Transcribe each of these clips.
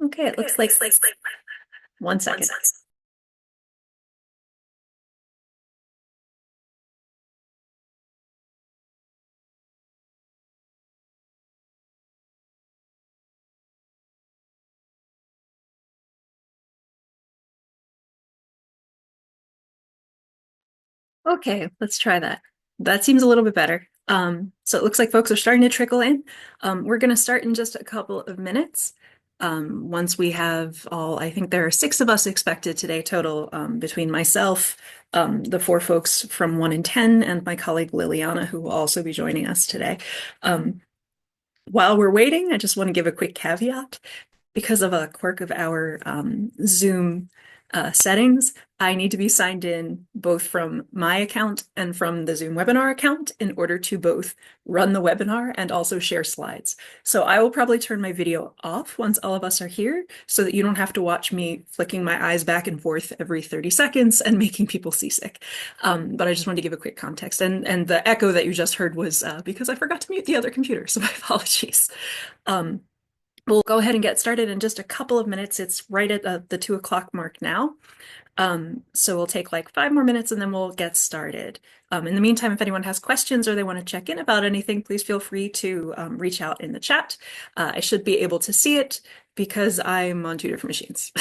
Okay, it looks like 1 second. Okay, let's try that. That seems a little bit better. So it looks like folks are starting to trickle in. We're going to start in just a couple of minutes. Once we have all, I think there are 6 of us expected today total, between myself, the 4 folks from 1 in 10, and my colleague Liliana, who will also be joining us today. Um, while we're waiting, I just want to give a quick caveat. Because of a quirk of our Zoom settings, I need to be signed in both from my account and from the Zoom webinar account in order to both run the webinar and also share slides. So I will probably turn my video off once all of us are here so that you don't have to watch me flicking my eyes back and forth every 30 seconds and making people seasick. But I just wanted to give a quick context. And the echo that you just heard was because I forgot to mute the other computer, so my apologies. Um, We'll go ahead and get started in just a couple of minutes. It's right at the 2 o'clock mark now. So we'll take like 5 more minutes and then we'll get started. In the meantime, if anyone has questions or they want to check in about anything, please feel free to reach out in the chat. I should be able to see it because I'm on 2 different machines.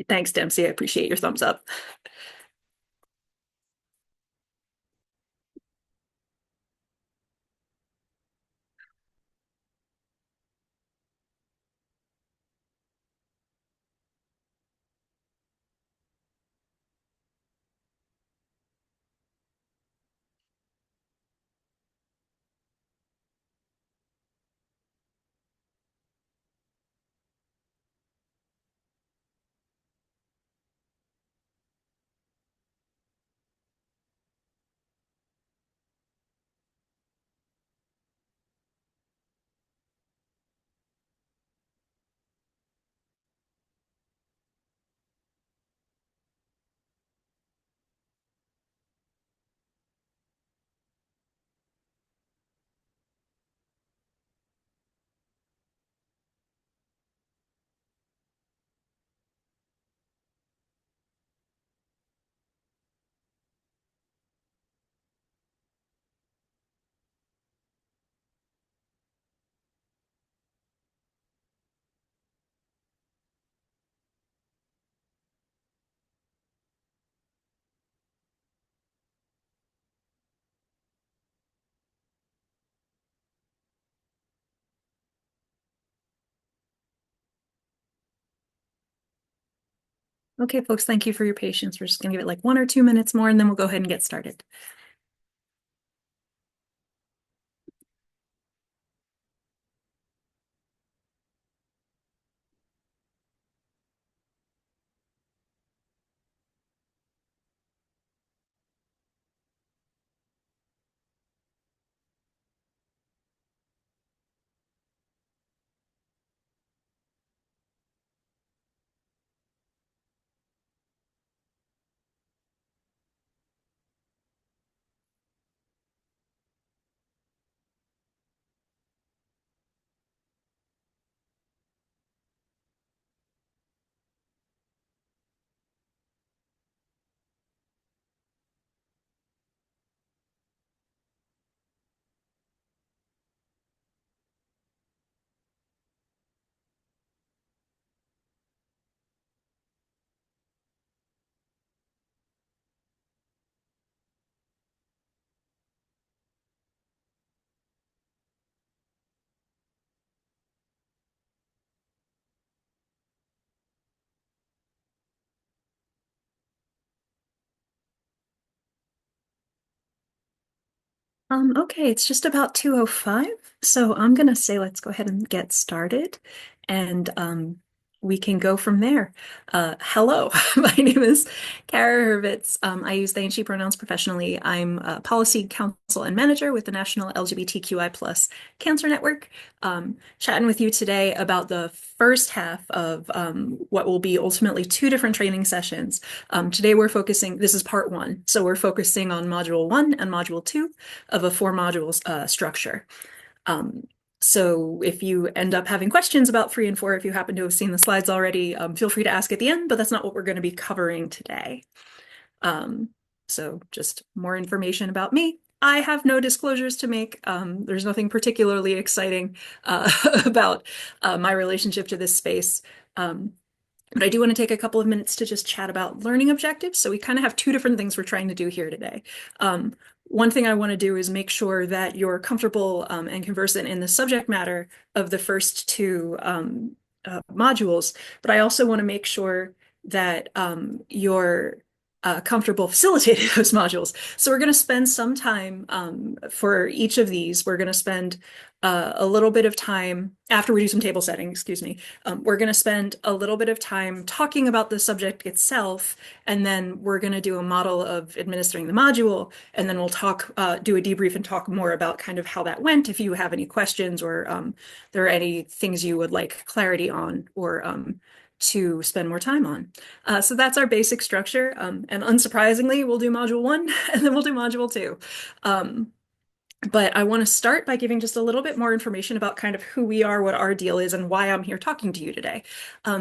Thanks, Dempsey. I appreciate your thumbs up. Okay, folks, thank you for your patience. We're just going to give it like 1 or 2 minutes more and then we'll go ahead and get started. Okay, it's just about 2:05, so I'm gonna say let's go ahead and get started. And we can go from there. Hello, my name is Kara Hurvitz. I use they and she pronouns professionally. I'm a policy counsel and manager with the National LGBTQI plus Cancer Network. Chatting with you today about the first half of what will be ultimately two different training sessions. Today we're focusing, this is part one, so we're focusing on module one and module two of a four modules structure. So if you end up having questions about three and four, if you happen to have seen the slides already, feel free to ask at the end, but that's not what we're going to be covering today. So just more information about me. I have no disclosures to make. There's nothing particularly exciting about my relationship to this space. But I do want to take a couple of minutes to just chat about learning objectives. So we kind of have two different things we're trying to do here today. One thing I want to do is make sure that you're comfortable and conversant in the subject matter of the first two modules, but I also want to make sure that you're comfortable facilitating those modules. So we're going to spend some time for each of these. We're going to spend a little bit of time after we do some table setting, excuse me. We're going to spend a little bit of time talking about the subject itself, and then we're going to do a model of administering the module, and then we'll talk, do a debrief and talk more about kind of how that went. If you have any questions or there are any things you would like clarity on or to spend more time on. So that's our basic structure. And unsurprisingly, we'll do module one and then we'll do module two. But I want to start by giving just a little bit more information about kind of who we are, what our deal is, and why I'm here talking to you today.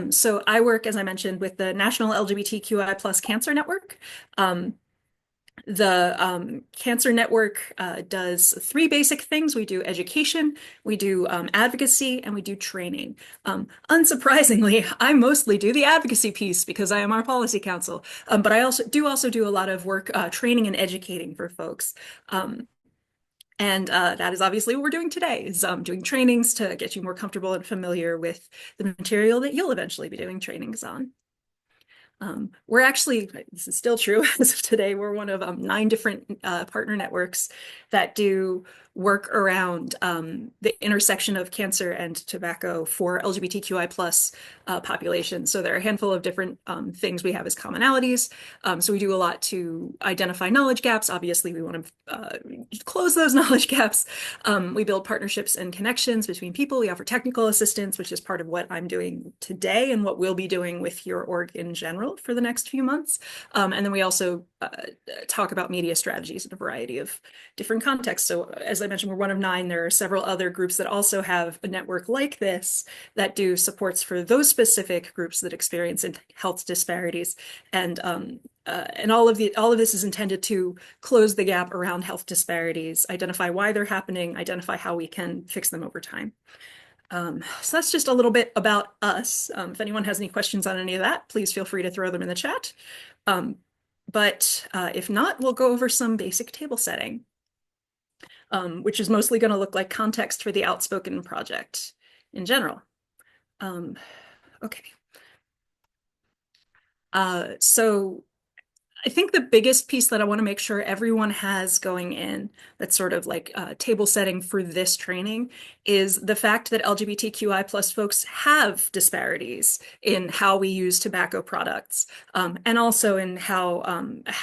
So I work, as I mentioned, with the National LGBTQI plus Cancer Network. The Cancer Network does three basic things. We do education, we do advocacy, and we do training. Unsurprisingly, I mostly do the advocacy piece because I am our policy counsel. But I also do a lot of work training and educating for folks. And that is obviously what we're doing today, is doing trainings to get you more comfortable and familiar with the material that you'll eventually be doing trainings on. We're actually, this is still true as of today, we're one of 9 different partner networks that do work around the intersection of cancer and tobacco for LGBTQI plus populations. So there are a handful of different things we have as commonalities. So we do a lot to identify knowledge gaps. Obviously, we want to close those knowledge gaps. We build partnerships and connections between people. We offer technical assistance, which is part of what I'm doing today and what we'll be doing with your org in general for the next few months. And then we also talk about media strategies in a variety of different contexts. So as I mentioned, we're one of 9. There are several other groups that also have a network like this that do supports for those specific groups that experience health disparities. And all of this is intended to close the gap around health disparities, identify why they're happening, identify how we can fix them over time. So that's just a little bit about us. If anyone has any questions on any of that, please feel free to throw them in the chat. But if not, we'll go over some basic table setting, which is mostly going to look like context for the OUTSpoken project in general. Okay. So I think the biggest piece that I want to make sure everyone has going in that's sort of like table setting for this training is the fact that LGBTQI plus folks have disparities in how we use tobacco products and also in how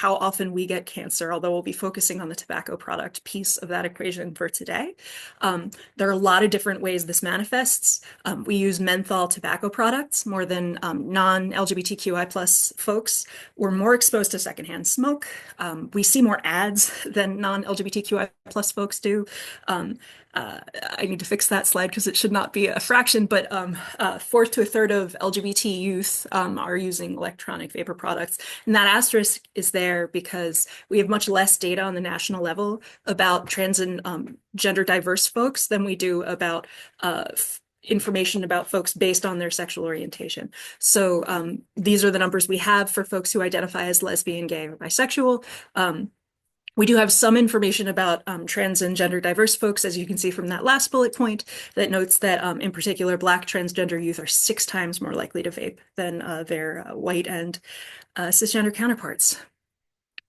often we get cancer, although we'll be focusing on the tobacco product piece of that equation for today. There are a lot of different ways this manifests. We use menthol tobacco products more than non-LGBTQI plus folks. We're more exposed to secondhand smoke. We see more ads than non-LGBTQI plus folks do. I need to fix that slide because it should not be a fraction, but 1/4 to 1/3 of LGBT youth are using electronic vapor products. And that asterisk is there because we have much less data on the national level about trans and gender diverse folks than we do about information about folks based on their sexual orientation. So these are the numbers we have for folks who identify as lesbian, gay, or bisexual. We do have some information about trans and gender diverse folks, as you can see from that last bullet point, that notes that in particular, Black transgender youth are 6 times more likely to vape than their white and cisgender counterparts.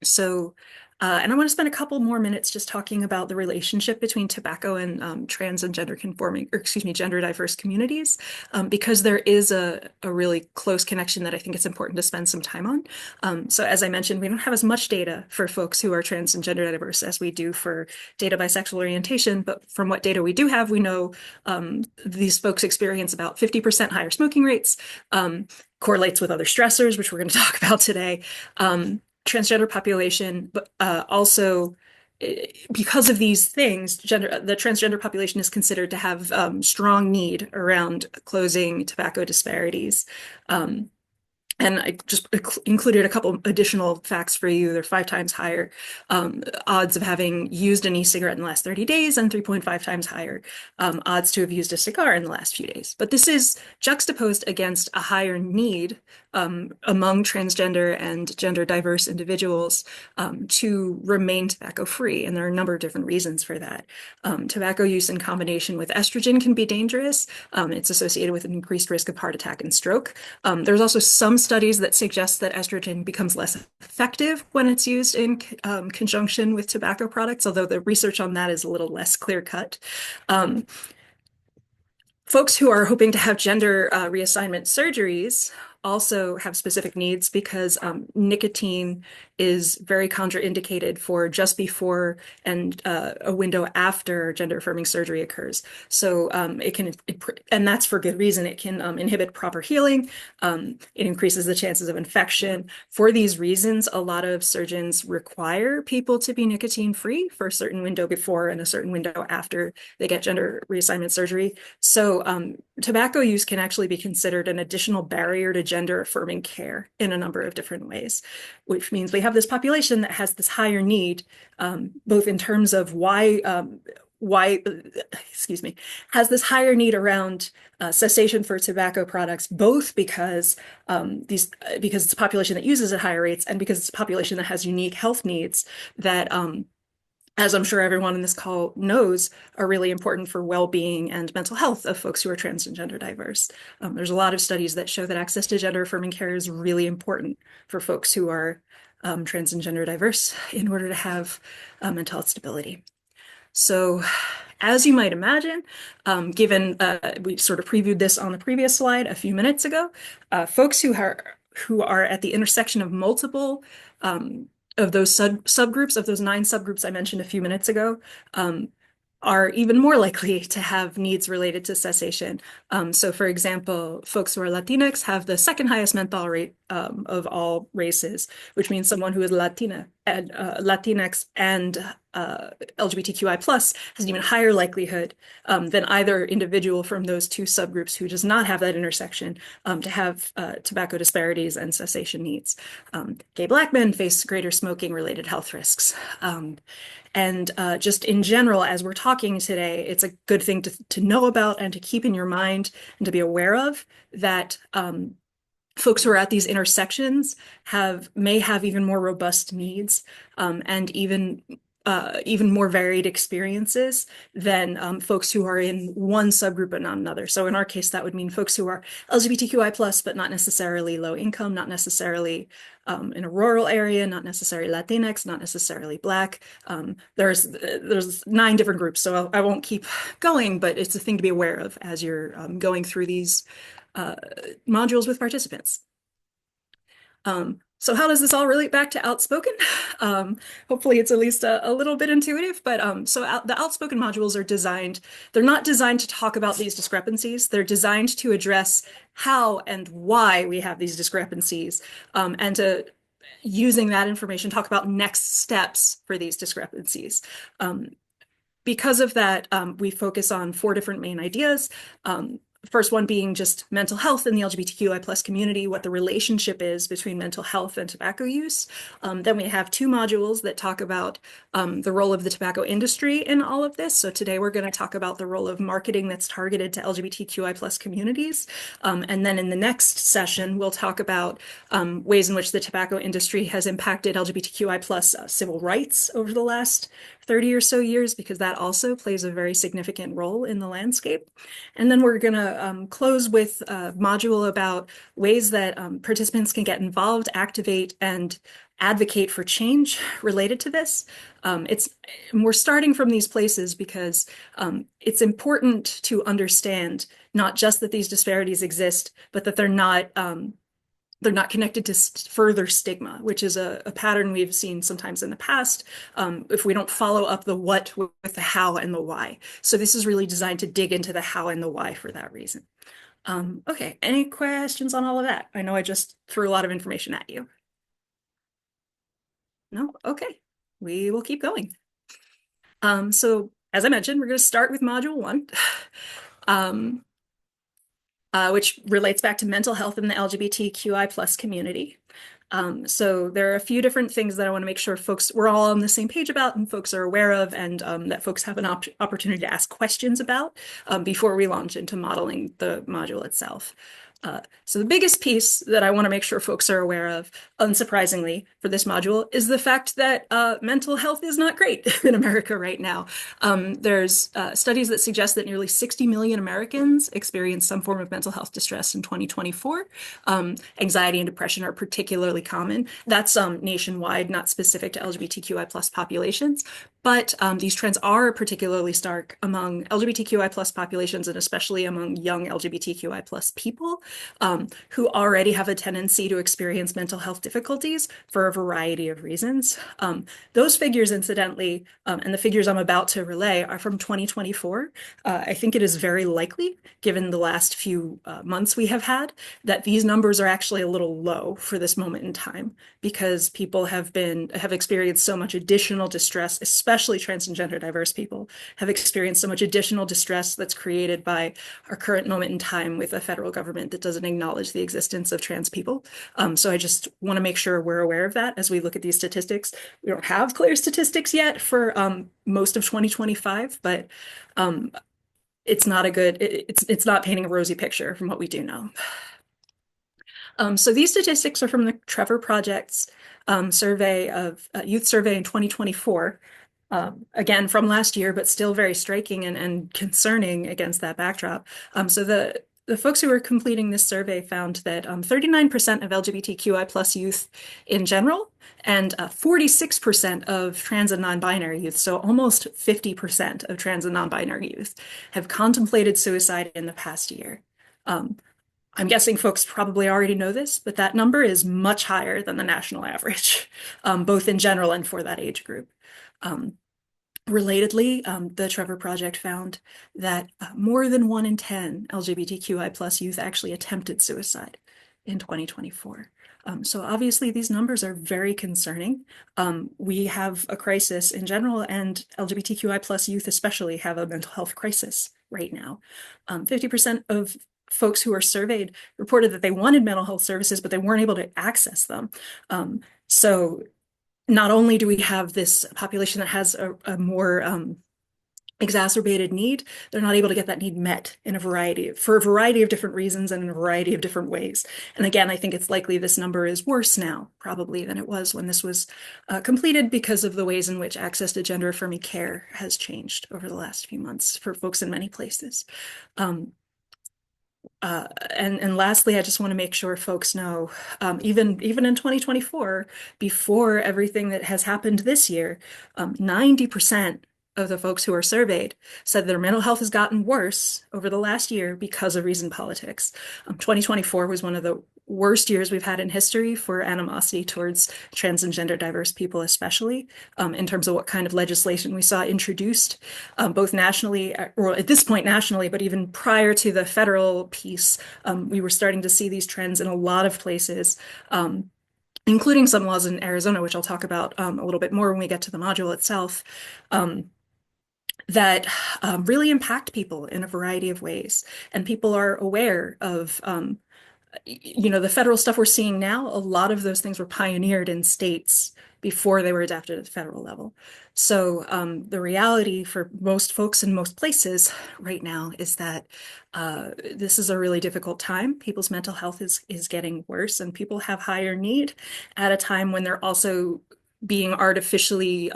So And I want to spend a couple more minutes just talking about the relationship between tobacco and trans and gender conforming, or excuse me, gender diverse communities, because there is a really close connection that I think it's important to spend some time on. So as I mentioned, we don't have as much data for folks who are trans and gender diverse as we do for data by sexual orientation, but from what data we do have, we know these folks experience about 50% higher smoking rates, correlates with other stressors, which we're going to talk about today. Transgender population, but also because of these things, the transgender population is considered to have strong need around closing tobacco disparities. And I just included a couple additional facts for you. They're 5 times higher odds of having used an e-cigarette in the last 30 days and 3.5 times higher odds to have used a cigar in the last few days. But this is juxtaposed against a higher need among transgender and gender diverse individuals to remain tobacco free. And there are a number of different reasons for that. Tobacco use in combination with estrogen can be dangerous. It's associated with an increased risk of heart attack and stroke. There's also some studies that suggest that estrogen becomes less effective when it's used in conjunction with tobacco products, although the research on that is a little less clear-cut. Folks who are hoping to have gender reassignment surgeries also have specific needs because nicotine is very contraindicated for just before and a window after gender affirming surgery occurs. So it can, and that's for good reason, it can inhibit proper healing. It increases the chances of infection. For these reasons, a lot of surgeons require people to be nicotine free for a certain window before and a certain window after they get gender reassignment surgery. So tobacco use can actually be considered an additional barrier to gender affirming care in a number of different ways, which means we have this population that has this higher need, both in terms of has this higher need around cessation for tobacco products, both because because it's a population that uses at higher rates and because it's a population that has unique health needs that as I'm sure everyone in this call knows, are really important for well-being and mental health of folks who are trans and gender diverse. There's a lot of studies that show that access to gender affirming care is really important for folks who are trans and gender diverse in order to have mental health stability. So as you might imagine, given we sort of previewed this on the previous slide a few minutes ago, folks who are at the intersection of multiple of those subgroups, of those 9 subgroups I mentioned a few minutes ago, are even more likely to have needs related to cessation. So for example, folks who are Latinx have the second highest menthol rate of all races, which means someone who is Latina and Latinx and LGBTQI plus has an even higher likelihood than either individual from those 2 subgroups who does not have that intersection to have tobacco disparities and cessation needs. Gay Black men face greater smoking related health risks. And just in general, as we're talking today, it's a good thing to know about and to keep in your mind and to be aware of that folks who are at these intersections may have even more robust needs and even more varied experiences than folks who are in one subgroup but not another. So in our case, that would mean folks who are LGBTQI plus, but not necessarily low income, not necessarily in a rural area, not necessarily Latinx, not necessarily Black. There's 9 different groups, so I won't keep going, but it's a thing to be aware of as you're going through these modules with participants. So how does this all relate back to Outspoken? Hopefully it's at least a little bit intuitive, but the Outspoken modules are they're not designed to talk about these discrepancies. They're designed to address how and why we have these discrepancies and to, using that information, talk about next steps for these discrepancies. Because of that, we focus on 4 different main ideas. First one being just mental health in the LGBTQI plus community, what the relationship is between mental health and tobacco use. Then we have 2 modules that talk about the role of the tobacco industry in all of this. So today we're going to talk about the role of marketing that's targeted to LGBTQI plus communities. And then in the next session, we'll talk about ways in which the tobacco industry has impacted LGBTQI plus civil rights over the last 30 or so years, because that also plays a very significant role in the landscape. And then we're going to to close with a module about ways that participants can get involved, activate, and advocate for change related to this. We're starting from these places because it's important to understand not just that these disparities exist, but that they're not connected to further stigma, which is a pattern we've seen sometimes in the past if we don't follow up the what with the how and the why. So this is really designed to dig into the how and the why for that reason. Okay, any questions on all of that? I know I just threw a lot of information at you. No? Okay, we will keep going. So as I mentioned, we're going to start with module one. Which relates back to mental health in the LGBTQI plus community. So there are a few different things that I want to make sure we're all on the same page about and folks are aware of, and that folks have an opportunity to ask questions about before we launch into modeling the module itself. So the biggest piece that I want to make sure folks are aware of, unsurprisingly, for this module is the fact that mental health is not great in America right now. There's studies that suggest that nearly 60 million Americans experienced some form of mental health distress in 2024. Anxiety and depression are particularly common. That's nationwide, not specific to LGBTQI plus populations. But these trends are particularly stark among LGBTQI plus populations and especially among young LGBTQI plus people who already have a tendency to experience mental health difficulties for a variety of reasons. Those figures, incidentally, and the figures I'm about to relay are from 2024. I think it is very likely, given the last few months we have had, that these numbers are actually a little low for this moment in time because people have experienced so much additional distress, especially trans and gender diverse people have experienced so much additional distress that's created by our current moment in time with a federal government that doesn't acknowledge the existence of trans people. So I just want to make sure we're aware of that as we look at these statistics. We don't have clear statistics yet for most of 2025, but it's not painting a rosy picture from what we do know. So these statistics are from the Trevor Project's survey of youth survey in 2024. Again, from last year, but still very striking and concerning against that backdrop. So the folks who were completing this survey found that 39% of LGBTQI plus youth in general and 46% of trans and non-binary youth, so almost 50% of trans and non-binary youth, have contemplated suicide in the past year. I'm guessing folks probably already know this, but that number is much higher than the national average, both in general and for that age group. Relatedly, the Trevor Project found that more than 1 in 10 LGBTQI plus youth actually attempted suicide in 2024. So obviously these numbers are very concerning. We have a crisis in general, and LGBTQI plus youth especially have a mental health crisis right now. 50% of folks who are surveyed reported that they wanted mental health services, but they weren't able to access them. So not only do we have this population that has a more exacerbated need, they're not able to get that need met for a variety of different reasons and in a variety of different ways. And again, I think it's likely this number is worse now, probably, than it was when this was completed because of the ways in which access to gender-affirming care has changed over the last few months for folks in many places. And lastly, I just want to make sure folks know, even in 2024, before everything that has happened this year, 90% of the folks who are surveyed said their mental health has gotten worse over the last year because of reason politics. 2024 was one of the worst years we've had in history for animosity towards trans and gender diverse people, especially in terms of what kind of legislation we saw introduced, both nationally, or at this point nationally, but even prior to the federal piece, we were starting to see these trends in a lot of places. Including some laws in Arizona, which I'll talk about a little bit more when we get to the module itself, that really impact people in a variety of ways. And people are aware of the federal stuff we're seeing now. A lot of those things were pioneered in states before they were adapted at the federal level. So the reality for most folks in most places right now is that this is a really difficult time. People's mental health is getting worse, and people have higher need at a time when they're also being artificially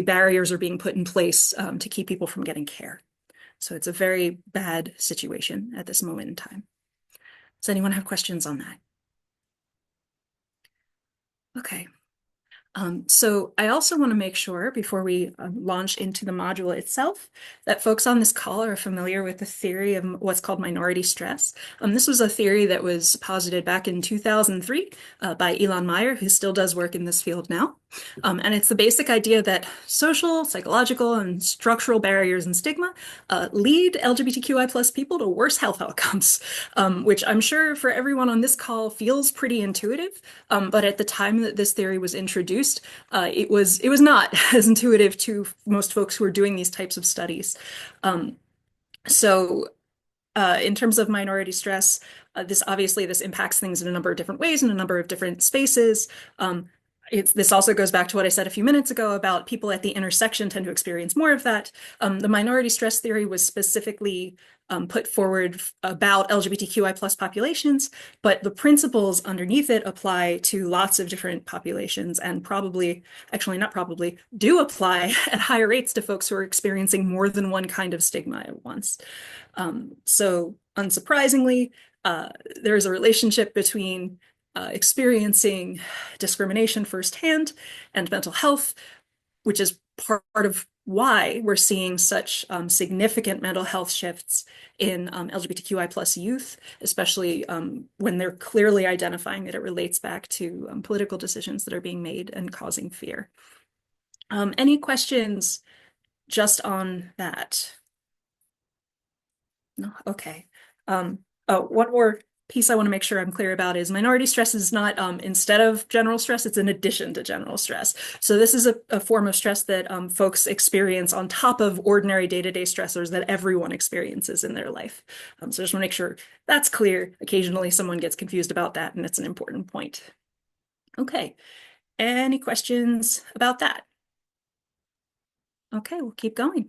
barriers are being put in place to keep people from getting care. So it's a very bad situation at this moment in time. Does anyone have questions on that? Okay. So I also want to make sure before we launch into the module itself that folks on this call are familiar with the theory of what's called minority stress. This was a theory that was posited back in 2003 by Elon Meyer, who still does work in this field now. And it's the basic idea that social, psychological, and structural barriers and stigma lead LGBTQI plus people to worse health outcomes, which I'm sure for everyone on this call feels pretty intuitive. But at the time that this theory was introduced, it was not as intuitive to most folks who are doing these types of studies. So in terms of minority stress, this impacts things in a number of different ways in a number of different spaces. This also goes back to what I said a few minutes ago about people at the intersection tend to experience more of that. The minority stress theory was specifically put forward about LGBTQI plus populations, but the principles underneath it apply to lots of different populations and do apply at higher rates to folks who are experiencing more than one kind of stigma at once. So unsurprisingly, there is a relationship between experiencing discrimination firsthand and mental health, which is part of why we're seeing such significant mental health shifts in LGBTQI plus youth, especially when they're clearly identifying that it relates back to political decisions that are being made and causing fear. Any questions just on that? No? Okay. One more piece I want to make sure I'm clear about is minority stress is not instead of general stress, it's in addition to general stress. So this is a form of stress that folks experience on top of ordinary day-to-day stressors that everyone experiences in their life. So I just want to make sure that's clear. Occasionally someone gets confused about that, and it's an important point. Okay, any questions about that? Okay, we'll keep going.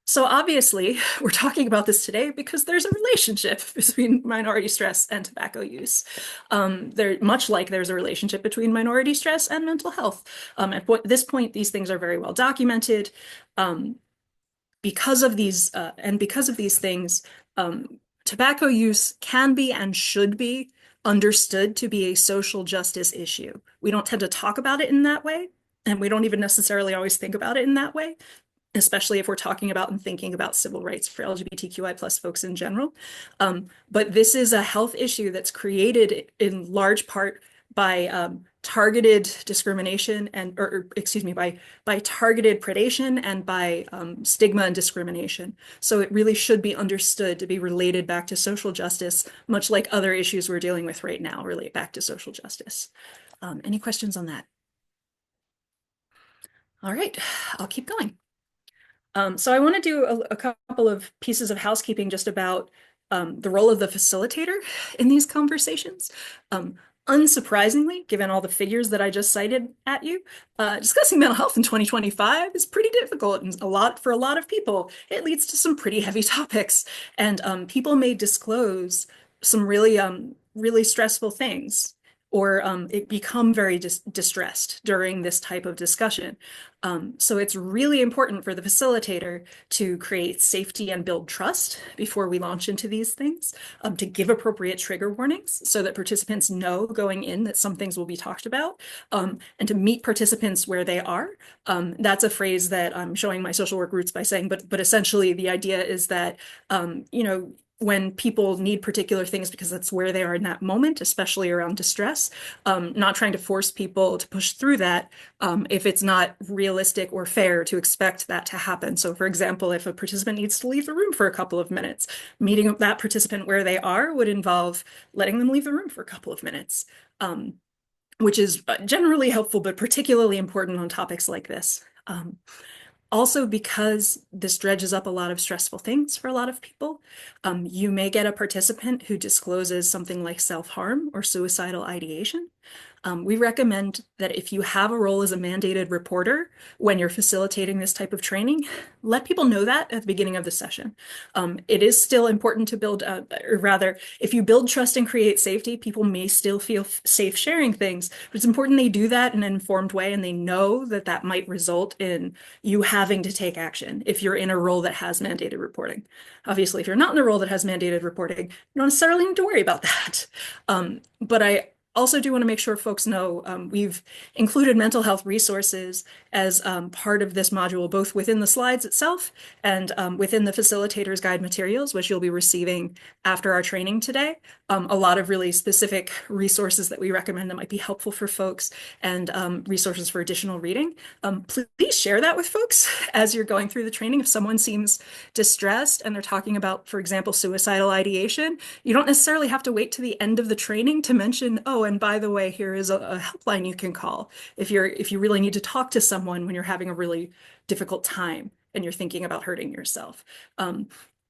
So obviously, we're talking about this today because there's a relationship between minority stress and tobacco use. Much like there's a relationship between minority stress and mental health. At this point, these things are very well documented. Because of these things, tobacco use can be and should be understood to be a social justice issue. We don't tend to talk about it in that way, and we don't even necessarily always think about it in that way, especially if we're talking about and thinking about civil rights for LGBTQI plus folks in general. But this is a health issue that's created in large part by targeted discrimination by targeted predation and by stigma and discrimination. So it really should be understood to be related back to social justice, much like other issues we're dealing with right now relate back to social justice. Any questions on that? All right, I'll keep going. So I want to do a couple of pieces of housekeeping just about the role of the facilitator in these conversations. Unsurprisingly, given all the figures that I just cited at you, discussing mental health in 2025 is pretty difficult and for a lot of people. It leads to some pretty heavy topics, and people may disclose some really stressful things, or it become very distressed during this type of discussion. So it's really important for the facilitator to create safety and build trust before we launch into these things, to give appropriate trigger warnings so that participants know going in that some things will be talked about, and to meet participants where they are. That's a phrase that I'm showing my social work roots by saying, but essentially the idea is that, when people need particular things because that's where they are in that moment, especially around distress, not trying to force people to push through that if it's not realistic or fair to expect that to happen. So for example, if a participant needs to leave the room for a couple of minutes, meeting that participant where they are would involve letting them leave the room for a couple of minutes, which is generally helpful, but particularly important on topics like this. Also, because this dredges up a lot of stressful things for a lot of people, you may get a participant who discloses something like self-harm or suicidal ideation. We recommend that if you have a role as a mandated reporter when you're facilitating this type of training, let people know that at the beginning of the session. It is still important to build, or rather, if you build trust and create safety, people may still feel safe sharing things, but it's important they do that in an informed way and they know that that might result in you having to take action if you're in a role that has mandated reporting. Obviously, if you're not in a role that has mandated reporting, you don't necessarily need to worry about that. But I also do want to make sure folks know we've included mental health resources as part of this module, both within the slides itself and within the facilitators guide materials, which you'll be receiving after our training today. A lot of really specific resources that we recommend that might be helpful for folks and resources for additional reading. Please share that with folks as you're going through the training. If someone seems distressed and they're talking about, for example, suicidal ideation, you don't necessarily have to wait to the end of the training to mention, oh, and by the way, here is a helpline you can call if you really need to talk to someone when you're having a really difficult time and you're thinking about hurting yourself.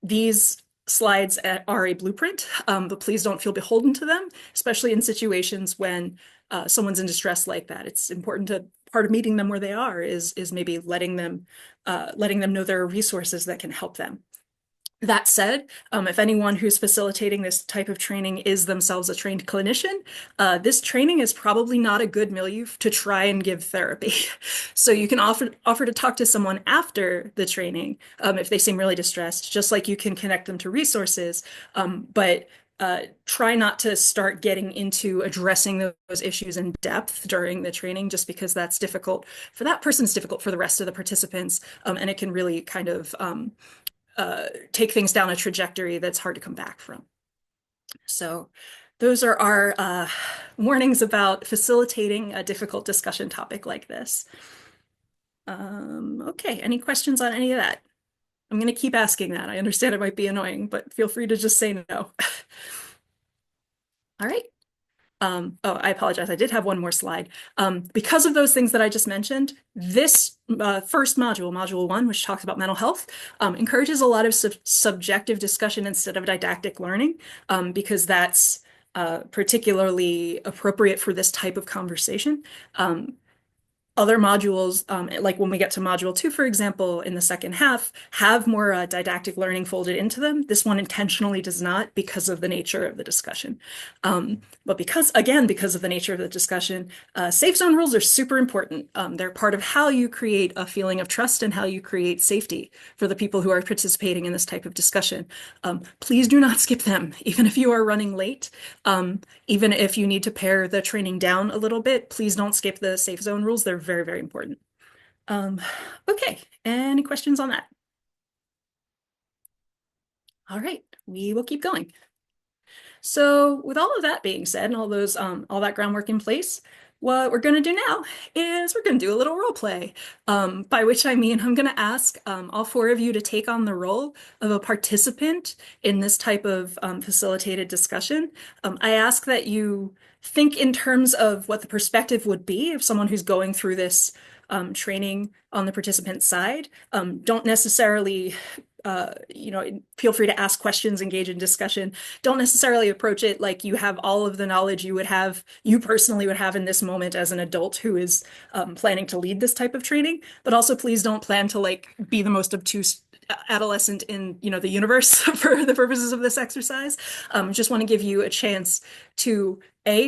These slides are a blueprint, but please don't feel beholden to them, especially in situations when someone's in distress like that. It's important to part of meeting them where they are is maybe letting them know there are resources that can help them. That said, if anyone who's facilitating this type of training is themselves a trained clinician, this training is probably not a good milieu to try and give therapy. So you can offer to talk to someone after the training if they seem really distressed, just like you can connect them to resources. But try not to start getting into addressing those issues in depth during the training, just because that's difficult for that person, it's difficult for the rest of the participants, and it can really kind of take things down a trajectory that's hard to come back from. So those are our warnings about facilitating a difficult discussion topic like this. Okay, any questions on any of that? I'm going to keep asking that. I understand it might be annoying, but feel free to just say no. All right. Oh, I apologize. I did have one more slide. Because of those things that I just mentioned, this first module, module 1, which talks about mental health, encourages a lot of subjective discussion instead of didactic learning, because that's particularly appropriate for this type of conversation. Other modules, like when we get to module 2, for example, in the second half, have more didactic learning folded into them. This one intentionally does not because of the nature of the discussion. But because of the nature of the discussion, safe zone rules are super important. They're part of how you create a feeling of trust and how you create safety for the people who are participating in this type of discussion. Please do not skip them, even if you are running late. Even if you need to pare the training down a little bit, please don't skip the safe zone rules. They're very, very important. Okay, any questions on that? All right, we will keep going. So with all of that being said and all that groundwork in place, what we're going to do now is we're going to do a little role play, by which I mean I'm going to ask all 4 of you to take on the role of a participant in this type of facilitated discussion. I ask that you think in terms of what the perspective would be of someone who's going through this training on the participant side. Don't necessarily feel free to ask questions, engage in discussion. Don't necessarily approach it like you have all of the knowledge you personally would have in this moment as an adult who is planning to lead this type of training. But also please don't plan to like be the most obtuse adolescent in the universe for the purposes of this exercise. Just want to give you a chance to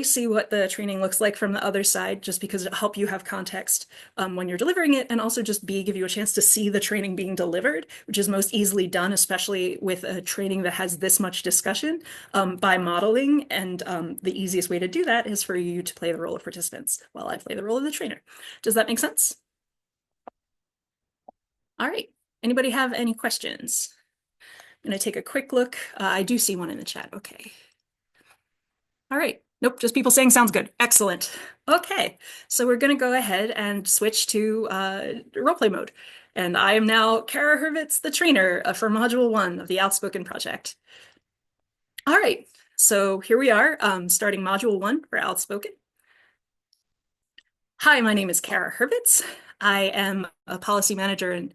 see what the training looks like from the other side, just because it'll help you have context when you're delivering it, and also just give you a chance to see the training being delivered, which is most easily done, especially with a training that has this much discussion, by modeling. And the easiest way to do that is for you to play the role of participants while I play the role of the trainer. Does that make sense? All right. Anybody have any questions? I'm going to take a quick look. I do see one in the chat. Okay. All right. Nope, just people saying sounds good. Excellent. Okay, so we're going to go ahead and switch to roleplay mode. And I am now Kara Hurvitz, the trainer for Module 1 of the OUTSpoken project. All right, so here we are, starting Module 1 for OUTSpoken. Hi, my name is Kara Hurvitz. I am a policy manager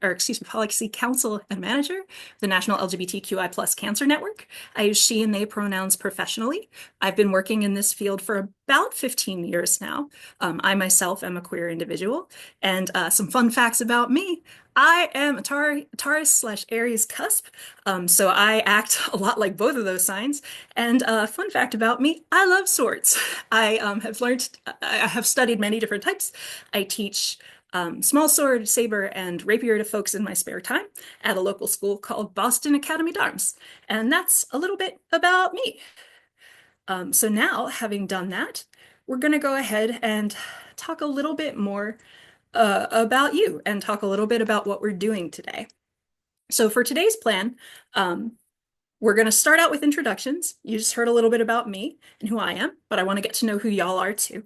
policy counsel and manager for the National LGBTQI plus Cancer Network. I use she and they pronouns professionally. I've been working in this field for about 15 years now. I myself am a queer individual, and some fun facts about me. I am a Taurus slash Aries cusp, so I act a lot like both of those signs. And fun fact about me, I love swords. I have studied many different types. I teach small sword, saber, and rapier to folks in my spare time at a local school called Boston Academy d'Arms. And that's a little bit about me. So now, having done that, we're going to go ahead and talk a little bit more about you and talk a little bit about what we're doing today. So for today's plan, we're going to start out with introductions. You just heard a little bit about me and who I am, but I want to get to know who y'all are too.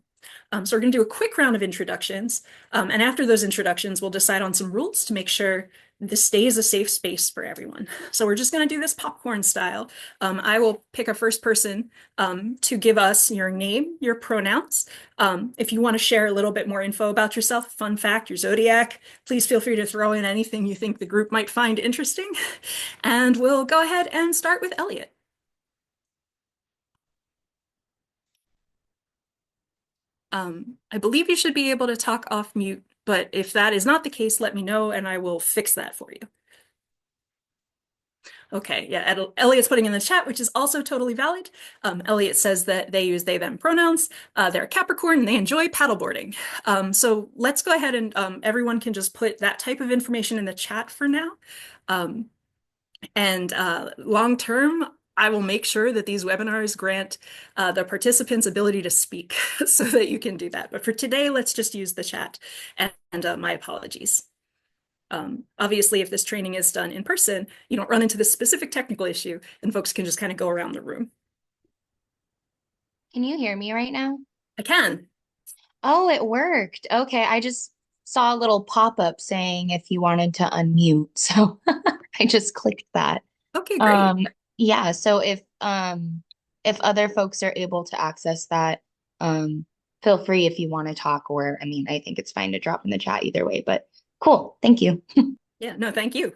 So we're going to do a quick round of introductions. And after those introductions, we'll decide on some rules to make sure this stays a safe space for everyone. So we're just going to do this popcorn style. I will pick a first person to give us your name, your pronouns. If you want to share a little bit more info about yourself, fun fact, your zodiac, please feel free to throw in anything you think the group might find interesting. And we'll go ahead and start with Elliot. I believe you should be able to talk off mute, but if that is not the case, let me know and I will fix that for you. Okay, yeah, Elliot's putting in the chat, which is also totally valid. Elliot says that they use they, them pronouns. They're a Capricorn and they enjoy paddleboarding. So let's go ahead and everyone can just put that type of information in the chat for now. And long term, I will make sure that these webinars grant the participants ability to speak so that you can do that. But for today, let's just use the chat and my apologies. Obviously, if this training is done in person, you don't run into this specific technical issue and folks can just kind of go around the room. Can you hear me right now? I can. Oh, it worked. Okay, I just saw a little pop-up saying if you wanted to unmute. So I just clicked that. Okay, great. Um, yeah, so if other folks are able to access that, feel free if you want to talk or I mean, I think it's fine to drop in the chat either way, but cool. Thank you. Yeah, no, thank you.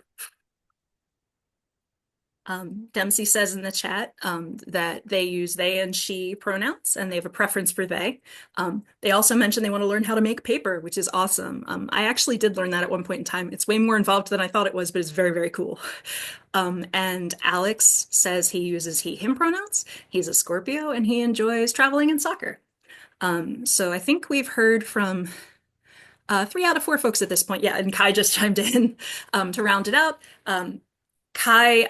Dempsey says in the chat that they use they and she pronouns and they have a preference for they. They also mentioned they want to learn how to make paper, which is awesome. I actually did learn that at one point in time. It's way more involved than I thought it was, but it's very, very cool. And Alex says he uses he, him pronouns. He's a Scorpio and he enjoys traveling and soccer. So I think we've heard from 3 out of 4 folks at this point. Yeah, and Kai just chimed in to round it out. Kai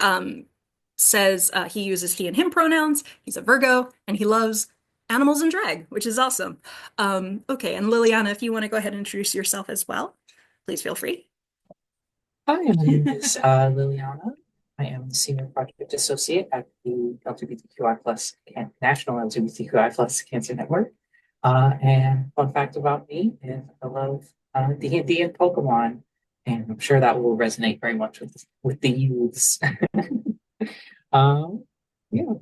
says he uses he and him pronouns. He's a Virgo and he loves animals and drag, which is awesome. Okay, and Liliana, if you want to go ahead and introduce yourself as well, please feel free. Hi, my name is Liliana. I am the Senior Project Associate at the National LGBTQI plus Cancer Network. And fun fact about me is I love D&D and Pokemon, and I'm sure that will resonate very much with the youths. Yeah.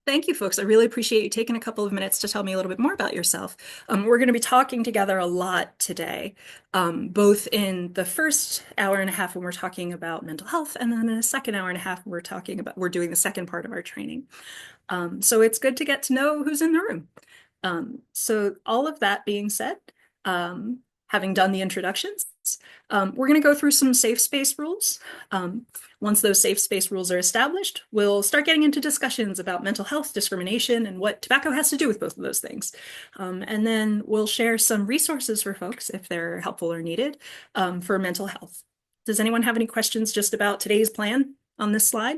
Thank you, folks. I really appreciate you taking a couple of minutes to tell me a little bit more about yourself. We're going to be talking together a lot today, both in the first hour and a half when we're talking about mental health, and then in the second hour and a half we're doing the second part of our training. So it's good to get to know who's in the room. So all of that being said, having done the introductions, we're going to go through some safe space rules. Once those safe space rules are established, we'll start getting into discussions about mental health, discrimination, and what tobacco has to do with both of those things. And then we'll share some resources for folks if they're helpful or needed for mental health. Does anyone have any questions just about today's plan on this slide?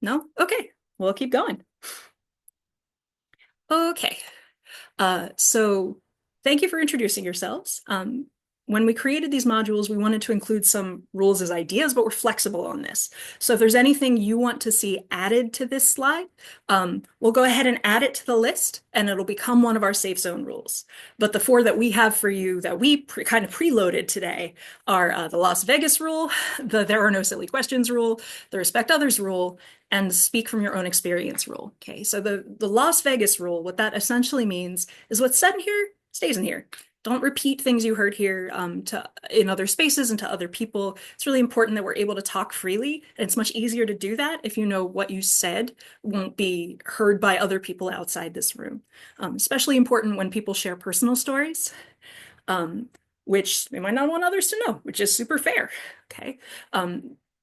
No? Okay, we'll keep going. Okay, so thank you for introducing yourselves. When we created these modules, we wanted to include some rules as ideas, but we're flexible on this. So if there's anything you want to see added to this slide, we'll go ahead and add it to the list and it'll become one of our safe zone rules. But the 4 that we have for you that we kind of preloaded today are the Las Vegas rule, the there are no silly questions rule, the respect others rule, and speak from your own experience rule. Okay, so the Las Vegas rule, what that essentially means is what's said in here stays in here. Don't repeat things you heard here in other spaces and to other people. It's really important that we're able to talk freely. And it's much easier to do that if you know what you said won't be heard by other people outside this room. Especially important when people share personal stories, um, which they might not want others to know, which is super fair. Okay.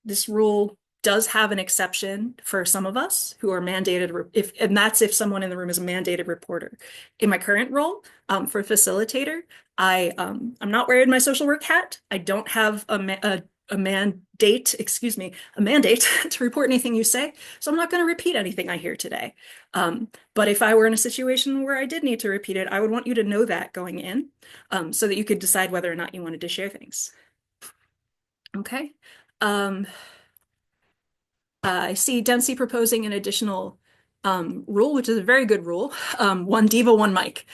This rule does have an exception for some of us who are mandated, and that's if someone in the room is a mandated reporter. In my current role, for facilitator, I'm not wearing my social work hat. I don't have a mandate, excuse me, a mandate to report anything you say. So I'm not going to repeat anything I hear today. But if I were in a situation where I did need to repeat it, I would want you to know that going in, so that you could decide whether or not you wanted to share things. Okay. I see Dempsey proposing an additional rule, which is a very good rule. One diva, one mic,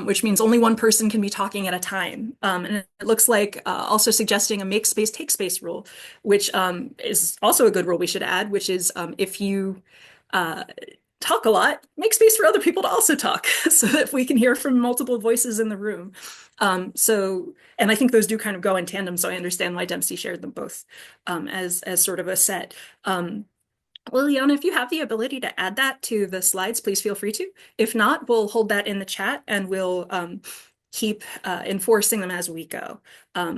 which means only one person can be talking at a time. And it looks like also suggesting a make space, take space rule, which is also a good rule we should add, which is if you talk a lot, make space for other people to also talk so that we can hear from multiple voices in the room. And I think those do kind of go in tandem, so I understand why Dempsey shared them both as sort of a set. Liliana, if you have the ability to add that to the slides, please feel free to. If not, we'll hold that in the chat and we'll keep enforcing them as we go.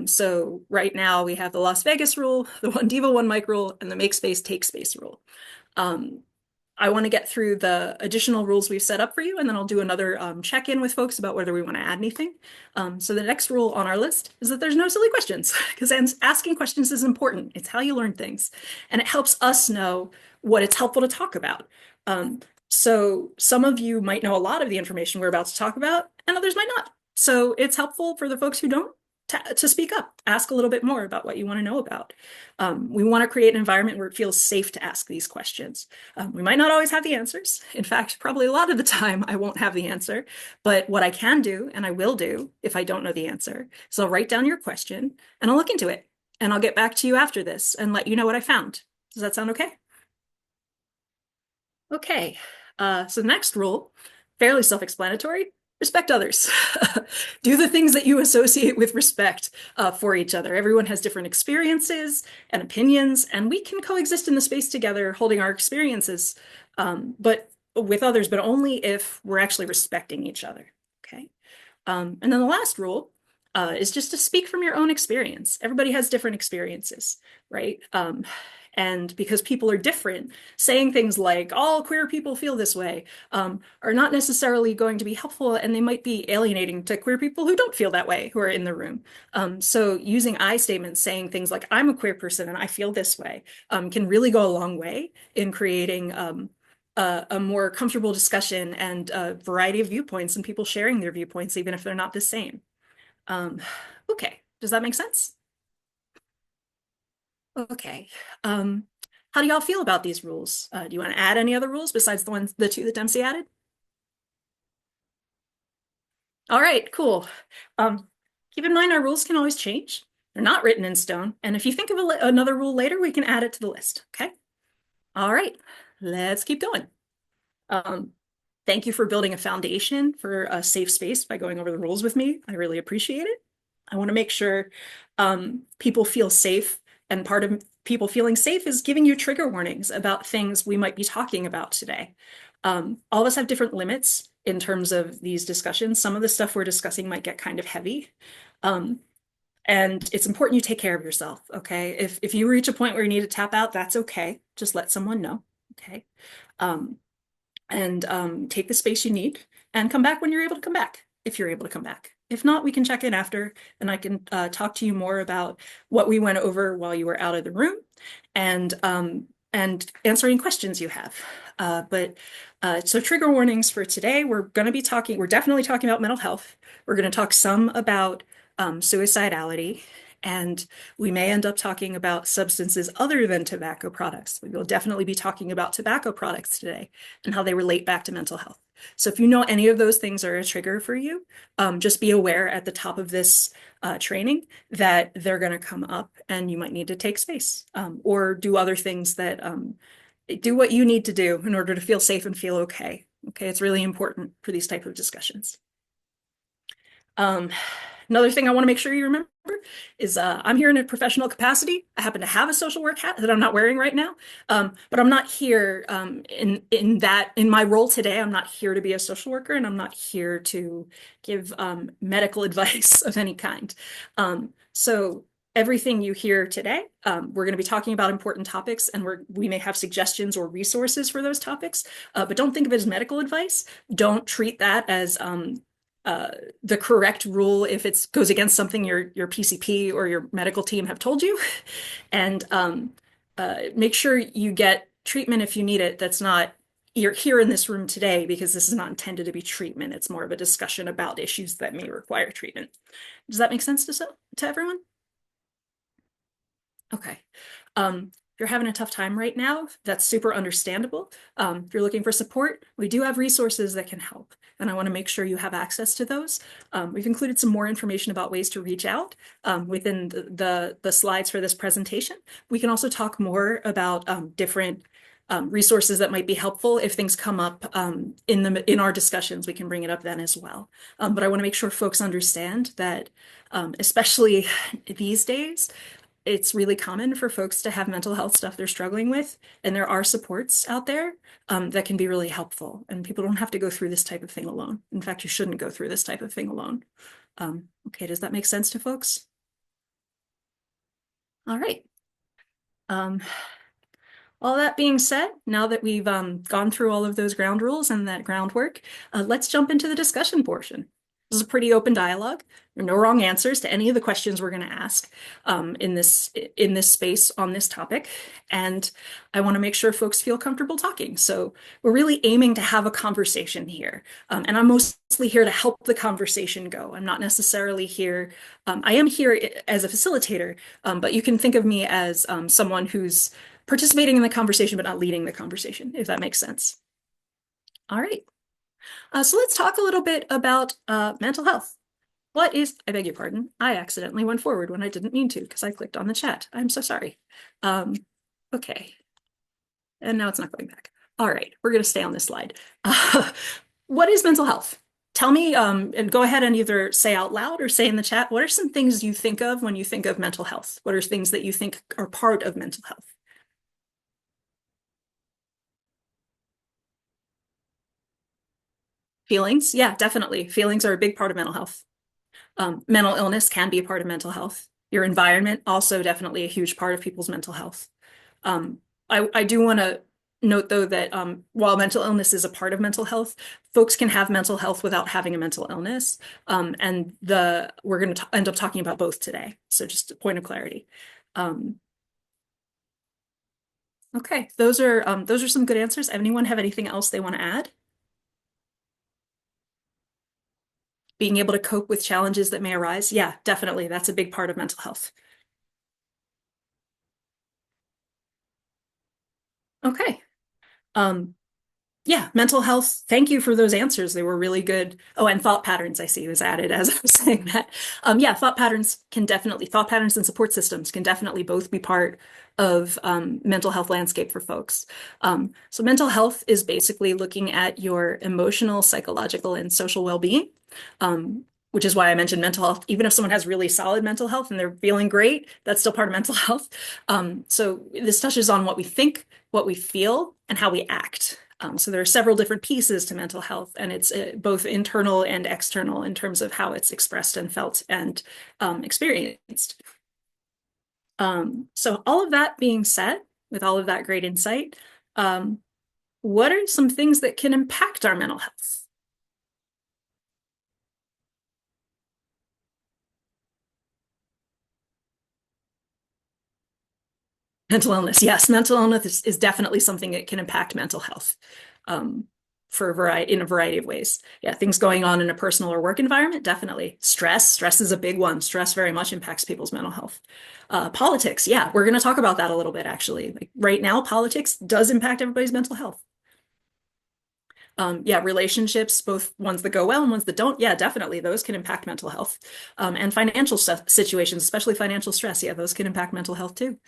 So right now we have the Las Vegas rule, the one diva, one mic rule, and the make space, take space rule. I want to get through the additional rules we've set up for you, and then I'll do another check-in with folks about whether we want to add anything. So the next rule on our list is that there's no silly questions, because asking questions is important. It's how you learn things, and it helps us know what it's helpful to talk about. So some of you might know a lot of the information we're about to talk about, and others might not. So it's helpful for the folks who don't to speak up, ask a little bit more about what you want to know about. We want to create an environment where it feels safe to ask these questions. We might not always have the answers. In fact, probably a lot of the time I won't have the answer, but what I can do, and I will do if I don't know the answer, is I'll write down your question and I'll look into it, and I'll get back to you after this and let you know what I found. Does that sound okay? Okay, so the next rule, fairly self-explanatory. Respect others. Do the things that you associate with respect for each other. Everyone has different experiences and opinions, and we can coexist in the space together, holding our experiences, but with others, but only if we're actually respecting each other. Okay. And then the last rule is just to speak from your own experience. Everybody has different experiences, right? And because people are different, saying things like all queer people feel this way are not necessarily going to be helpful, and they might be alienating to queer people who don't feel that way, who are in the room. So using I statements, saying things like I'm a queer person and I feel this way, can really go a long way in creating a more comfortable discussion and a variety of viewpoints and people sharing their viewpoints, even if they're not the same. Okay, does that make sense? Okay. How do y'all feel about these rules? Do you want to add any other rules besides the two that Dempsey added? All right, cool. Keep in mind our rules can always change. They're not written in stone. And if you think of another rule later, we can add it to the list. Okay. All right, let's keep going. Thank you for building a foundation for a safe space by going over the rules with me. I really appreciate it. I want to make sure people feel safe, and part of people feeling safe is giving you trigger warnings about things we might be talking about today. All of us have different limits in terms of these discussions. Some of the stuff we're discussing might get kind of heavy. And it's important you take care of yourself, okay? If you reach a point where you need to tap out, that's okay. Just let someone know, okay? Take the space you need and come back when you're able to come back, if you're able to come back. If not, we can check in after, and I can talk to you more about what we went over while you were out of the room, and answer any questions you have. So trigger warnings for today, we're definitely talking about mental health. We're going to talk some about suicidality, and we may end up talking about substances other than tobacco products. We will definitely be talking about tobacco products today and how they relate back to mental health. So if you know any of those things are a trigger for you, just be aware at the top of this training that they're going to come up and you might need to take space or do other things that do what you need to do in order to feel safe and feel okay. Okay, it's really important for these type of discussions. Another thing I want to make sure you remember is I'm here in a professional capacity. I happen to have a social work hat that I'm not wearing right now, but I'm not here in my role today. I'm not here to be a social worker, and I'm not here to give medical advice of any kind. So everything you hear today, we're going to be talking about important topics, and we may have suggestions or resources for those topics, but don't think of it as medical advice. Don't treat that as the correct rule if it goes against something your PCP or your medical team have told you. And make sure you get treatment if you need it. That's not, you're here in this room today because this is not intended to be treatment. It's more of a discussion about issues that may require treatment. Does that make sense to everyone? Okay. If you're having a tough time right now, that's super understandable. If you're looking for support, we do have resources that can help, and I want to make sure you have access to those. We've included some more information about ways to reach out within the slides for this presentation. We can also talk more about different resources that might be helpful if things come up in our discussions. We can bring it up then as well. But I want to make sure folks understand that, especially these days, it's really common for folks to have mental health stuff they're struggling with, and there are supports out there that can be really helpful. And people don't have to go through this type of thing alone. In fact, you shouldn't go through this type of thing alone. Okay, does that make sense to folks? All right. All that being said, now that we've gone through all of those ground rules and that groundwork, let's jump into the discussion portion. This is a pretty open dialogue. There are no wrong answers to any of the questions we're going to ask in this space on this topic. And I want to make sure folks feel comfortable talking. So we're really aiming to have a conversation here. And I'm mostly here to help the conversation go. I'm not necessarily here. I am here as a facilitator, but you can think of me as someone who's participating in the conversation, but not leading the conversation, if that makes sense. All right. So let's talk a little bit about mental health. I beg your pardon, I accidentally went forward when I didn't mean to because I clicked on the chat. I'm so sorry. Okay. And now it's not going back. All right, we're going to stay on this slide. What is mental health? Tell me, and go ahead and either say out loud or say in the chat, what are some things you think of when you think of mental health? What are things that you think are part of mental health? Feelings? Yeah, definitely. Feelings are a big part of mental health. Mental illness can be a part of mental health. Your environment, also definitely a huge part of people's mental health. I do want to note, though, that while mental illness is a part of mental health, folks can have mental health without having a mental illness. And we're going to end up talking about both today. So just a point of clarity. Okay, those are some good answers. Anyone have anything else they want to add? Being able to cope with challenges that may arise. Yeah, definitely. That's a big part of mental health. Okay. Yeah, mental health. Thank you for those answers. They were really good. Oh, and thought patterns I see was added as I was saying that. Yeah, thought patterns and support systems can definitely both be part of mental health landscape for folks. So mental health is basically looking at your emotional, psychological, and social well-being, which is why I mentioned mental health. Even if someone has really solid mental health and they're feeling great, that's still part of mental health. So this touches on what we think, what we feel, and how we act. So there are several different pieces to mental health, and it's both internal and external in terms of how it's expressed and felt and experienced. So all of that being said, with all of that great insight, what are some things that can impact our mental health? Mental illness, yes, mental illness is definitely something that can impact mental health in a variety of ways. Yeah, things going on in a personal or work environment, definitely. Stress is a big one. Stress very much impacts people's mental health. Politics, yeah, we're going to talk about that a little bit, actually. Like right now, politics does impact everybody's mental health. Yeah, relationships, both ones that go well and ones that don't. Yeah, definitely. Those can impact mental health. And financial situations, especially financial stress. Yeah, those can impact mental health too.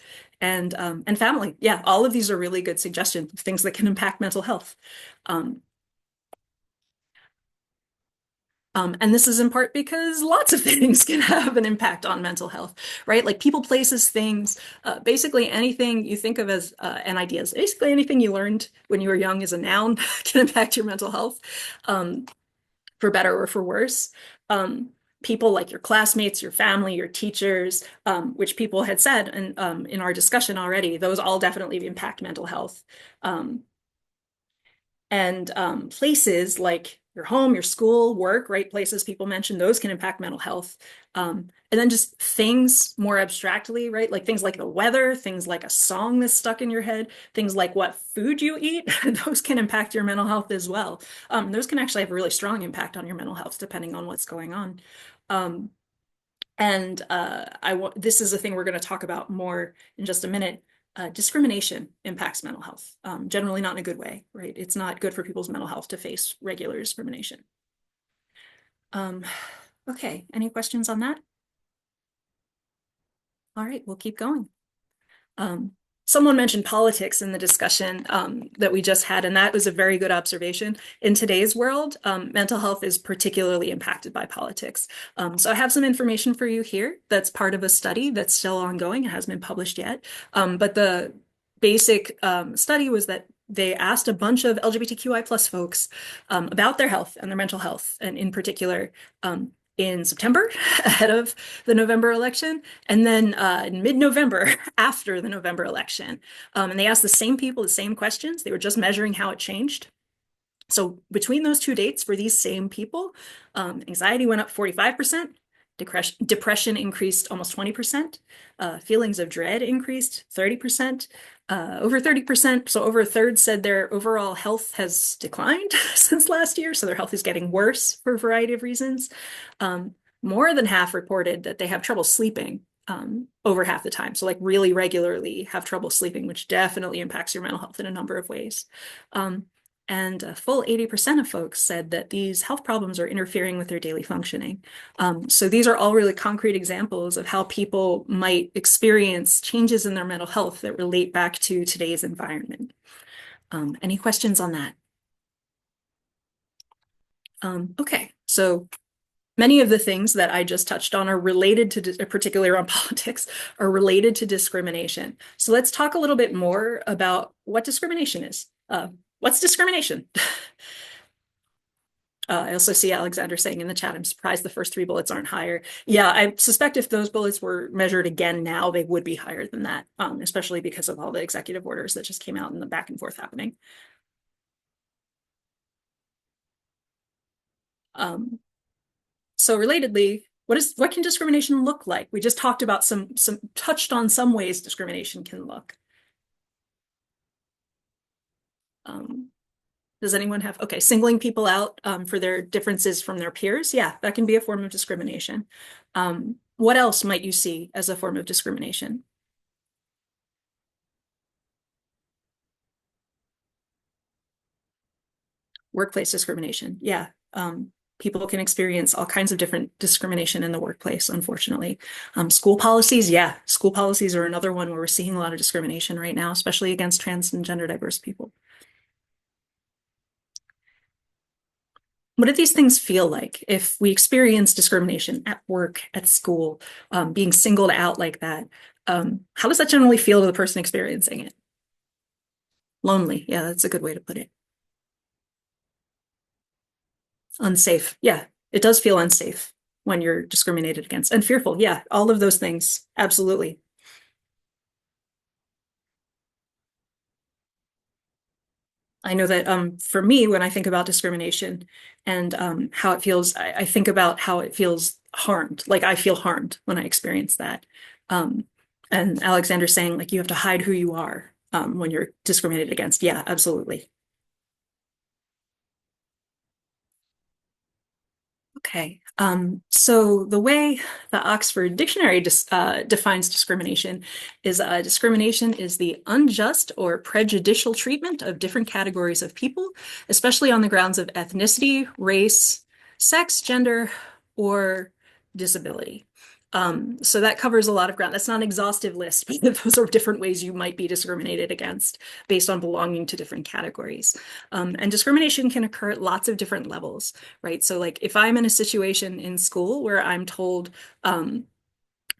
And family. Yeah, all of these are really good suggestions of things that can impact mental health. And this is in part because lots of things can have an impact on mental health, right? Like people, places, things, basically anything you think of as and ideas. Basically anything you learned when you were young as a noun can impact your mental health, for better or for worse. Um, People like your classmates, your family, your teachers, which people had said in our discussion already, those all definitely impact mental health. Um, and places like your home, your school, work, right? Places people mentioned, those can impact mental health. And then just things more abstractly, right? Like things like the weather, things like a song that's stuck in your head, things like what food you eat, those can impact your mental health as well. Those can actually have a really strong impact on your mental health depending on what's going on. Um, and this is a thing we're going to talk about more in just a minute. Discrimination impacts mental health, generally not in a good way, right? It's not good for people's mental health to face regular discrimination. Okay, any questions on that? All right, we'll keep going. Um, Someone mentioned politics in the discussion that we just had, and that was a very good observation. In today's world, mental health is particularly impacted by politics. So I have some information for you here that's part of a study that's still ongoing. It hasn't been published yet. But the basic study was that they asked a bunch of LGBTQI plus folks about their health and their mental health, and in particular, in September ahead of the November election, and then in mid-November after the November election. And they asked the same people the same questions. They were just measuring how it changed. So between those two dates for these same people, anxiety went up 45%, depression increased almost 20%, feelings of dread increased 30%, over 30%. So over a third said their overall health has declined since last year. So their health is getting worse for a variety of reasons. More than half reported that they have trouble sleeping over half the time. So like really regularly have trouble sleeping, which definitely impacts your mental health in a number of ways. And a full 80% of folks said that these health problems are interfering with their daily functioning. So these are all really concrete examples of how people might experience changes in their mental health that relate back to today's environment. Any questions on that? Okay, so many of the things that I just touched on are related to, particularly around politics, are related to discrimination. So let's talk a little bit more about what discrimination is. What's discrimination? I also see Alexander saying in the chat, I'm surprised the first three bullets aren't higher. Yeah, I suspect if those bullets were measured again now, they would be higher than that, especially because of all the executive orders that just came out and the back and forth happening. So relatedly, what can discrimination look like? We just talked about touched on some ways discrimination can look. Does anyone have, okay, singling people out for their differences from their peers? Yeah, that can be a form of discrimination. What else might you see as a form of discrimination? Workplace discrimination. Yeah. People can experience all kinds of different discrimination in the workplace, unfortunately. School policies, yeah, school policies are another one where we're seeing a lot of discrimination right now, especially against trans and gender diverse people. What do these things feel like if we experience discrimination at work, at school, being singled out like that? How does that generally feel to the person experiencing it? Lonely. Yeah, that's a good way to put it. Unsafe. Yeah, it does feel unsafe when you're discriminated against, and fearful. Yeah, all of those things. Absolutely. I know that for me, when I think about discrimination and how it feels, I think about how it feels harmed. Like I feel harmed when I experience that. Um, and Alexander's saying like you have to hide who you are when you're discriminated against. Yeah, absolutely. Okay. So the way the Oxford Dictionary defines discrimination is discrimination is the unjust or prejudicial treatment of different categories of people, especially on the grounds of ethnicity, race, sex, gender, or disability. So that covers a lot of ground. That's not an exhaustive list, but those are different ways you might be discriminated against based on belonging to different categories. And discrimination can occur at lots of different levels, right? So like if I'm in a situation in school where I'm told,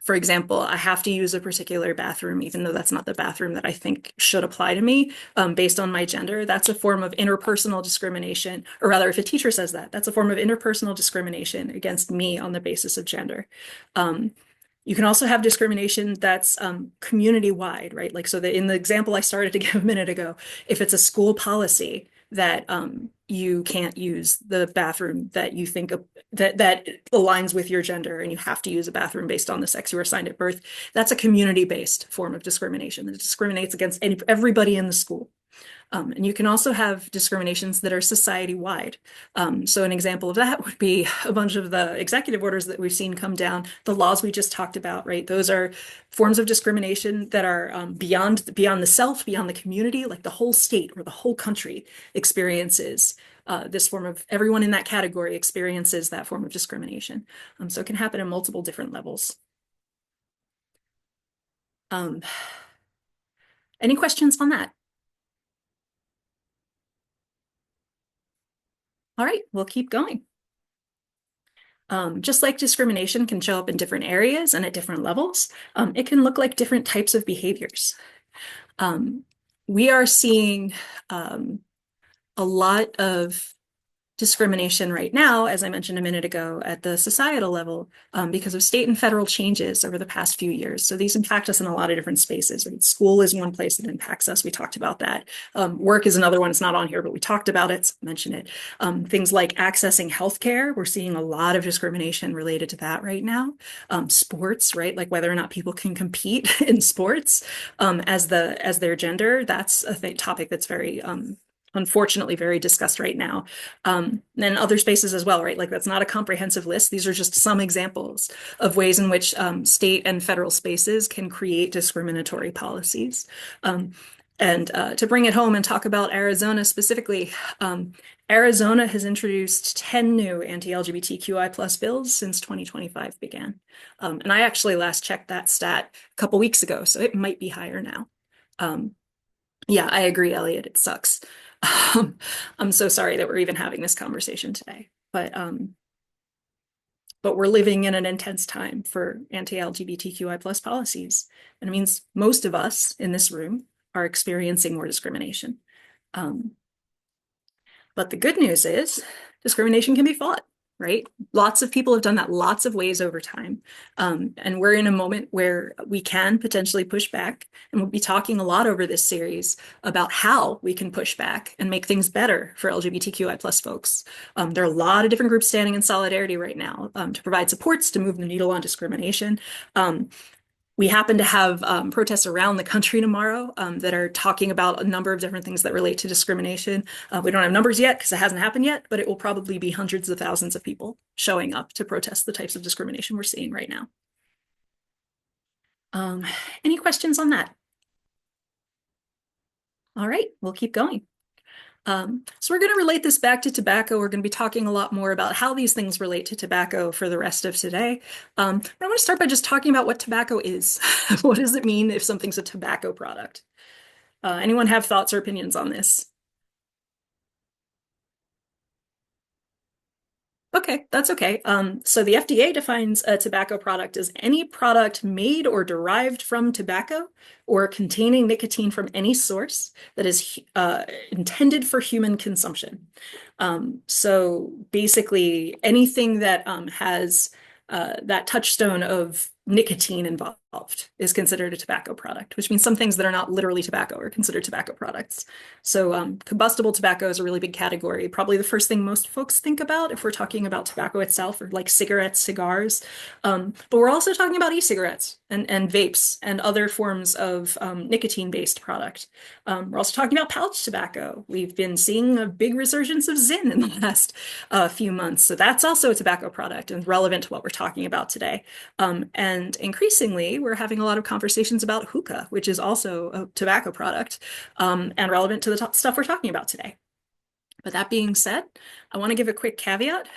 for example, I have to use a particular bathroom, even though that's not the bathroom that I think should apply to me, based on my gender. That's a form of interpersonal discrimination, or rather, if a teacher says that, that's a form of interpersonal discrimination against me on the basis of gender. You can also have discrimination that's community-wide, right? Like, so that in the example I started to give a minute ago, if it's a school policy that you can't use the bathroom that you think that aligns with your gender, and you have to use a bathroom based on the sex you were assigned at birth, that's a community-based form of discrimination that discriminates against everybody in the school. And you can also have discriminations that are society-wide. So an example of that would be a bunch of the executive orders that we've seen come down, the laws we just talked about, right? Those are forms of discrimination that are beyond the self, beyond the community, like the whole state or the whole country experiences this form of, everyone in that category experiences that form of discrimination. So it can happen at multiple different levels. Any questions on that? All right, we'll keep going. Just like discrimination can show up in different areas and at different levels, it can look like different types of behaviors. We are seeing a lot of discrimination right now, as I mentioned a minute ago, at the societal level, because of state and federal changes over the past few years. So these impact us in a lot of different spaces. Right? School is one place that impacts us. We talked about that. Work is another one. It's not on here, but we talked about it, so mention it. Things like accessing healthcare, we're seeing a lot of discrimination related to that right now. Sports, right? Like whether or not people can compete in sports as their gender, that's a topic that's very unfortunately very discussed right now. And other spaces as well, right? Like that's not a comprehensive list. These are just some examples of ways in which state and federal spaces can create discriminatory policies. And to bring it home and talk about Arizona specifically, Arizona has introduced 10 new anti-LGBTQI plus bills since 2025 began. And I actually last checked that stat a couple weeks ago, so it might be higher now. Yeah, I agree, Elliot. It sucks. I'm so sorry that we're even having this conversation today, but we're living in an intense time for anti-LGBTQI plus policies, and it means most of us in this room are experiencing more discrimination. But the good news is discrimination can be fought, right? Lots of people have done that lots of ways over time. And we're in a moment where we can potentially push back. And we'll be talking a lot over this series about how we can push back and make things better for LGBTQI plus folks. There are a lot of different groups standing in solidarity right now to provide supports to move the needle on discrimination. We happen to have protests around the country tomorrow that are talking about a number of different things that relate to discrimination. We don't have numbers yet because it hasn't happened yet, but it will probably be hundreds of thousands of people showing up to protest the types of discrimination we're seeing right now. Any questions on that? All right, we'll keep going. So we're going to relate this back to tobacco. We're going to be talking a lot more about how these things relate to tobacco for the rest of today. I want to start by just talking about what tobacco is. What does it mean if something's a tobacco product? Anyone have thoughts or opinions on this? Okay, that's okay. So the FDA defines a tobacco product as any product made or derived from tobacco or containing nicotine from any source that is intended for human consumption. So basically anything that has that touchstone of nicotine involved is considered a tobacco product, which means some things that are not literally tobacco are considered tobacco products. So combustible tobacco is a really big category. Probably the first thing most folks think about if we're talking about tobacco itself, or like cigarettes, cigars. But we're also talking about e-cigarettes and vapes and other forms of nicotine-based product. We're also talking about pouch tobacco. We've been seeing a big resurgence of Zyn in the last few months. So that's also a tobacco product and relevant to what we're talking about today. And increasingly, we're having a lot of conversations about hookah, which is also a tobacco product and relevant to the stuff we're talking about today. But that being said, I want to give a quick caveat.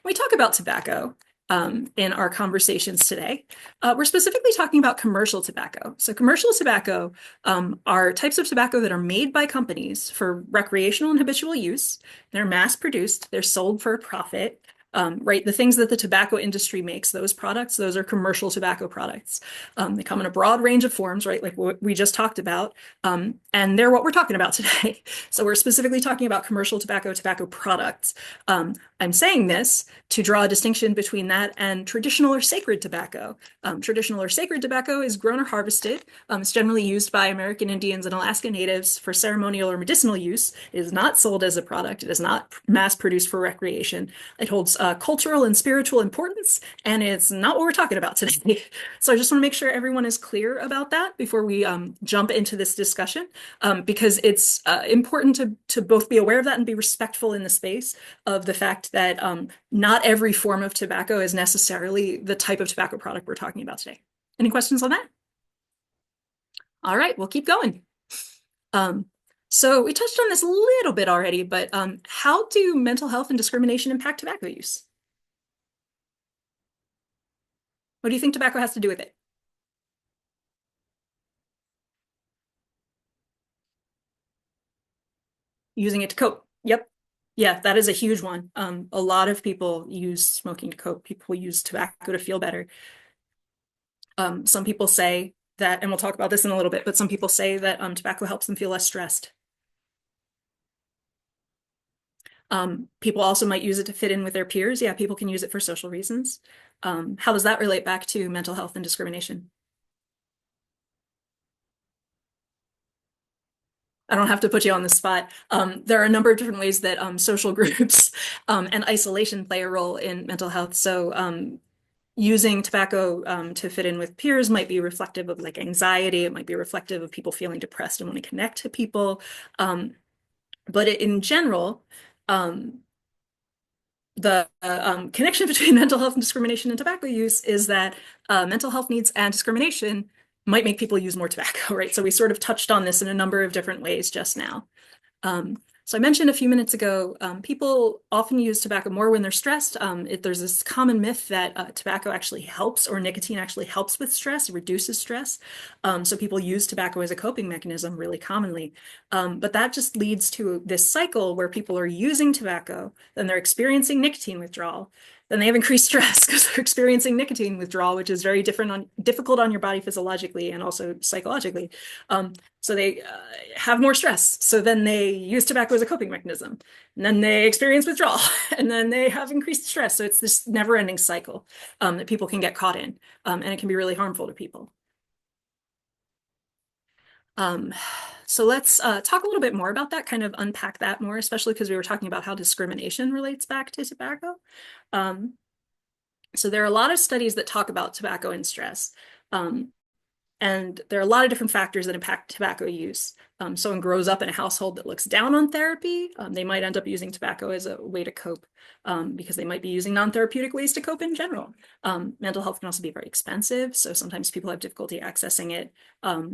When we talk about tobacco, in our conversations today. We're specifically talking about commercial tobacco. So commercial tobacco are types of tobacco that are made by companies for recreational and habitual use. They're mass produced, they're sold for a profit. Right, the things that the tobacco industry makes, those products, those are commercial tobacco products. They come in a broad range of forms, right, like what we just talked about, and they're what we're talking about today. So we're specifically talking about commercial tobacco products. I'm saying this to draw a distinction between that and traditional or sacred tobacco. Traditional or sacred tobacco is grown or harvested. It's generally used by American Indians and Alaska Natives for ceremonial or medicinal use. It is not sold as a product. It is not mass produced for recreation. It holds cultural and spiritual importance, and it's not what we're talking about today. So I just want to make sure everyone is clear about that before we jump into this discussion, because it's important to both be aware of that and be respectful in the space of the fact that not every form of tobacco is necessarily the type of tobacco product we're talking about today. Any questions on that? All right, we'll keep going. So we touched on this a little bit already, but how do mental health and discrimination impact tobacco use? What do you think tobacco has to do with it? Using it to cope. Yep. Yeah, that is a huge one. A lot of people use smoking to cope. People use tobacco to feel better. Some people say that, and we'll talk about this in a little bit, but some people say that tobacco helps them feel less stressed. People also might use it to fit in with their peers. Yeah, people can use it for social reasons. How does that relate back to mental health and discrimination? I don't have to put you on the spot. There are a number of different ways that social groups and isolation play a role in mental health. So using tobacco to fit in with peers might be reflective of like anxiety. It might be reflective of people feeling depressed and want to connect to people. But in general, the connection between mental health and discrimination and tobacco use is that mental health needs and discrimination might make people use more tobacco, right? So we sort of touched on this in a number of different ways just now. So I mentioned a few minutes ago, people often use tobacco more when they're stressed. There's this common myth that tobacco actually helps, or nicotine actually helps with stress, reduces stress. So people use tobacco as a coping mechanism really commonly. But that just leads to this cycle where people are using tobacco, then they're experiencing nicotine withdrawal, then they have increased stress because they're experiencing nicotine withdrawal, which is very difficult on your body physiologically and also psychologically. So they have more stress. So then they use tobacco as a coping mechanism. And then they experience withdrawal. And then they have increased stress. So it's this never-ending cycle that people can get caught in. And it can be really harmful to people. So let's talk a little bit more about that, kind of unpack that more, especially because we were talking about how discrimination relates back to tobacco. So there are a lot of studies that talk about tobacco and stress. And there are a lot of different factors that impact tobacco use. Someone grows up in a household that looks down on therapy. They might end up using tobacco as a way to cope because they might be using non-therapeutic ways to cope in general. Mental health can also be very expensive. So sometimes people have difficulty accessing it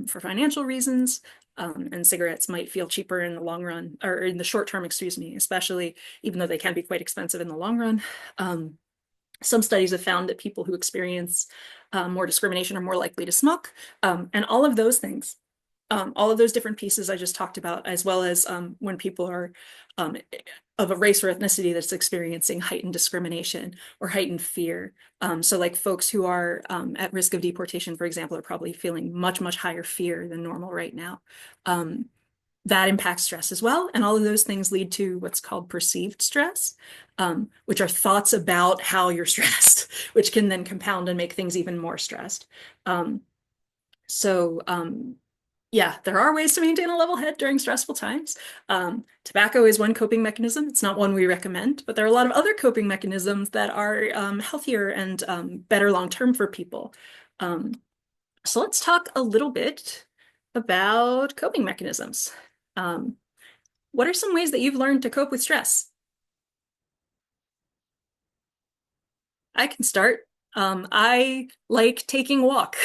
for financial reasons. And cigarettes might feel cheaper in the long run, or in the short term, excuse me, especially even though they can be quite expensive in the long run. Some studies have found that people who experience more discrimination are more likely to smoke. And all of those things, all of those different pieces I just talked about, as well as when people are of a race or ethnicity that's experiencing heightened discrimination or heightened fear. So like folks who are at risk of deportation, for example, are probably feeling much, much higher fear than normal right now. That impacts stress as well. And all of those things lead to what's called perceived stress, which are thoughts about how you're stressed, which can then compound and make things even more stressed. Yeah, there are ways to maintain a level head during stressful times. Tobacco is one coping mechanism. It's not one we recommend, but there are a lot of other coping mechanisms that are healthier and better long-term for people. So let's talk a little bit about coping mechanisms. What are some ways that you've learned to cope with stress? I can start. I like taking a walk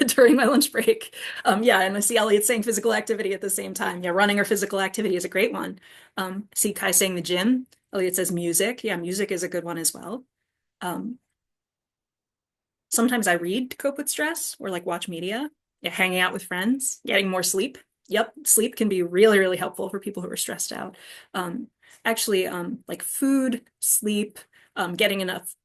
during my lunch break. Yeah, and I see Elliot saying physical activity at the same time. Yeah, running or physical activity is a great one. See Kai saying the gym. Elliot says music. Yeah, music is a good one as well. Sometimes I read to cope with stress or like watch media, yeah, hanging out with friends, getting more sleep. Yep, sleep can be really, really helpful for people who are stressed out. Um, actually, like food, sleep, getting enough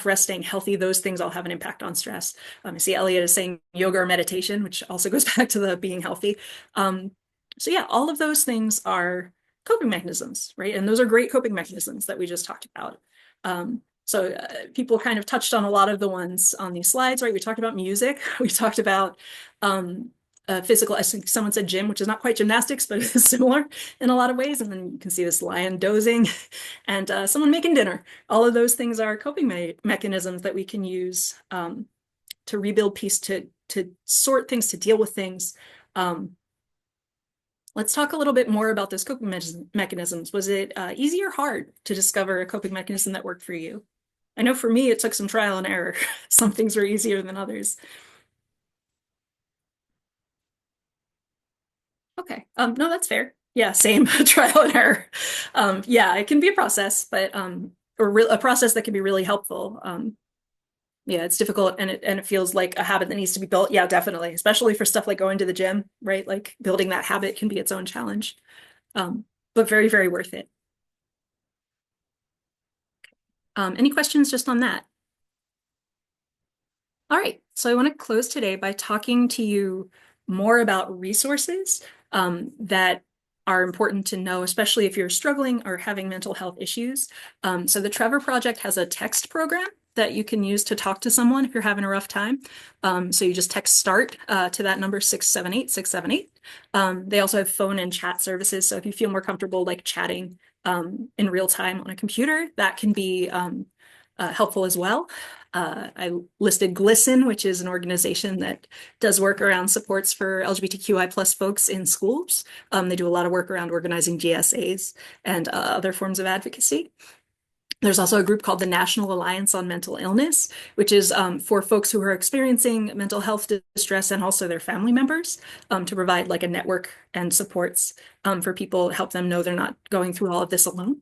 rest, staying healthy, those things all have an impact on stress. I see Elliot is saying yoga or meditation, which also goes back to the being healthy. Um, so yeah, all of those things are coping mechanisms, right? And those are great coping mechanisms that we just talked about. People kind of touched on a lot of the ones on these slides, right? We talked about music. We talked about physical, I think someone said gym, which is not quite gymnastics, but it's similar in a lot of ways. And then you can see this lion dozing and someone making dinner. All of those things are coping mechanisms that we can use to rebuild peace, to sort things, to deal with things. Let's talk a little bit more about those coping mechanisms. Was it easy or hard to discover a coping mechanism that worked for you? I know for me, it took some trial and error. Some things were easier than others. Okay. No, that's fair. Yeah, same trial and error. Yeah, it can be a process, but a process that can be really helpful. Yeah, it's difficult and it feels like a habit that needs to be built. Yeah, definitely, especially for stuff like going to the gym, right? Like building that habit can be its own challenge, but very, very worth it. Any questions just on that? All right, so I want to close today by talking to you more about resources that are important to know, especially if you're struggling or having mental health issues. So the Trevor Project has a text program that you can use to talk to someone if you're having a rough time. So you just text START to that number 678-678. They also have phone and chat services. So if you feel more comfortable like chatting in real time on a computer, that can be helpful as well. I listed GLISTEN, which is an organization that does work around supports for LGBTQI plus folks in schools. They do a lot of work around organizing GSAs and other forms of advocacy. There's also a group called the National Alliance on Mental Illness, which is for folks who are experiencing mental health distress and also their family members to provide like a network and supports for people, help them know they're not going through all of this alone.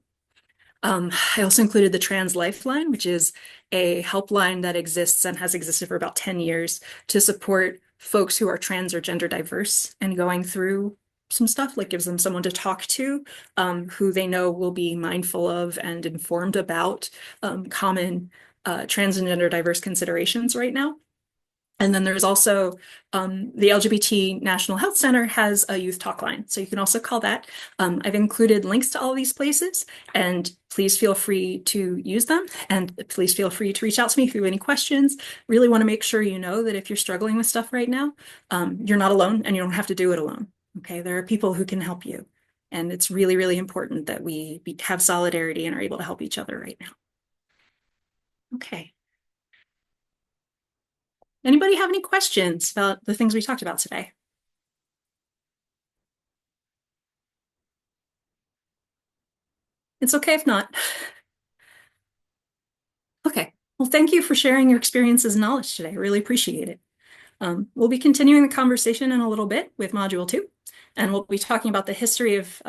I also included the Trans Lifeline, which is a helpline that exists and has existed for about 10 years to support folks who are trans or gender diverse and going through some stuff, like gives them someone to talk to who they know will be mindful of and informed about common trans and gender diverse considerations right now. And then there's also the LGBT National Health Center has a youth talk line. So you can also call that. I've included links to all these places and please feel free to use them. And please feel free to reach out to me if you have any questions. Really want to make sure you know that if you're struggling with stuff right now, you're not alone and you don't have to do it alone. Okay, there are people who can help you. And it's really, really important that we have solidarity and are able to help each other right now. Okay. Anybody have any questions about the things we talked about today? It's okay if not. Okay. Well, thank you for sharing your experiences and knowledge today. I really appreciate it. We'll be continuing the conversation in a little bit with Module 2, and we'll be talking about the history of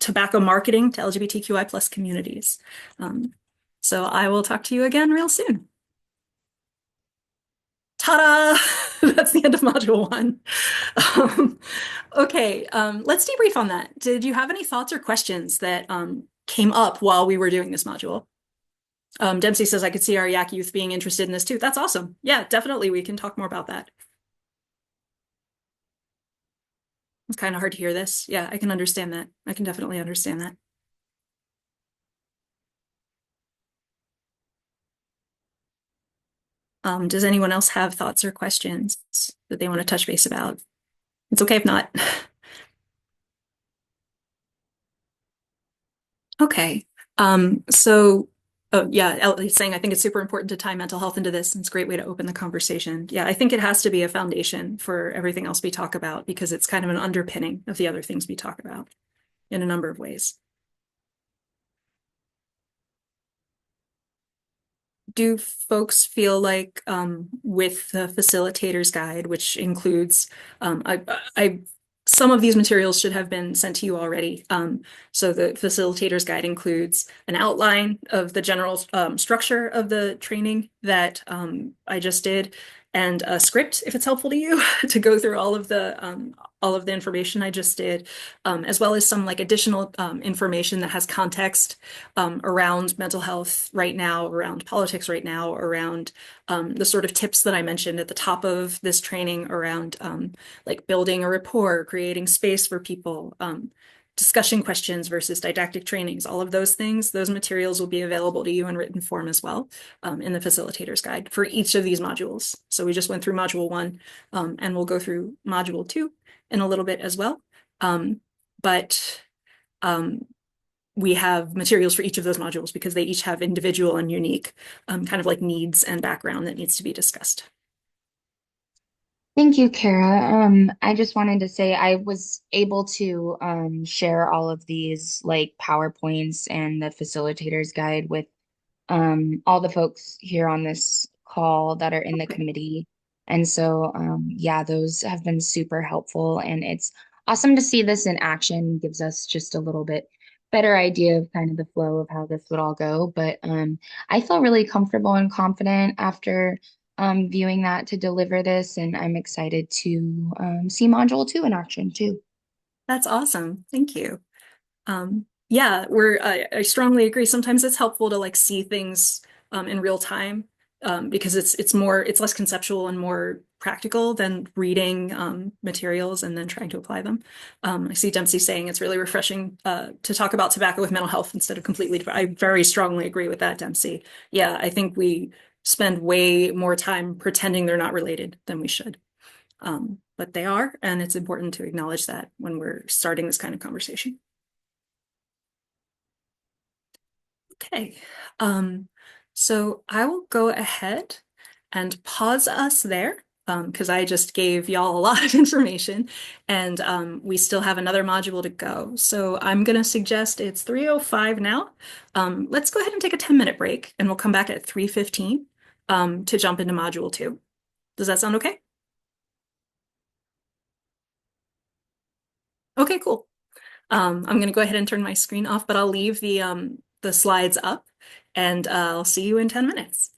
tobacco marketing to LGBTQI plus communities. So I will talk to you again real soon. Ta-da! That's the end of Module 1. Okay, let's debrief on that. Did you have any thoughts or questions that came up while we were doing this module? Dempsey says, I could see our Yak youth being interested in this too. That's awesome. Yeah, definitely. We can talk more about that. It's kind of hard to hear this. Yeah, I can understand that. I can definitely understand that. Does anyone else have thoughts or questions that they want to touch base about? It's okay if not. Okay. Oh yeah, Ellie's saying I think it's super important to tie mental health into this, and it's a great way to open the conversation. Yeah, I think it has to be a foundation for everything else we talk about because it's kind of an underpinning of the other things we talk about in a number of ways. Do folks feel like with the facilitator's guide, which includes I some of these materials should have been sent to you already. So the facilitator's guide includes an outline of the general structure of the training that I just did, and a script, if it's helpful to you, to go through all of the information I just did, as well as some like additional information that has context around mental health right now, around politics right now, around the sort of tips that I mentioned at the top of this training around like building a rapport, creating space for people, discussion questions versus didactic trainings, all of those things, those materials will be available to you in written form as well in the facilitator's guide for each of these modules. So we just went through module 1 and we'll go through module 2 in a little bit as well. But we have materials for each of those modules because they each have individual and unique kind of like needs and background that needs to be discussed. Thank you, Kara. I just wanted to say I was able to share all of these like PowerPoints and the facilitator's guide with all the folks here on this call that are in the Okay. committee. And so, yeah, those have been super helpful. And it's awesome to see this in action, gives us just a little bit better idea of kind of the flow of how this would all go. But I feel really comfortable and confident after viewing that to deliver this. And I'm excited to see Module 2 in action too. That's awesome. Thank you. Yeah, I strongly agree. Sometimes it's helpful to like see things in real time because it's less conceptual and more practical than reading materials and then trying to apply them. I see Dempsey saying it's really refreshing to talk about tobacco with mental health instead of completely. I very strongly agree with that, Dempsey. Yeah, I think we spend way more time pretending they're not related than we should. But they are, and it's important to acknowledge that when we're starting this kind of conversation. Okay, so I will go ahead and pause us there because I just gave y'all a lot of information and we still have another module to go. So I'm going to suggest it's 3:05 now. Let's go ahead and take a 10-minute break and we'll come back at 3:15 to jump into module 2. Does that sound okay? Okay, cool. I'm going to go ahead and turn my screen off, but I'll leave the slides up and I'll see you in 10 minutes.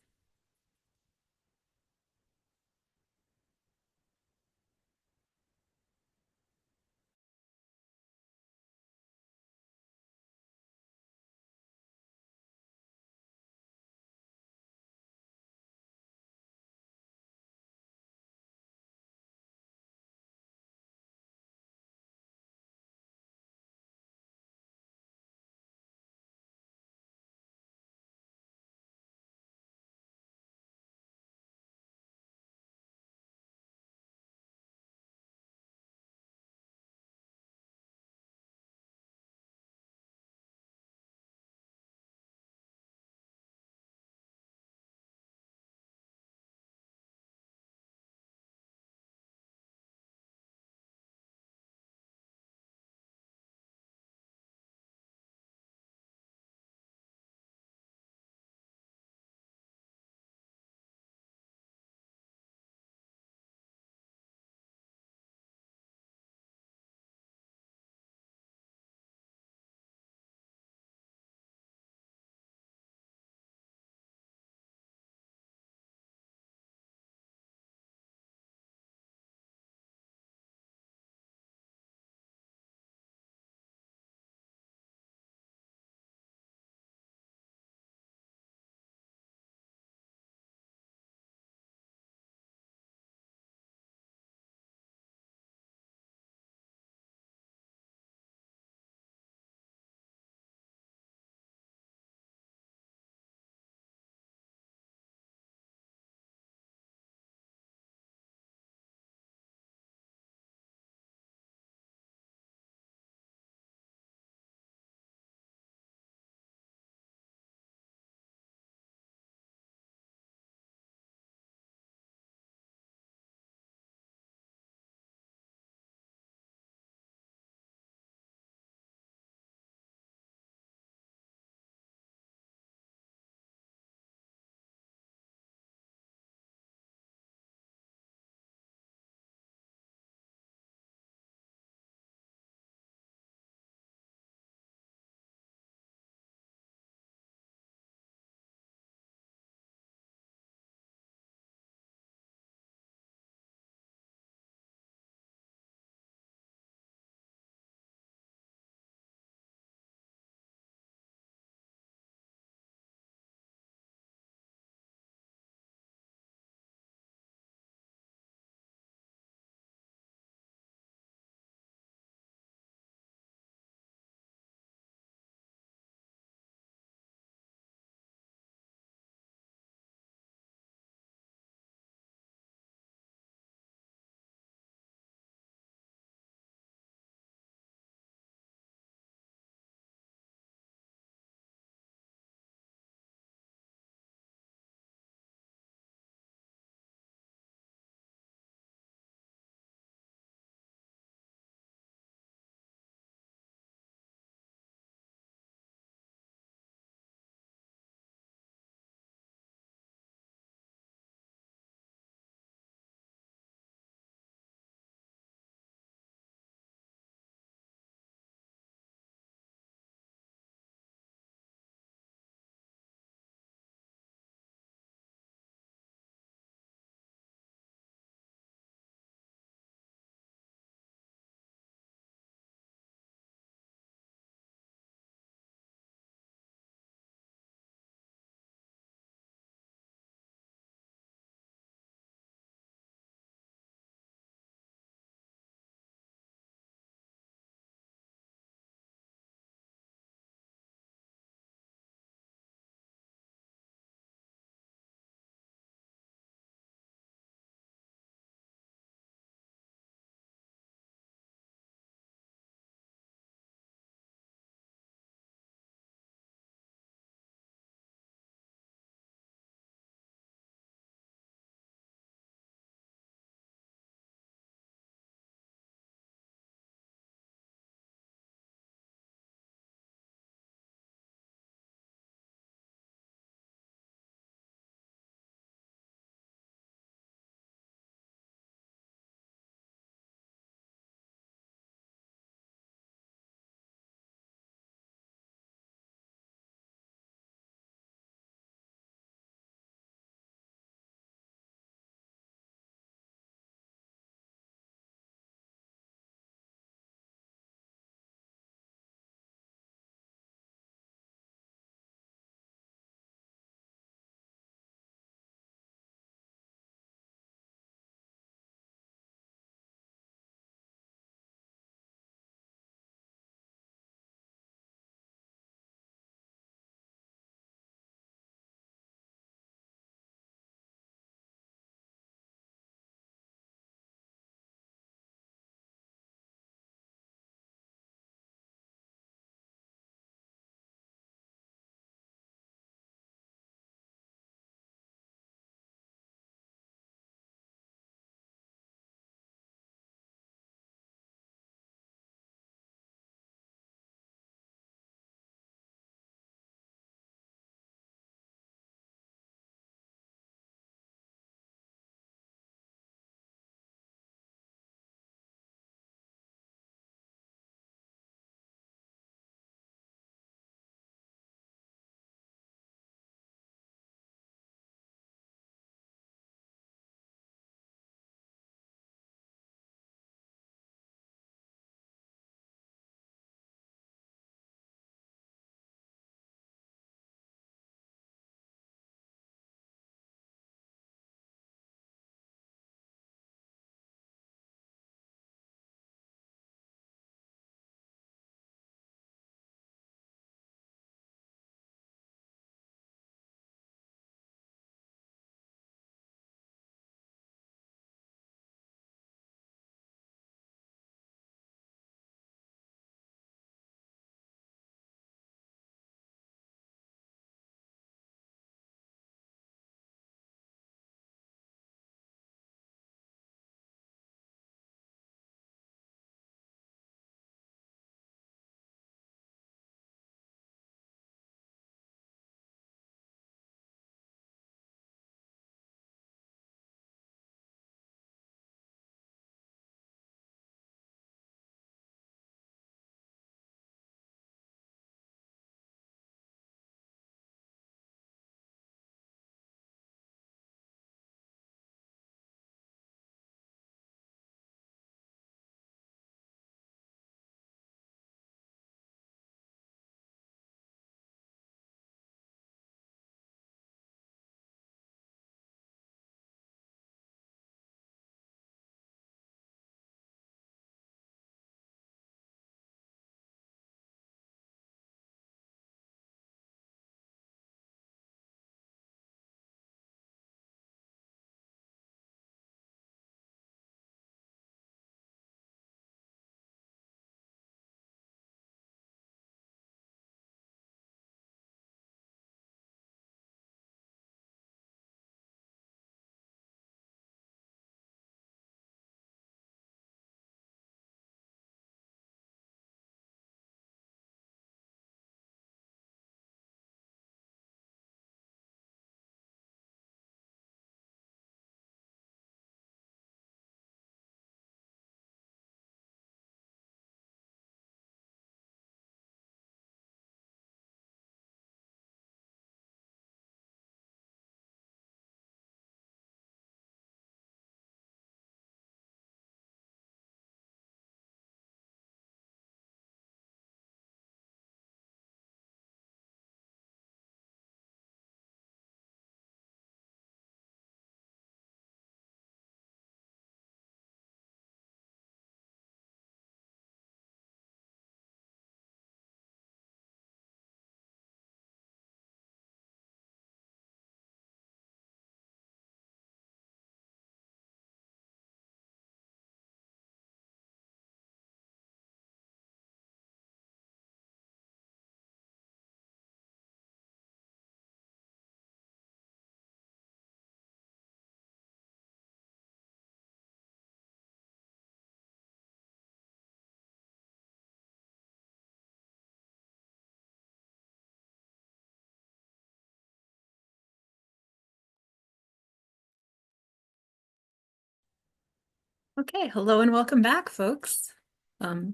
Okay, hello and welcome back, folks. We'll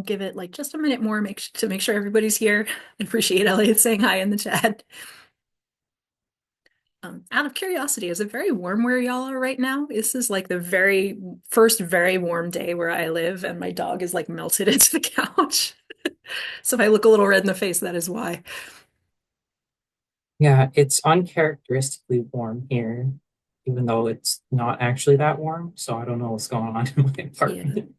give it like just a minute more to make sure everybody's here. I appreciate Elliot saying hi in the chat. Out of curiosity, is it very warm where y'all are right now? This is like the very first very warm day where I live, and my dog is like melted into the couch. So if I look a little red in the face, that is why. Yeah, it's uncharacteristically warm here, even though it's not actually that warm. So I don't know what's going on in my Yeah. apartment.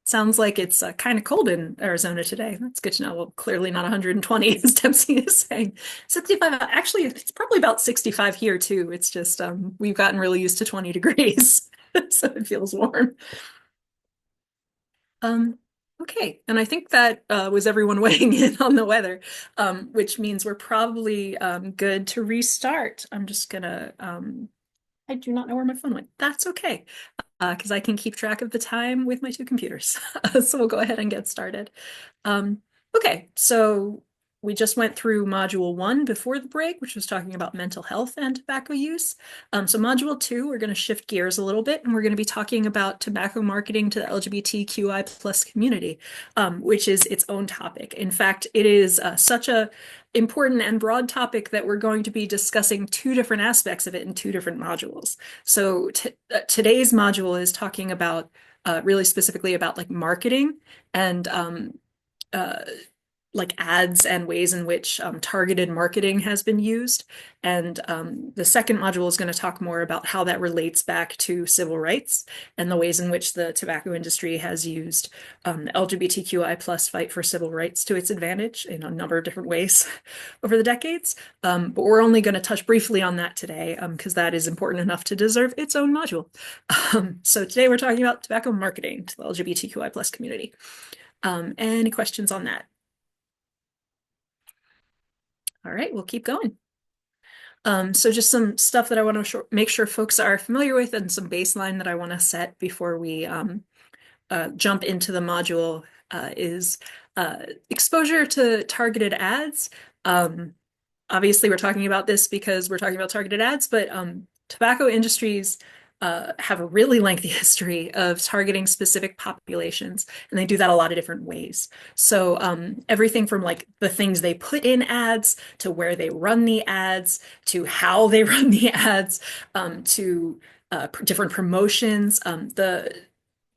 Sounds like it's kind of cold in Arizona today. That's good to know. Well, clearly not 120, as Dempsey is saying. 65, actually, it's probably about 65 here too. It's just we've gotten really used to 20 degrees, so it feels warm. Um, okay, and I think that was everyone weighing in on the weather, which means we're probably good to restart. I'm just gonna, I do not know where my phone went. That's okay, because I can keep track of the time with my two computers. So we'll go ahead and get started. Um, okay, so we just went through module 1 before the break, which was talking about mental health and tobacco use. So module 2, we're going to shift gears a little bit, and we're going to be talking about tobacco marketing to the LGBTQI plus community, which is its own topic. In fact, it is such a important and broad topic that we're going to be discussing two different aspects of it in two different modules. So today's module is talking about really specifically about like marketing and uh, like ads and ways in which targeted marketing has been used. And the second module is going to talk more about how that relates back to civil rights and the ways in which the tobacco industry has used the LGBTQI plus fight for civil rights to its advantage in a number of different ways over the decades. But we're only going to touch briefly on that today because that is important enough to deserve its own module. So today we're talking about tobacco marketing to the LGBTQI plus community. Any questions on that? All right, we'll keep going. So just some stuff that I want to make sure folks are familiar with and some baseline that I want to set before we jump into the module is exposure to targeted ads. Obviously, we're talking about this because we're talking about targeted ads, but tobacco industries have a really lengthy history of targeting specific populations, and they do that a lot of different ways. So everything from like the things they put in ads to where they run the ads to how they run the ads to different promotions. The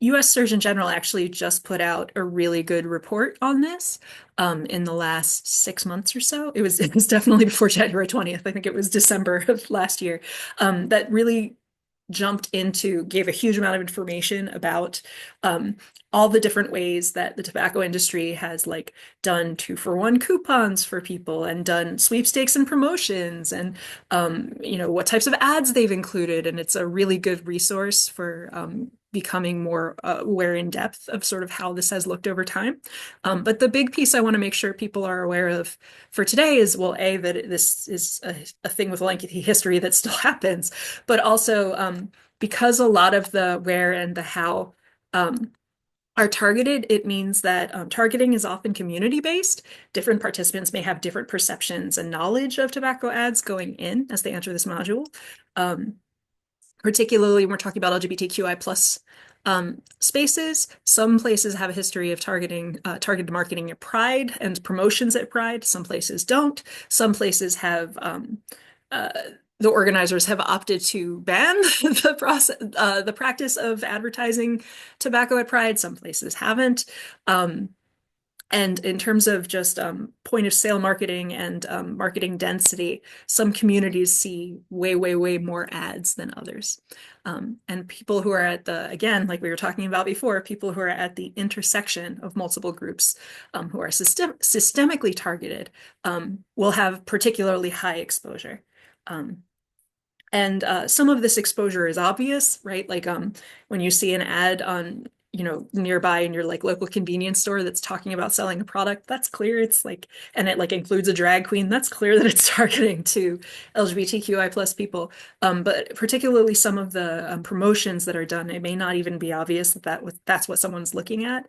US Surgeon General actually just put out a really good report on this in the last 6 months or so. It was definitely before January 20th. I think it was December of last year. That really gave a huge amount of information about all the different ways that the tobacco industry has like done 2-for-1 coupons for people and done sweepstakes and promotions and what types of ads they've included. And it's a really good resource for becoming more aware in depth of sort of how this has looked over time. But the big piece I want to make sure people are aware of for today is, well, A, that this is a thing with a lengthy history that still happens, but also because a lot of the where and the how are targeted, it means that targeting is often community-based. Different participants may have different perceptions and knowledge of tobacco ads going in as they enter this module. Particularly when we're talking about LGBTQI plus spaces. Some places have a history of targeted marketing at Pride and promotions at Pride. Some places don't. Some places have uh, the organizers have opted to ban the practice of advertising tobacco at Pride. Some places haven't. And in terms of just point of sale marketing and marketing density, some communities see way, way, way more ads than others. And people who are again, like we were talking about before, people who are at the intersection of multiple groups who are systemically targeted will have particularly high exposure. And some of this exposure is obvious, right? Like when you see an ad on, nearby in your like local convenience store that's talking about selling a product, that's clear. It's like, and it like includes a drag queen, that's clear that it's targeting to LGBTQI plus people. But particularly some of the promotions that are done, it may not even be obvious that's what someone's looking at.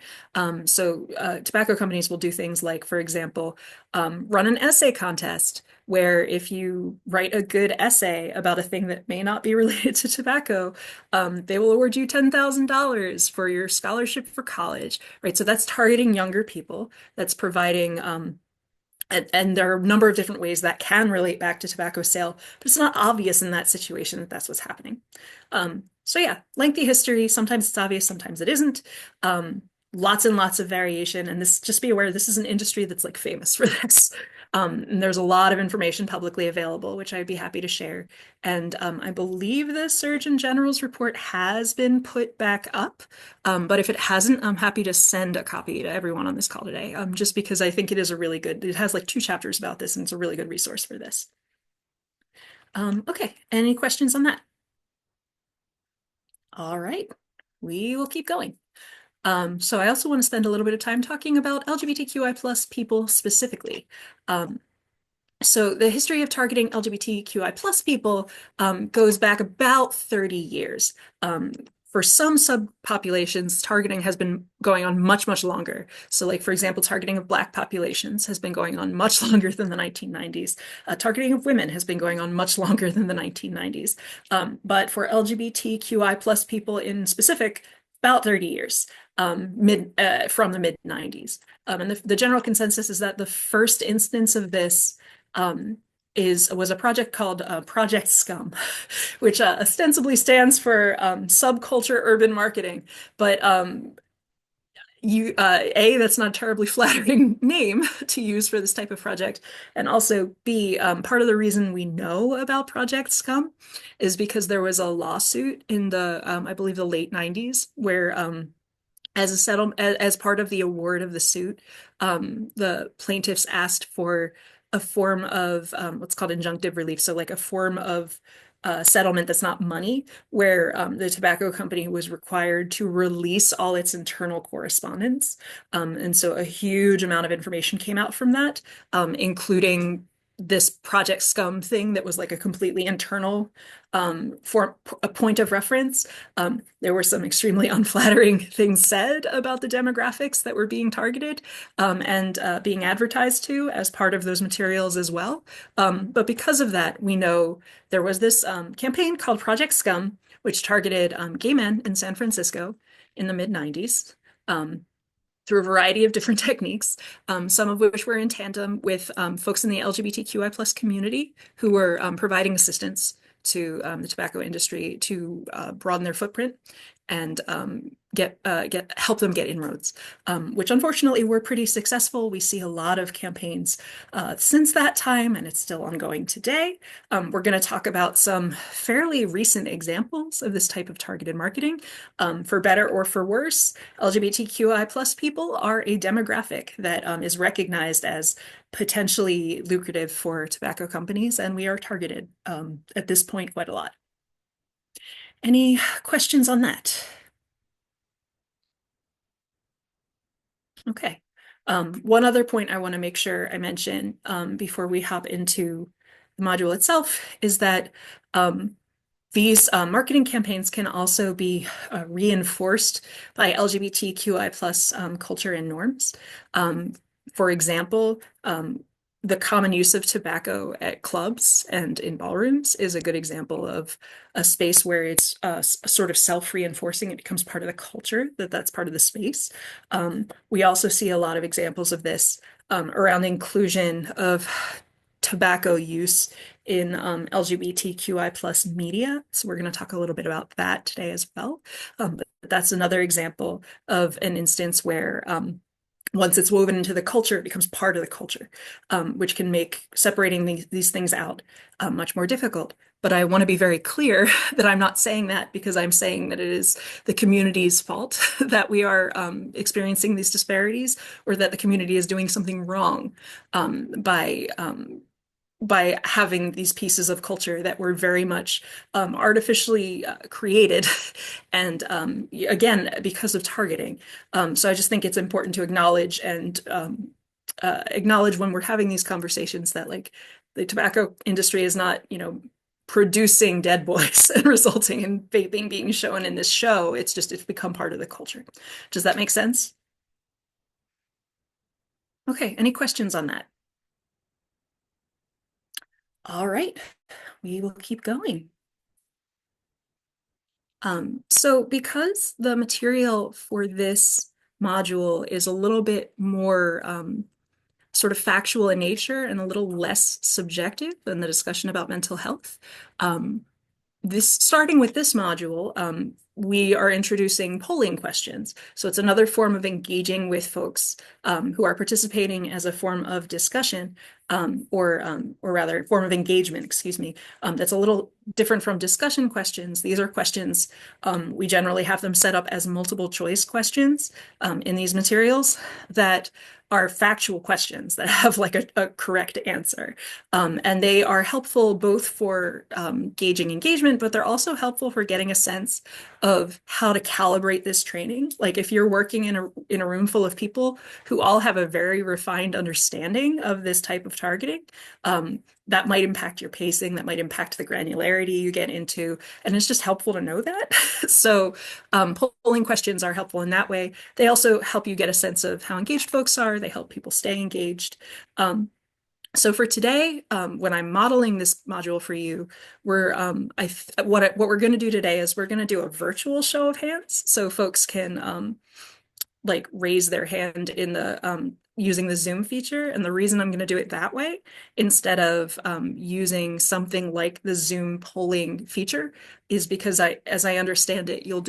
So tobacco companies will do things like, for example, run an essay contest where if you write a good essay about a thing that may not be related to tobacco, they will award you $10,000 for your scholarship for college, right? So that's targeting younger people. That's providing and there are a number of different ways that can relate back to tobacco sale, but it's not obvious in that situation that that's what's happening. So yeah, lengthy history. Sometimes it's obvious, sometimes it isn't. Lots and lots of variation. And this, just be aware, this is an industry that's like famous for this. And there's a lot of information publicly available, which I'd be happy to share. And I believe the Surgeon General's report has been put back up. But if it hasn't, I'm happy to send a copy to everyone on this call today, just because I think it is a really good, it has like 2 chapters about this, and it's a really good resource for this. Okay, any questions on that? All right, we will keep going. So I also want to spend a little bit of time talking about LGBTQI plus people specifically. So the history of targeting LGBTQI plus people goes back about 30 years. For some subpopulations, targeting has been going on much, much longer. So like, for example, targeting of Black populations has been going on much longer than the 1990s. Targeting of women has been going on much longer than the 1990s. But for LGBTQI plus people in specific, about 30 years from the mid 90s. And the general consensus is that the first instance of this was a project called Project Scum, which ostensibly stands for subculture urban marketing. But that's not a terribly flattering name to use for this type of project. And also B, part of the reason we know about Project Scum is because there was a lawsuit in the, I believe the late 90s where as a settlement, as part of the award of the suit, the plaintiffs asked for a form of what's called injunctive relief. So like a form of settlement that's not money, where the tobacco company was required to release all its internal correspondence. And so a huge amount of information came out from that, including this Project Scum thing that was like a completely internal for a point of reference. There were some extremely unflattering things said about the demographics that were being targeted and being advertised to as part of those materials as well. But because of that, we know there was this campaign called Project Scum, which targeted gay men in San Francisco in the mid 90s. Through a variety of different techniques, some of which were in tandem with folks in the LGBTQI plus community who were providing assistance to the tobacco industry to broaden their footprint and help them get inroads, which unfortunately were pretty successful. We see a lot of campaigns since that time, and it's still ongoing today. We're going to talk about some fairly recent examples of this type of targeted marketing. For better or for worse, LGBTQI plus people are a demographic that is recognized as potentially lucrative for tobacco companies, and we are targeted at this point quite a lot. Any questions on that? Okay. One other point I want to make sure I mention before we hop into the module itself is that these marketing campaigns can also be reinforced by LGBTQI plus culture and norms. For example, the common use of tobacco at clubs and in ballrooms is a good example of a space where it's sort of self-reinforcing. It becomes part of the culture, that's part of the space. We also see a lot of examples of this around inclusion of tobacco use in LGBTQI plus media. So we're going to talk a little bit about that today as well. But that's another example of an instance where once it's woven into the culture, it becomes part of the culture, which can make separating these things out much more difficult. But I want to be very clear that I'm not saying that because I'm saying that it is the community's fault that we are experiencing these disparities, or that the community is doing something wrong by having these pieces of culture that were very much artificially created and again because of targeting. So I just think it's important to acknowledge and acknowledge when we're having these conversations that like the tobacco industry is not, producing dead boys and resulting in vaping being shown in this show. It's become part of the culture. Does that make sense? Okay, any questions on that? All right, we will keep going. So because the material for this module is a little bit more sort of factual in nature and a little less subjective than the discussion about mental health, um, starting with this module, we are introducing polling questions. So it's another form of engaging with folks who are participating as a form of discussion, or rather, form of engagement, excuse me. That's a little different from discussion questions. These are questions, we generally have them set up as multiple choice questions in these materials that are factual questions that have like a correct answer. And they are helpful both for gauging engagement, but they're also helpful for getting a sense of how to calibrate this training. Like if you're working in a room full of people who all have a very refined understanding of this type of targeting, that might impact your pacing, that might impact the granularity you get into, and it's just helpful to know that. So polling questions are helpful in that way. They also help you get a sense of how engaged folks are. They help people stay engaged. So for today, when I'm modeling this module for you, what we're going to do today is we're going to do a virtual show of hands, so folks can like raise their hand in the using the Zoom feature. And the reason I'm going to do it that way instead of using something like the Zoom polling feature is because as I understand it, you'll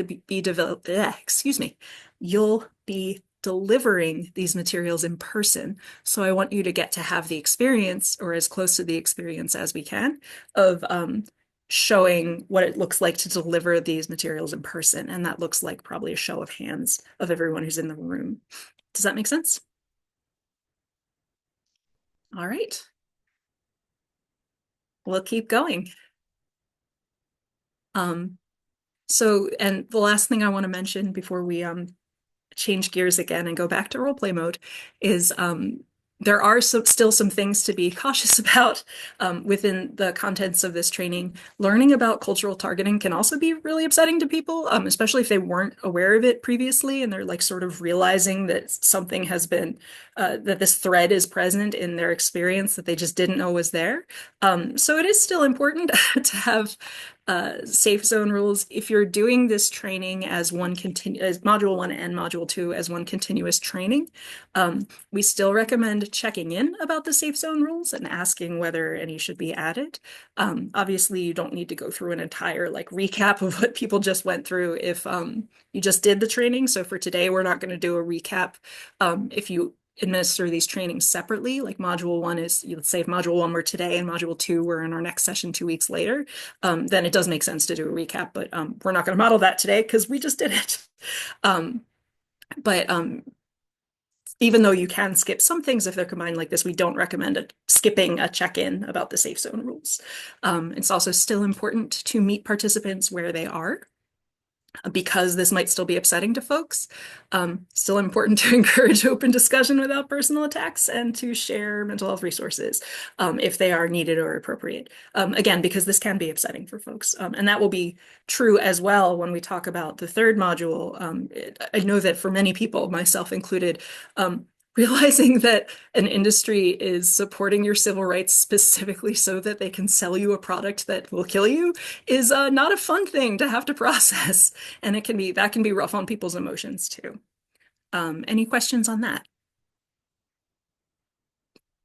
be delivering these materials in person. So I want you to get to have the experience, or as close to the experience as we can, of showing what it looks like to deliver these materials in person. And that looks like probably a show of hands of everyone who's in the room. Does that make sense? All right. We'll keep going. And the last thing I want to mention before we change gears again and go back to role play mode is there are still some things to be cautious about within the contents of this training. Learning about cultural targeting can also be really upsetting to people, especially if they weren't aware of it previously and they're like sort of realizing that something has been, that this thread is present in their experience that they just didn't know was there. So it is still important to have safe zone rules. If you're doing this training as module 1 and module 2 as one continuous training, we still recommend checking in about the safe zone rules and asking whether any should be added. Obviously, you don't need to go through an entire like recap of what people just went through if you just did the training. So for today, we're not going to do a recap. If you administer these trainings separately, like module 1 is, let's say if module 1 were today and module 2 were in our next session 2 weeks later, then it does make sense to do a recap, but we're not going to model that today because we just did it. But even though you can skip some things if they're combined like this, we don't recommend skipping a check-in about the safe zone rules. It's also still important to meet participants where they are, because this might still be upsetting to folks. Still important to encourage open discussion without personal attacks and to share mental health resources if they are needed or appropriate. Again, because this can be upsetting for folks. And that will be true as well when we talk about the third module. I know that for many people, myself included, realizing that an industry is supporting your civil rights specifically so that they can sell you a product that will kill you is not a fun thing to have to process. And that can be rough on people's emotions too. Any questions on that?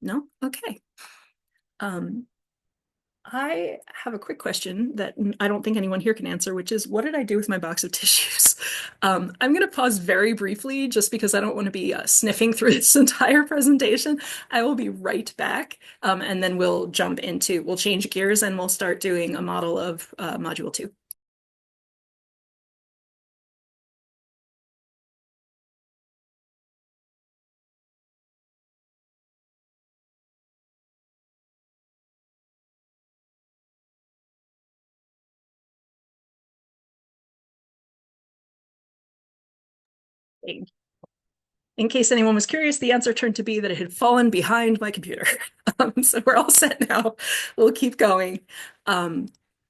No? Okay. I have a quick question that I don't think anyone here can answer, which is, what did I do with my box of tissues? I'm going to pause very briefly just because I don't want to be sniffing through this entire presentation. I will be right back, and then we'll change gears and we'll start doing a model of module 2. In case anyone was curious, the answer turned to be that it had fallen behind my computer. So we're all set now. We'll keep going.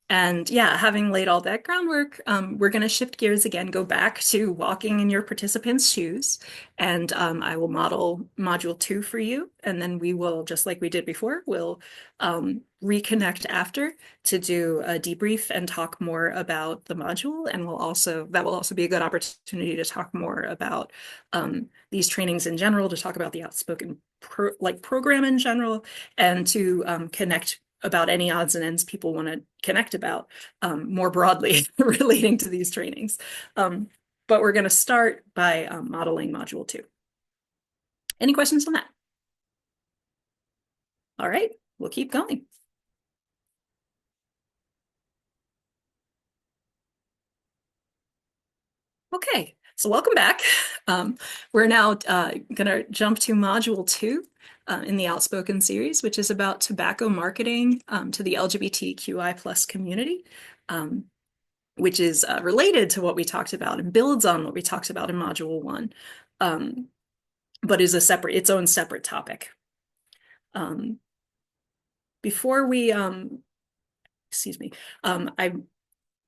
And yeah, having laid all that groundwork, we're going to shift gears again, go back to walking in your participants' shoes, and I will model module 2 for you. And then we will, just like we did before, we'll reconnect after to do a debrief and talk more about the module. And that will also be a good opportunity to talk more about these trainings in general, to talk about the Outspoken program in general, and to connect about any odds and ends people want to connect about more broadly relating to these trainings. But we're going to start by modeling module 2. Any questions on that? All right, we'll keep going. Okay, so welcome back. We're now going to jump to module 2 in the Outspoken series, which is about tobacco marketing to the LGBTQI plus community, which is related to what we talked about and builds on what we talked about in module 1, but is its own separate topic. Before we, excuse me,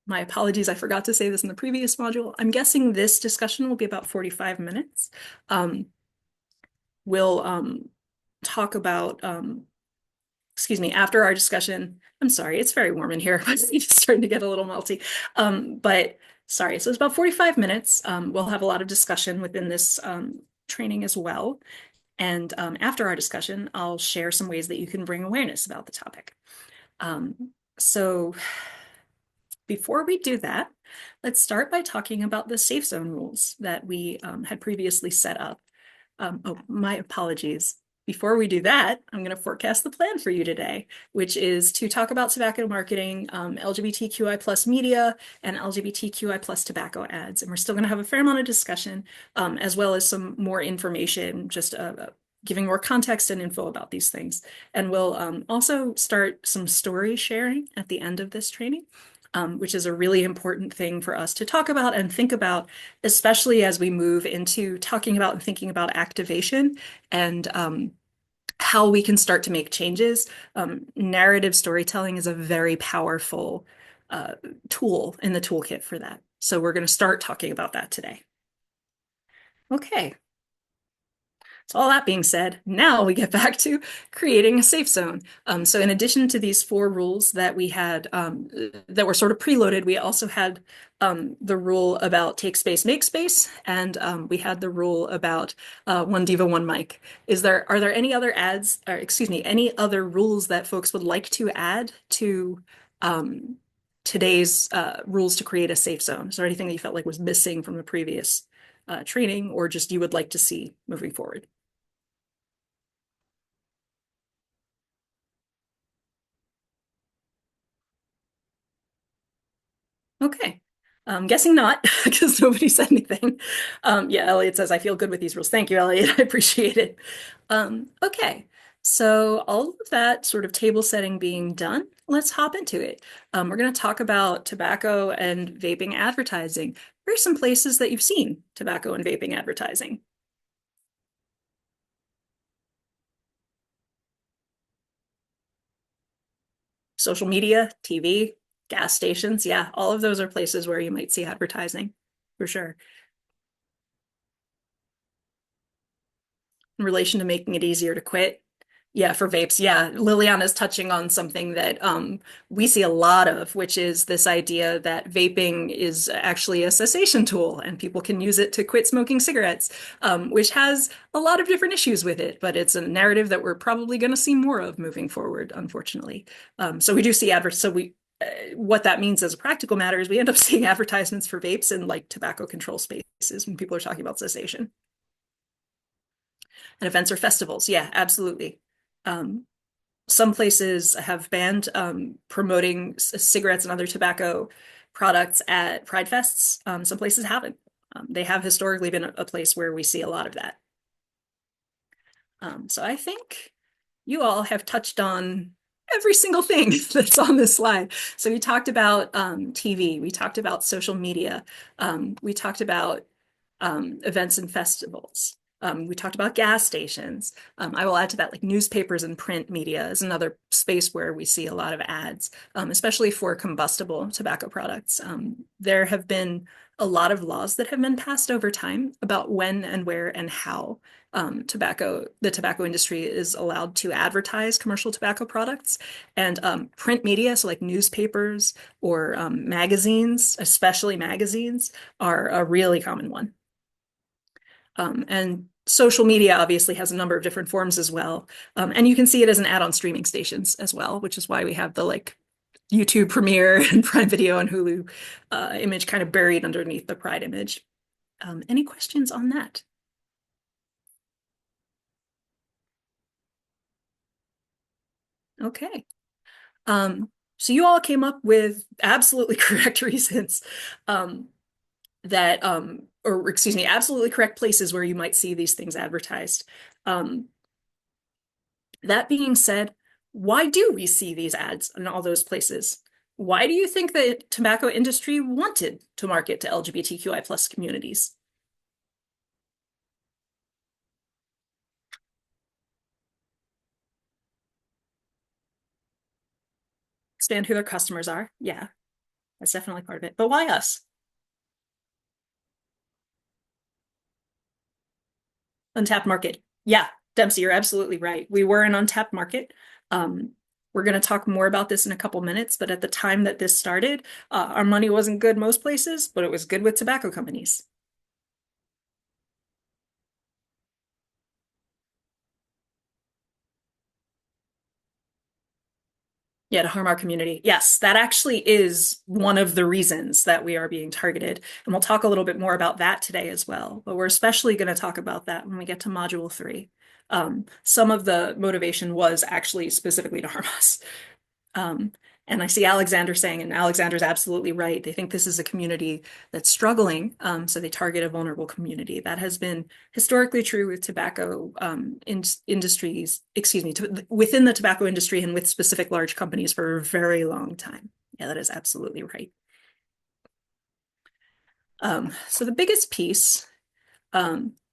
my apologies, I forgot to say this in the previous module. I'm guessing this discussion will be about 45 minutes. We'll talk about, excuse me, after our discussion. I'm sorry, it's very warm in here. It's starting to get a little melty. But sorry, so it's about 45 minutes. We'll have a lot of discussion within this training as well. And after our discussion, I'll share some ways that you can bring awareness about the topic. So before we do that, let's start by talking about the safe zone rules that we had previously set up. Oh, my apologies. Before we do that, I'm going to forecast the plan for you today, which is to talk about tobacco marketing, LGBTQI plus media, and LGBTQI plus tobacco ads. And we're still going to have a fair amount of discussion, as well as some more information, just giving more context and info about these things. And we'll also start some story sharing at the end of this training. Which is a really important thing for us to talk about and think about, especially as we move into talking about and thinking about activation and how we can start to make changes. Narrative storytelling is a very powerful tool in the toolkit for that. So we're going to start talking about that today. Okay. So all that being said, now we get back to creating a safe zone. So in addition to these 4 rules that we had that were sort of preloaded, we also had the rule about take space, make space, and we had the rule about one diva, one mic. Are there any other any other rules that folks would like to add to today's rules to create a safe zone? Is there anything that you felt like was missing from the previous training, or just you would like to see moving forward? Okay. Guessing not, because nobody said anything. Yeah, Elliot says, I feel good with these rules. Thank you, Elliot. I appreciate it. Okay. So all of that sort of table setting being done, let's hop into it. We're going to talk about tobacco and vaping advertising. Where are some places that you've seen tobacco and vaping advertising? Social media, TV, gas stations. Yeah, all of those are places where you might see advertising for sure. In relation to making it easier to quit. Yeah, for vapes. Yeah, Liliana's touching on something that we see a lot of, which is this idea that vaping is actually a cessation tool and people can use it to quit smoking cigarettes, which has a lot of different issues with it, but it's a narrative that we're probably going to see more of moving forward, unfortunately. So we do see what that means as a practical matter is we end up seeing advertisements for vapes in like tobacco control spaces when people are talking about cessation. And events or festivals. Yeah, absolutely. Some places have banned promoting cigarettes and other tobacco products at Pride Fests. Some places haven't. They have historically been a place where we see a lot of that. So I think you all have touched on every single thing that's on this slide. So we talked about TV, we talked about social media, we talked about events and festivals. We talked about gas stations. I will add to that, like newspapers and print media is another space where we see a lot of ads, especially for combustible tobacco products. There have been a lot of laws that have been passed over time about when and where and how the tobacco industry is allowed to advertise commercial tobacco products. And print media, so like newspapers or magazines, especially magazines, are a really common one. And social media obviously has a number of different forms as well. And you can see it as an ad on streaming stations as well, which is why we have the like YouTube Premiere and Prime Video and Hulu image kind of buried underneath the Pride image. Any questions on that? Okay. So you all came up with absolutely correct reasons that or excuse me, absolutely correct places where you might see these things advertised. Um, that being said, why do we see these ads in all those places? Why do you think the tobacco industry wanted to market to LGBTQI plus communities? Expand who their customers are. Yeah, that's definitely part of it. But why us? Untapped market. Yeah, Dempsey, you're absolutely right. We were an untapped market. Um, we're going to talk more about this in a couple minutes, but at the time that this started, our money wasn't good most places, but it was good with tobacco companies. Yeah, to harm our community. Yes, that actually is one of the reasons that we are being targeted. And we'll talk a little bit more about that today as well. But we're especially going to talk about that when we get to module 3. Some of the motivation was actually specifically to harm us. Um, and I see Alexander saying, and Alexander's absolutely right. They think this is a community that's struggling, so they target a vulnerable community. That has been historically true with tobacco industries, excuse me, within the tobacco industry and with specific large companies for a very long time. Yeah, that is absolutely right. So the biggest piece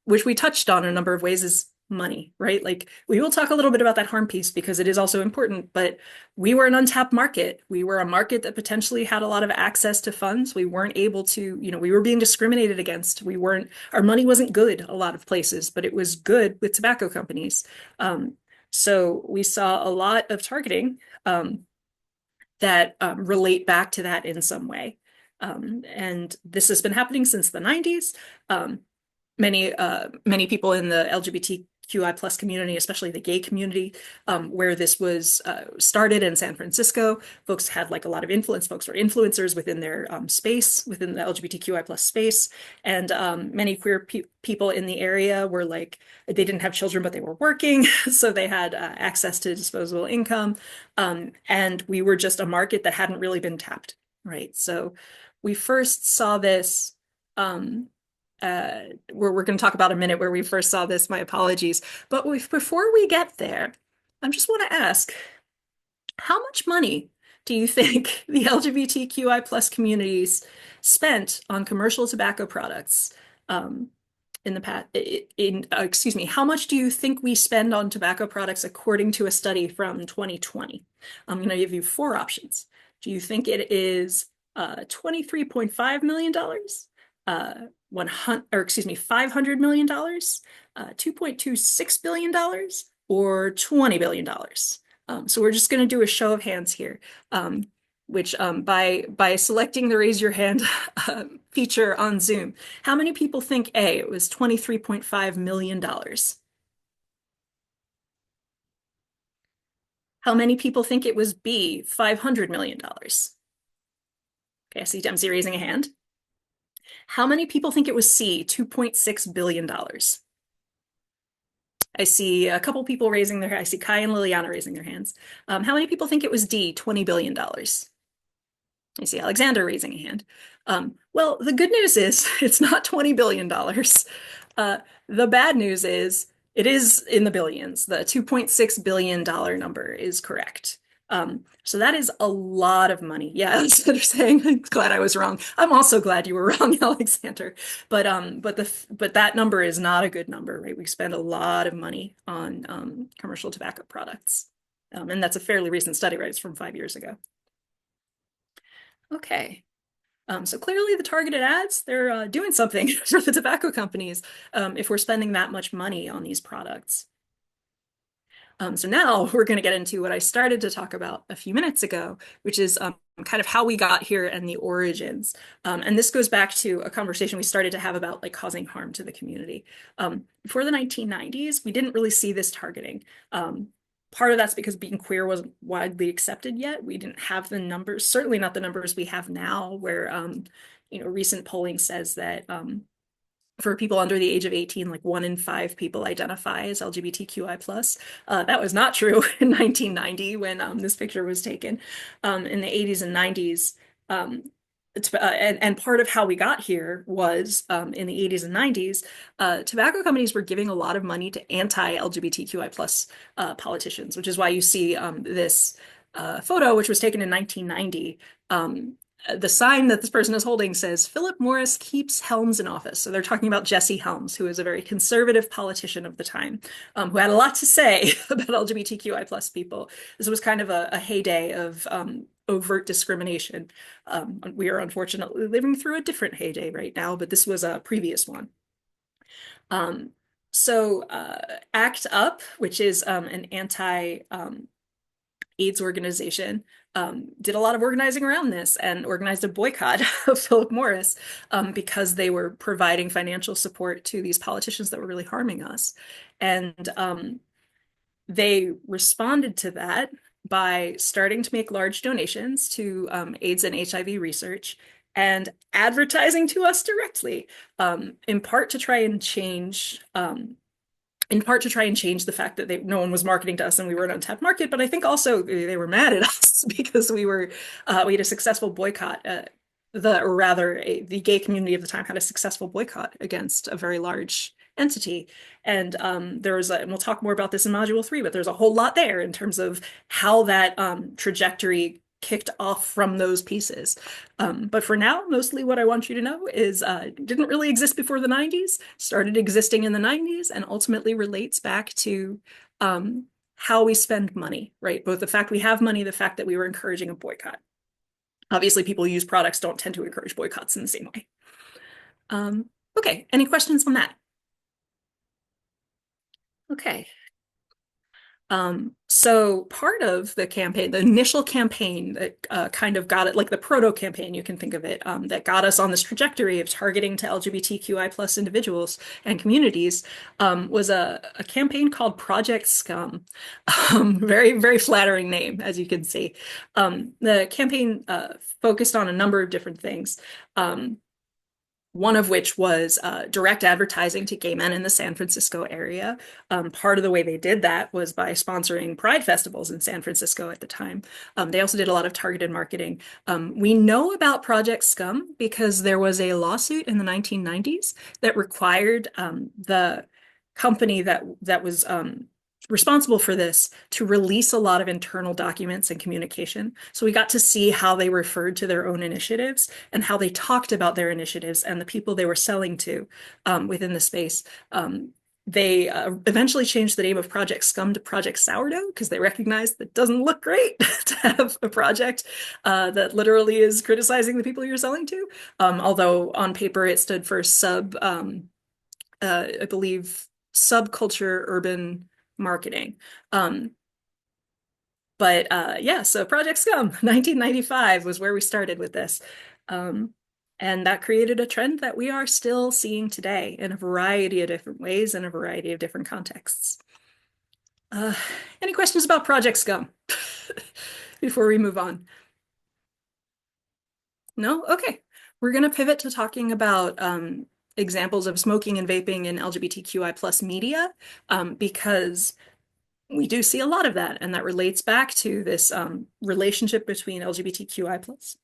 which we touched on in a number of ways, is money, right? Like we will talk a little bit about that harm piece because it is also important, but we were an untapped market. We were a market that potentially had a lot of access to funds. We weren't able to, we were being discriminated against. Our money wasn't good a lot of places, but it was good with tobacco companies. So we saw a lot of targeting that relate back to that in some way. And this has been happening since the 90s. Many people in the LGBTQI plus community, especially the gay community, where this was started in San Francisco. Folks had like a lot of influence. Folks were influencers within their space, within the LGBTQI plus space. And many queer people in the area were like, they didn't have children, but they were working. So they had access to disposable income. And we were just a market that hadn't really been tapped, right? So we first saw this we're going to talk about a minute where we first saw this. My apologies. But before we get there, I just want to ask, how much money do you think the LGBTQI plus communities spent on commercial tobacco products in the past? Excuse me, how much do you think we spend on tobacco products according to a study from 2020? I'm going to give you 4 options. Do you think it is $23.5 million? 500 million dollars, $2.26 billion, or $20 billion. So we're just going to do a show of hands here, which by selecting the raise your hand feature on Zoom, how many people think A, it was $23.5 million? How many people think it was B, $500 million? Okay, I see Dempsey raising a hand. How many people think it was C, $2.6 billion? I see a couple people raising their hands. I see Kai and Liliana raising their hands. How many people think it was D, $20 billion? I see Alexander raising a hand. Well, the good news is it's not $20 billion. The bad news is it is in the billions. The $2.6 billion number is correct. So that is a lot of money. Yeah, that's what you're saying. I'm glad I was wrong. I'm also glad you were wrong, Alexander. But that number is not a good number, right? We spend a lot of money on commercial tobacco products. And that's a fairly recent study, right? It's from 5 years ago. Okay. So clearly the targeted ads, they're doing something for the tobacco companies if we're spending that much money on these products. So now we're going to get into what I started to talk about a few minutes ago, which is kind of how we got here and the origins. And this goes back to a conversation we started to have about like causing harm to the community. Before the 1990s, we didn't really see this targeting. Part of that's because being queer wasn't widely accepted yet. We didn't have the numbers, certainly not the numbers we have now, where recent polling says that for people under the age of 18, like 1 in 5 people identify as LGBTQI plus. That was not true in 1990 when this picture was taken. In the 80s and 90s, and part of how we got here was in the 80s and 90s, tobacco companies were giving a lot of money to anti-LGBTQI plus politicians, which is why you see this photo, which was taken in 1990. The sign that this person is holding says Philip Morris keeps Helms in office. So they're talking about Jesse Helms, who is a very conservative politician of the time, who had a lot to say about LGBTQI plus people. This was kind of a heyday of overt discrimination. We are unfortunately living through a different heyday right now, but this was a previous one. ACT UP, which is an anti AIDS organization, did a lot of organizing around this and organized a boycott of Philip Morris because they were providing financial support to these politicians that were really harming us. And they responded to that by starting to make large donations to AIDS and HIV research and advertising to us directly, in part to try and change the fact that no one was marketing to us and we were an untapped market. But I think also they were mad at us because we had a successful boycott. The gay community of the time had a successful boycott against a very large entity. And and we'll talk more about this in Module 3, but there's a whole lot there in terms of how that trajectory kicked off from those pieces. But for now, mostly what I want you to know is didn't really exist before the 90s, started existing in the 90s, and ultimately relates back to how we spend money, right? Both the fact we have money, the fact that we were encouraging a boycott. Obviously, people who use products don't tend to encourage boycotts in the same way. Okay, any questions on that? Okay. So part of the campaign, the initial campaign that kind of got it, like the proto campaign, you can think of it, that got us on this trajectory of targeting to LGBTQI plus individuals and communities, was a campaign called Project Scum. Very, very flattering name, as you can see. The campaign focused on a number of different things. One of which was direct advertising to gay men in the San Francisco area. Part of the way they did that was by sponsoring pride festivals in San Francisco at the time. They also did a lot of targeted marketing. We know about Project Scum because there was a lawsuit in the 1990s that required the company that was responsible for this to release a lot of internal documents and communication. So we got to see how they referred to their own initiatives and how they talked about their initiatives and the people they were selling to within the space. They eventually changed the name of Project Scum to Project Sourdough because they recognized that it doesn't look great to have a project that literally is criticizing the people you're selling to. Although on paper it stood for I believe, subculture urban marketing. So Project Scum, 1995 was where we started with this. And that created a trend that we are still seeing today in a variety of different ways and a variety of different contexts. Any questions about Project Scum before we move on? No? Okay. We're going to pivot to talking about examples of smoking and vaping in LGBTQI plus media, because we do see a lot of that, and that relates back to this relationship between LGBTQI plus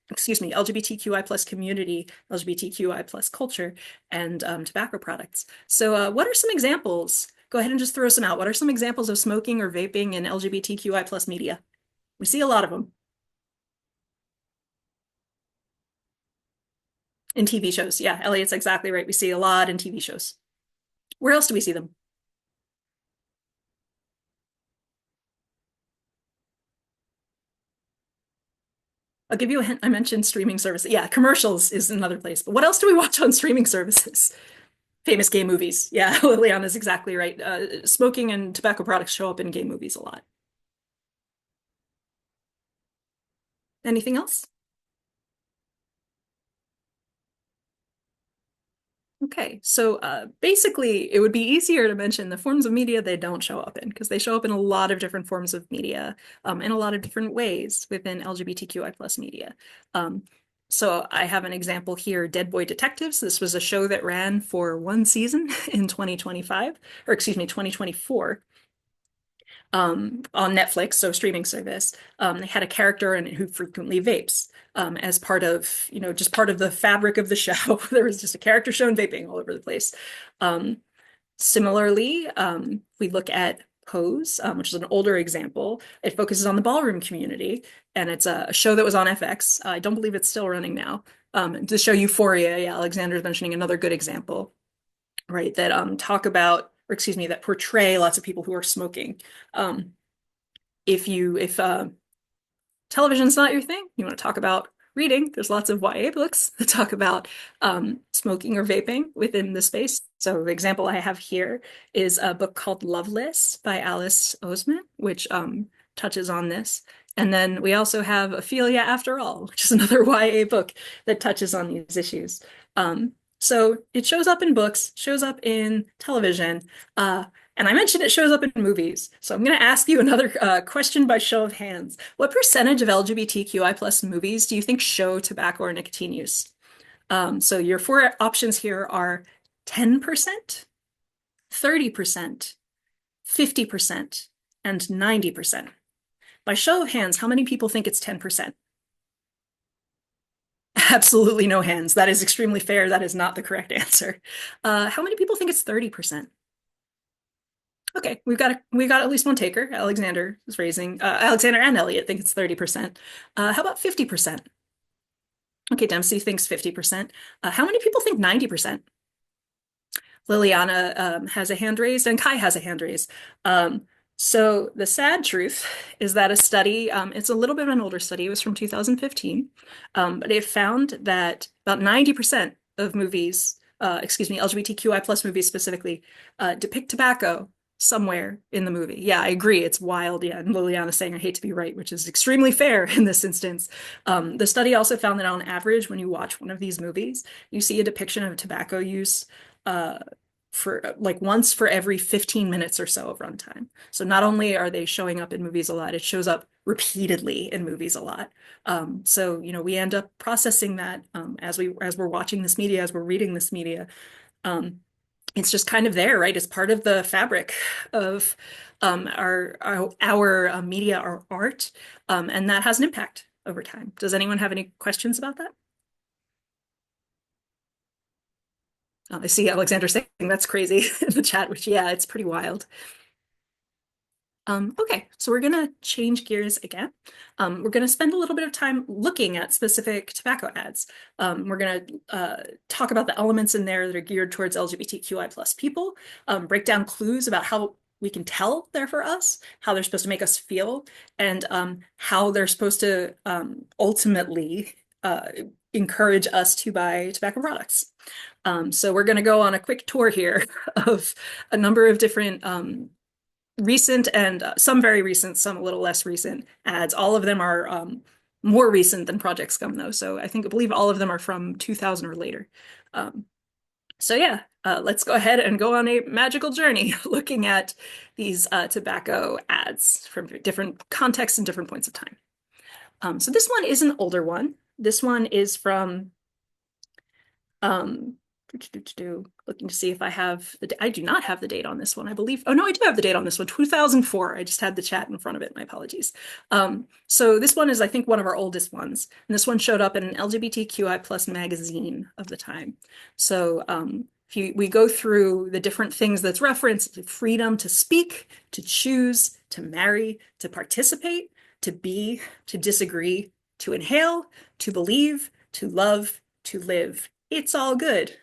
community, LGBTQI plus culture, and tobacco products. So what are some examples? Go ahead and just throw some out. What are some examples of smoking or vaping in LGBTQI plus media? We see a lot of them in TV shows. Yeah, Elliot's exactly right. We see a lot in TV shows. Where else do we see them? I'll give you a hint. I mentioned streaming services. Yeah, commercials is another place. But what else do we watch on streaming services? Famous gay movies. Yeah, Liliana is exactly right. Smoking and tobacco products show up in gay movies a lot. Anything else? Okay, so basically, it would be easier to mention the forms of media they don't show up in because they show up in a lot of different forms of media in a lot of different ways within LGBTQI plus media. Um, so I have an example here, Dead Boy Detectives. This was a show that ran for one season in 2025, or excuse me, 2024 on Netflix, so streaming service. They had a character in it who frequently vapes as part of, just part of the fabric of the show. There was just a character shown vaping all over the place. Um, Similarly, we look at Pose, which is an older example. It focuses on the ballroom community, and it's a show that was on FX. I don't believe it's still running now. The show Euphoria, yeah, Alexander's mentioning another good example, right? That talk about, or excuse me, that portray lots of people who are smoking. Um, if television's not your thing, you want to talk about reading, there's lots of YA books that talk about smoking or vaping within the space. So the example I have here is a book called Loveless by Alice Oseman, which touches on this. And then we also have Ophelia After All, which is another YA book that touches on these issues. So it shows up in books, shows up in television, and I mentioned it shows up in movies. So I'm going to ask you another question by show of hands. What percentage of LGBTQI plus movies do you think show tobacco or nicotine use? So your four options here are 10%, 30%, 50%, and 90%. By show of hands, how many people think it's 10%? Absolutely no hands. That is extremely fair. That is not the correct answer. How many people think it's 30%? Okay, we've got at least one taker. Alexander is raising. Alexander and Elliot think it's 30%. How about 50%? Okay, Dempsey thinks 50%. How many people think 90%? Liliana has a hand raised and Kai has a hand raised. So the sad truth is that a study, it's a little bit of an older study, it was from 2015, but it found that about 90% of movies, excuse me, LGBTQI plus movies specifically, depict tobacco somewhere in the movie. Yeah, I agree. It's wild. Yeah. And Liliana's saying, I hate to be right, which is extremely fair in this instance. The study also found that on average, when you watch one of these movies, you see a depiction of tobacco use for like once for every 15 minutes or so of runtime. So not only are they showing up in movies a lot, it shows up repeatedly in movies a lot. So, we end up processing that as we're watching this media, as we're reading this media. It's just kind of there, right? It's part of the fabric of our media, our art, and that has an impact over time. Does anyone have any questions about that? I see Alexander saying that's crazy in the chat, which, yeah, it's pretty wild. Okay, so we're going to change gears again. We're going to spend a little bit of time looking at specific tobacco ads. We're going to talk about the elements in there that are geared towards LGBTQI plus people, break down clues about how we can tell they're for us, how they're supposed to make us feel, and how they're supposed to ultimately encourage us to buy tobacco products. So we're going to go on a quick tour here of a number of different recent and some very recent, some a little less recent ads. All of them are more recent than Project Scum, though. So I believe all of them are from 2000 or later. So yeah, let's go ahead and go on a magical journey looking at these tobacco ads from different contexts and different points of time. So this one is an older one. This one is from looking to see if I have I do not have the date on this one, I believe. Oh no, I do have the date on this one, 2004. I just had the chat in front of it. My apologies. So this one is, I think, one of our oldest ones. And this one showed up in an LGBTQI plus magazine of the time. So if we go through the different things that's referenced: freedom to speak, to choose, to marry, to participate, to be, to disagree, to inhale, to believe, to love, to live. It's all good.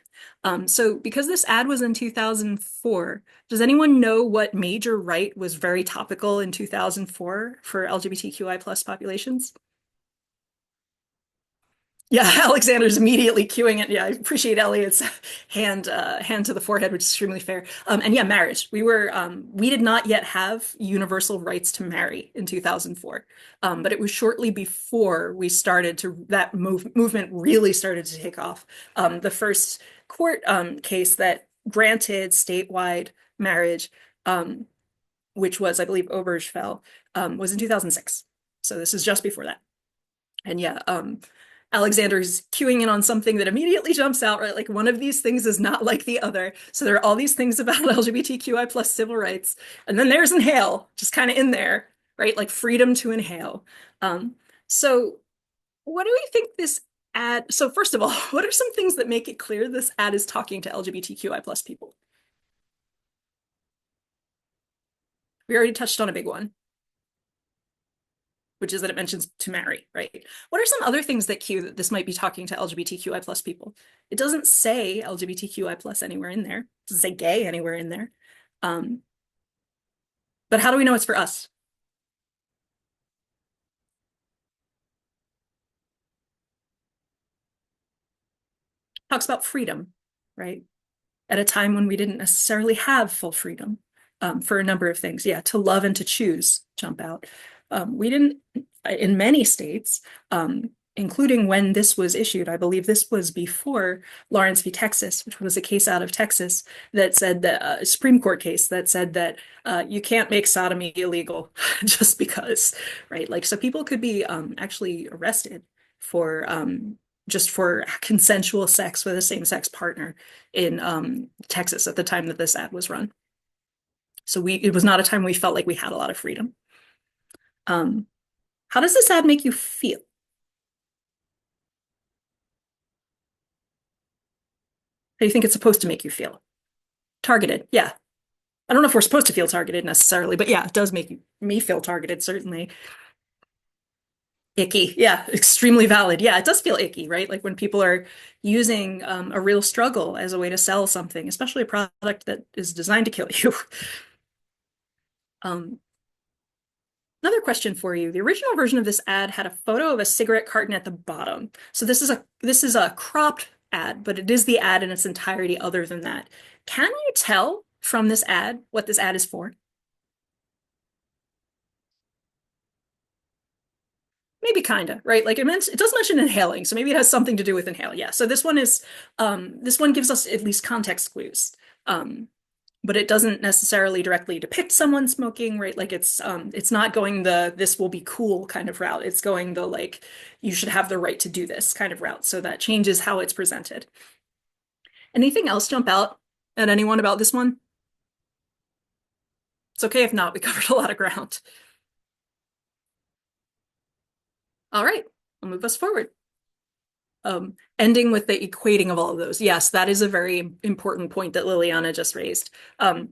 So because this ad was in 2004, does anyone know what major right was very topical in 2004 for LGBTQI plus populations? Yeah, Alexander's immediately cueing it. Yeah, I appreciate Elliot's hand to the forehead, which is extremely fair. And yeah, marriage. We did not yet have universal rights to marry in 2004. But it was shortly before we started to that movement really started to take off. The first court case that granted statewide marriage, which was, I believe, Obergefell, was in 2006. So this is just before that. And yeah, Alexander's queuing in on something that immediately jumps out, right? Like one of these things is not like the other. So there are all these things about LGBTQI plus civil rights. And then there's inhale, just kind of in there, right? Like freedom to inhale. So what do we think this ad, so first of all, what are some things that make it clear this ad is talking to LGBTQI plus people? We already touched on a big one, which is that it mentions to marry, right? What are some other things that cue that this might be talking to LGBTQI plus people? It doesn't say LGBTQI plus anywhere in there. It doesn't say gay anywhere in there. But how do we know it's for us? Talks about freedom, right? At a time when we didn't necessarily have full freedom for a number of things. Yeah, to love and to choose jump out. We didn't, in many states, including when this was issued, I believe this was before Lawrence v. Texas, which was a case out of Texas that said that a Supreme Court case that said that you can't make sodomy illegal just because, right? Like, so people could be actually arrested for just for consensual sex with a same-sex partner in Texas at the time that this ad was run. So it was not a time we felt like we had a lot of freedom. How does this ad make you feel? How do you think it's supposed to make you feel? Targeted, yeah. I don't know if we're supposed to feel targeted necessarily, but yeah, it does make me feel targeted, certainly. Icky, yeah, extremely valid. Yeah, it does feel icky, right? Like when people are using a real struggle as a way to sell something, especially a product that is designed to kill you. Another question for you. The original version of this ad had a photo of a cigarette carton at the bottom. So this is a cropped ad, but it is the ad in its entirety other than that. Can you tell from this ad what this ad is for? Maybe kinda, right? Like it does mention inhaling, so maybe it has something to do with inhale. Yeah. So this one gives us at least context clues. But it doesn't necessarily directly depict someone smoking, right? Like it's not going the this will be cool kind of route. It's going the like you should have the right to do this kind of route. So that changes how it's presented. Anything else jump out at anyone about this one? It's okay if not, we covered a lot of ground. All right, I'll move us forward. Ending with the equating of all of those. Yes, that is a very important point that Liliana just raised,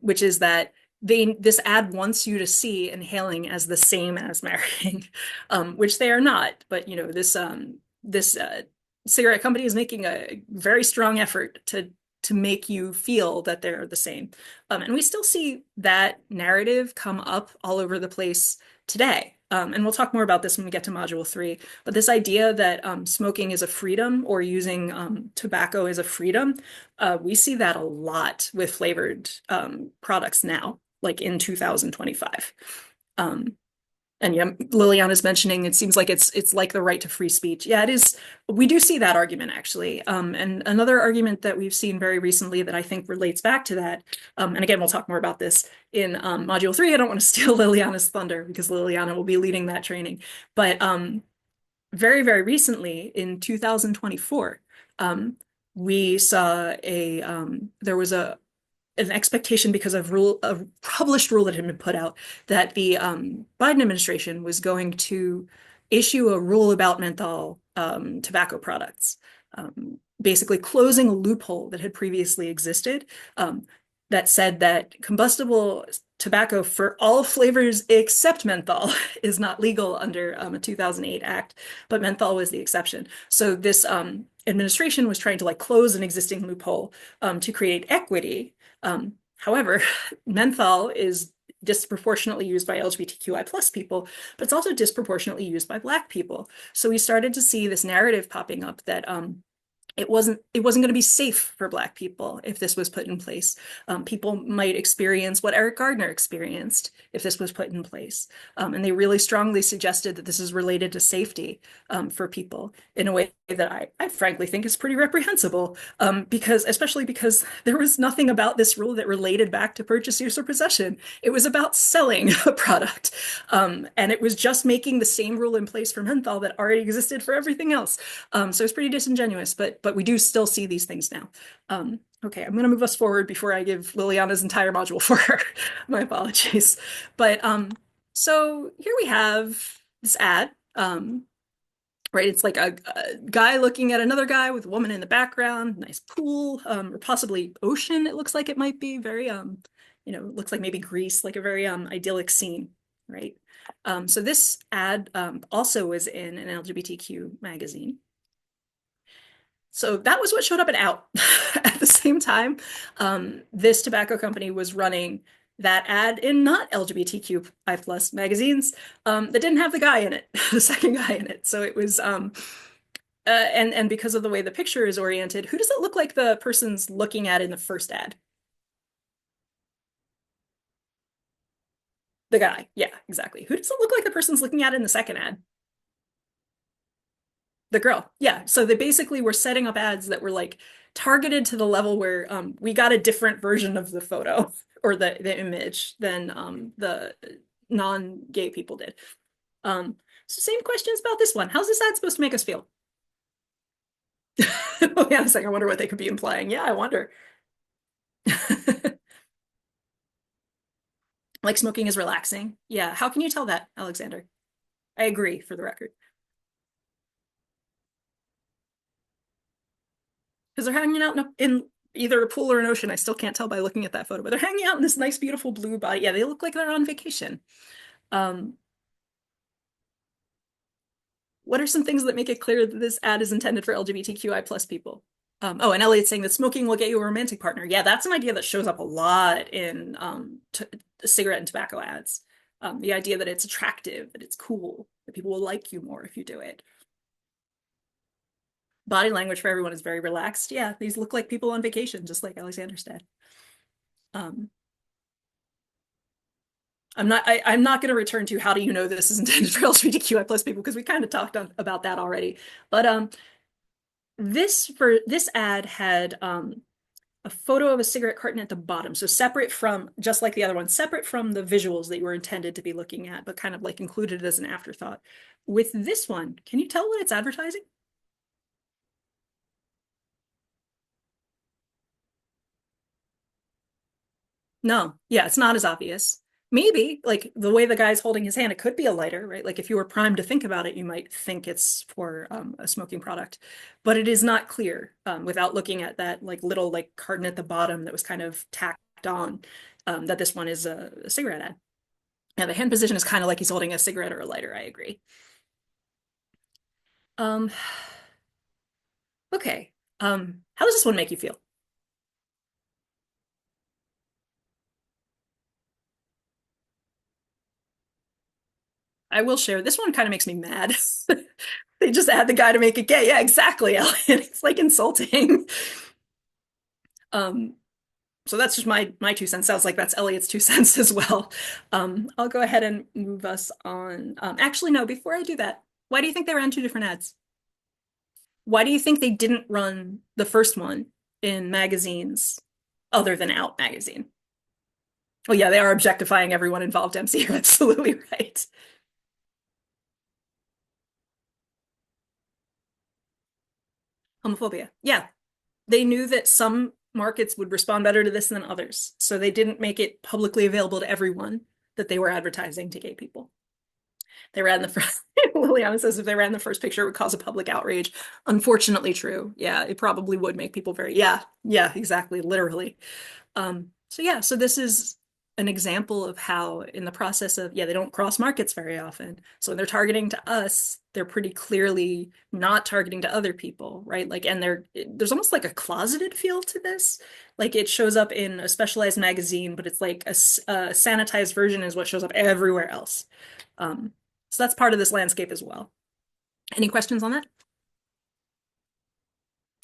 which is that this ad wants you to see inhaling as the same as marrying, which they are not. But you know, this cigarette company is making a very strong effort to make you feel that they're the same. And we still see that narrative come up all over the place today. And we'll talk more about this when we get to module 3. But this idea that smoking is a freedom or using tobacco is a freedom, we see that a lot with flavored products now, like in 2025. And yeah, Liliana's mentioning it seems like it's like the right to free speech. Yeah, it is. We do see that argument actually. And another argument that we've seen very recently that I think relates back to that, and again, we'll talk more about this in module 3. I don't want to steal Liliana's thunder because Liliana will be leading that training. But very, very recently in 2024, we saw there was an expectation because of a published rule that had been put out that the Biden administration was going to issue a rule about menthol tobacco products, basically closing a loophole that had previously existed that said that combustible tobacco for all flavors except menthol is not legal under a 2008 act, but menthol was the exception. So this administration was trying to like close an existing loophole to create equity. However, menthol is disproportionately used by LGBTQI plus people, but it's also disproportionately used by Black people. So we started to see this narrative popping up that it wasn't going to be safe for Black people if this was put in place. People might experience what Eric Gardner experienced if this was put in place. And they really strongly suggested that this is related to safety for people in a way that I frankly think is pretty reprehensible, especially because there was nothing about this rule that related back to purchase, use, or possession. It was about selling a product. And it was just making the same rule in place for menthol that already existed for everything else. So it's pretty disingenuous, but we do still see these things now. Okay, I'm going to move us forward before I give Liliana's entire module for her. My apologies. But so here we have this ad. Right, it's like a guy looking at another guy with a woman in the background, nice pool, or possibly ocean. It looks like it might be very, looks like maybe Greece, like a very idyllic scene, right? So this ad also was in an LGBTQ magazine. So that was what showed up in Out. At the same time, this tobacco company was running that ad in not LGBTQI plus magazines that didn't have the guy in it, the second guy in it. So it was, and because of the way the picture is oriented, who does it look like the person's looking at in the first ad? The guy. Yeah, exactly. Who does it look like the person's looking at in the second ad? The girl. Yeah. So they basically were setting up ads that were like targeted to the level where we got a different version of the photo or the image than the non-gay people did. So same questions about this one. How's this ad supposed to make us feel? Oh yeah, it's like I wonder what they could be implying. Yeah, I wonder. Like smoking is relaxing. Yeah. How can you tell that, Alexander? I agree, for the record. Because they're hanging out in either a pool or an ocean. I still can't tell by looking at that photo, but they're hanging out in this nice, beautiful blue body. Yeah, they look like they're on vacation. Um, what are some things that make it clear that this ad is intended for LGBTQI plus people? Oh, and Elliot's saying that smoking will get you a romantic partner. Yeah, that's an idea that shows up a lot in cigarette and tobacco ads. The idea that it's attractive, that it's cool, that people will like you more if you do it. Body language for everyone is very relaxed. Yeah, these look like people on vacation, just like Alexander said. Um, I'm not going to return to how do you know this is intended for LGBTQI plus people because we kind of talked about that already. But this ad had a photo of a cigarette carton at the bottom, so separate from, just like the other one, separate from the visuals that you were intended to be looking at, but kind of like included as an afterthought. With this one, can you tell what it's advertising? No, yeah, it's not as obvious. Maybe like the way the guy's holding his hand, it could be a lighter, right? Like if you were primed to think about it, you might think it's for a smoking product, but it is not clear without looking at that like little like carton at the bottom that was kind of tacked on that this one is a cigarette ad. Yeah, the hand position is kind of like he's holding a cigarette or a lighter. I agree. Um, okay. How does this one make you feel? I will share. This one kind of makes me mad. They just add the guy to make it gay. Yeah, exactly, Ellen. It's like insulting. Um, so that's just my 2 cents. Sounds like that's Elliot's 2 cents as well. I'll go ahead and move us on. Actually, no, before I do that, why do you think they ran two different ads? Why do you think they didn't run the first one in magazines other than Out magazine? Oh yeah, they are objectifying everyone involved, MC. You're absolutely right. Homophobia. Yeah, they knew that some markets would respond better to this than others. So they didn't make it publicly available to everyone that they were advertising to gay people. They ran the first, Liliana says if they ran the first picture, it would cause a public outrage. Unfortunately true. Yeah, it probably would make people very, yeah, exactly, literally. So yeah, so this is an example of how in the process of, yeah, they don't cross markets very often. So when they're targeting to us, they're pretty clearly not targeting to other people, right? Like, and there's almost like a closeted feel to this. Like it shows up in a specialized magazine, but it's like a sanitized version is what shows up everywhere else. So that's part of this landscape as well. Any questions on that?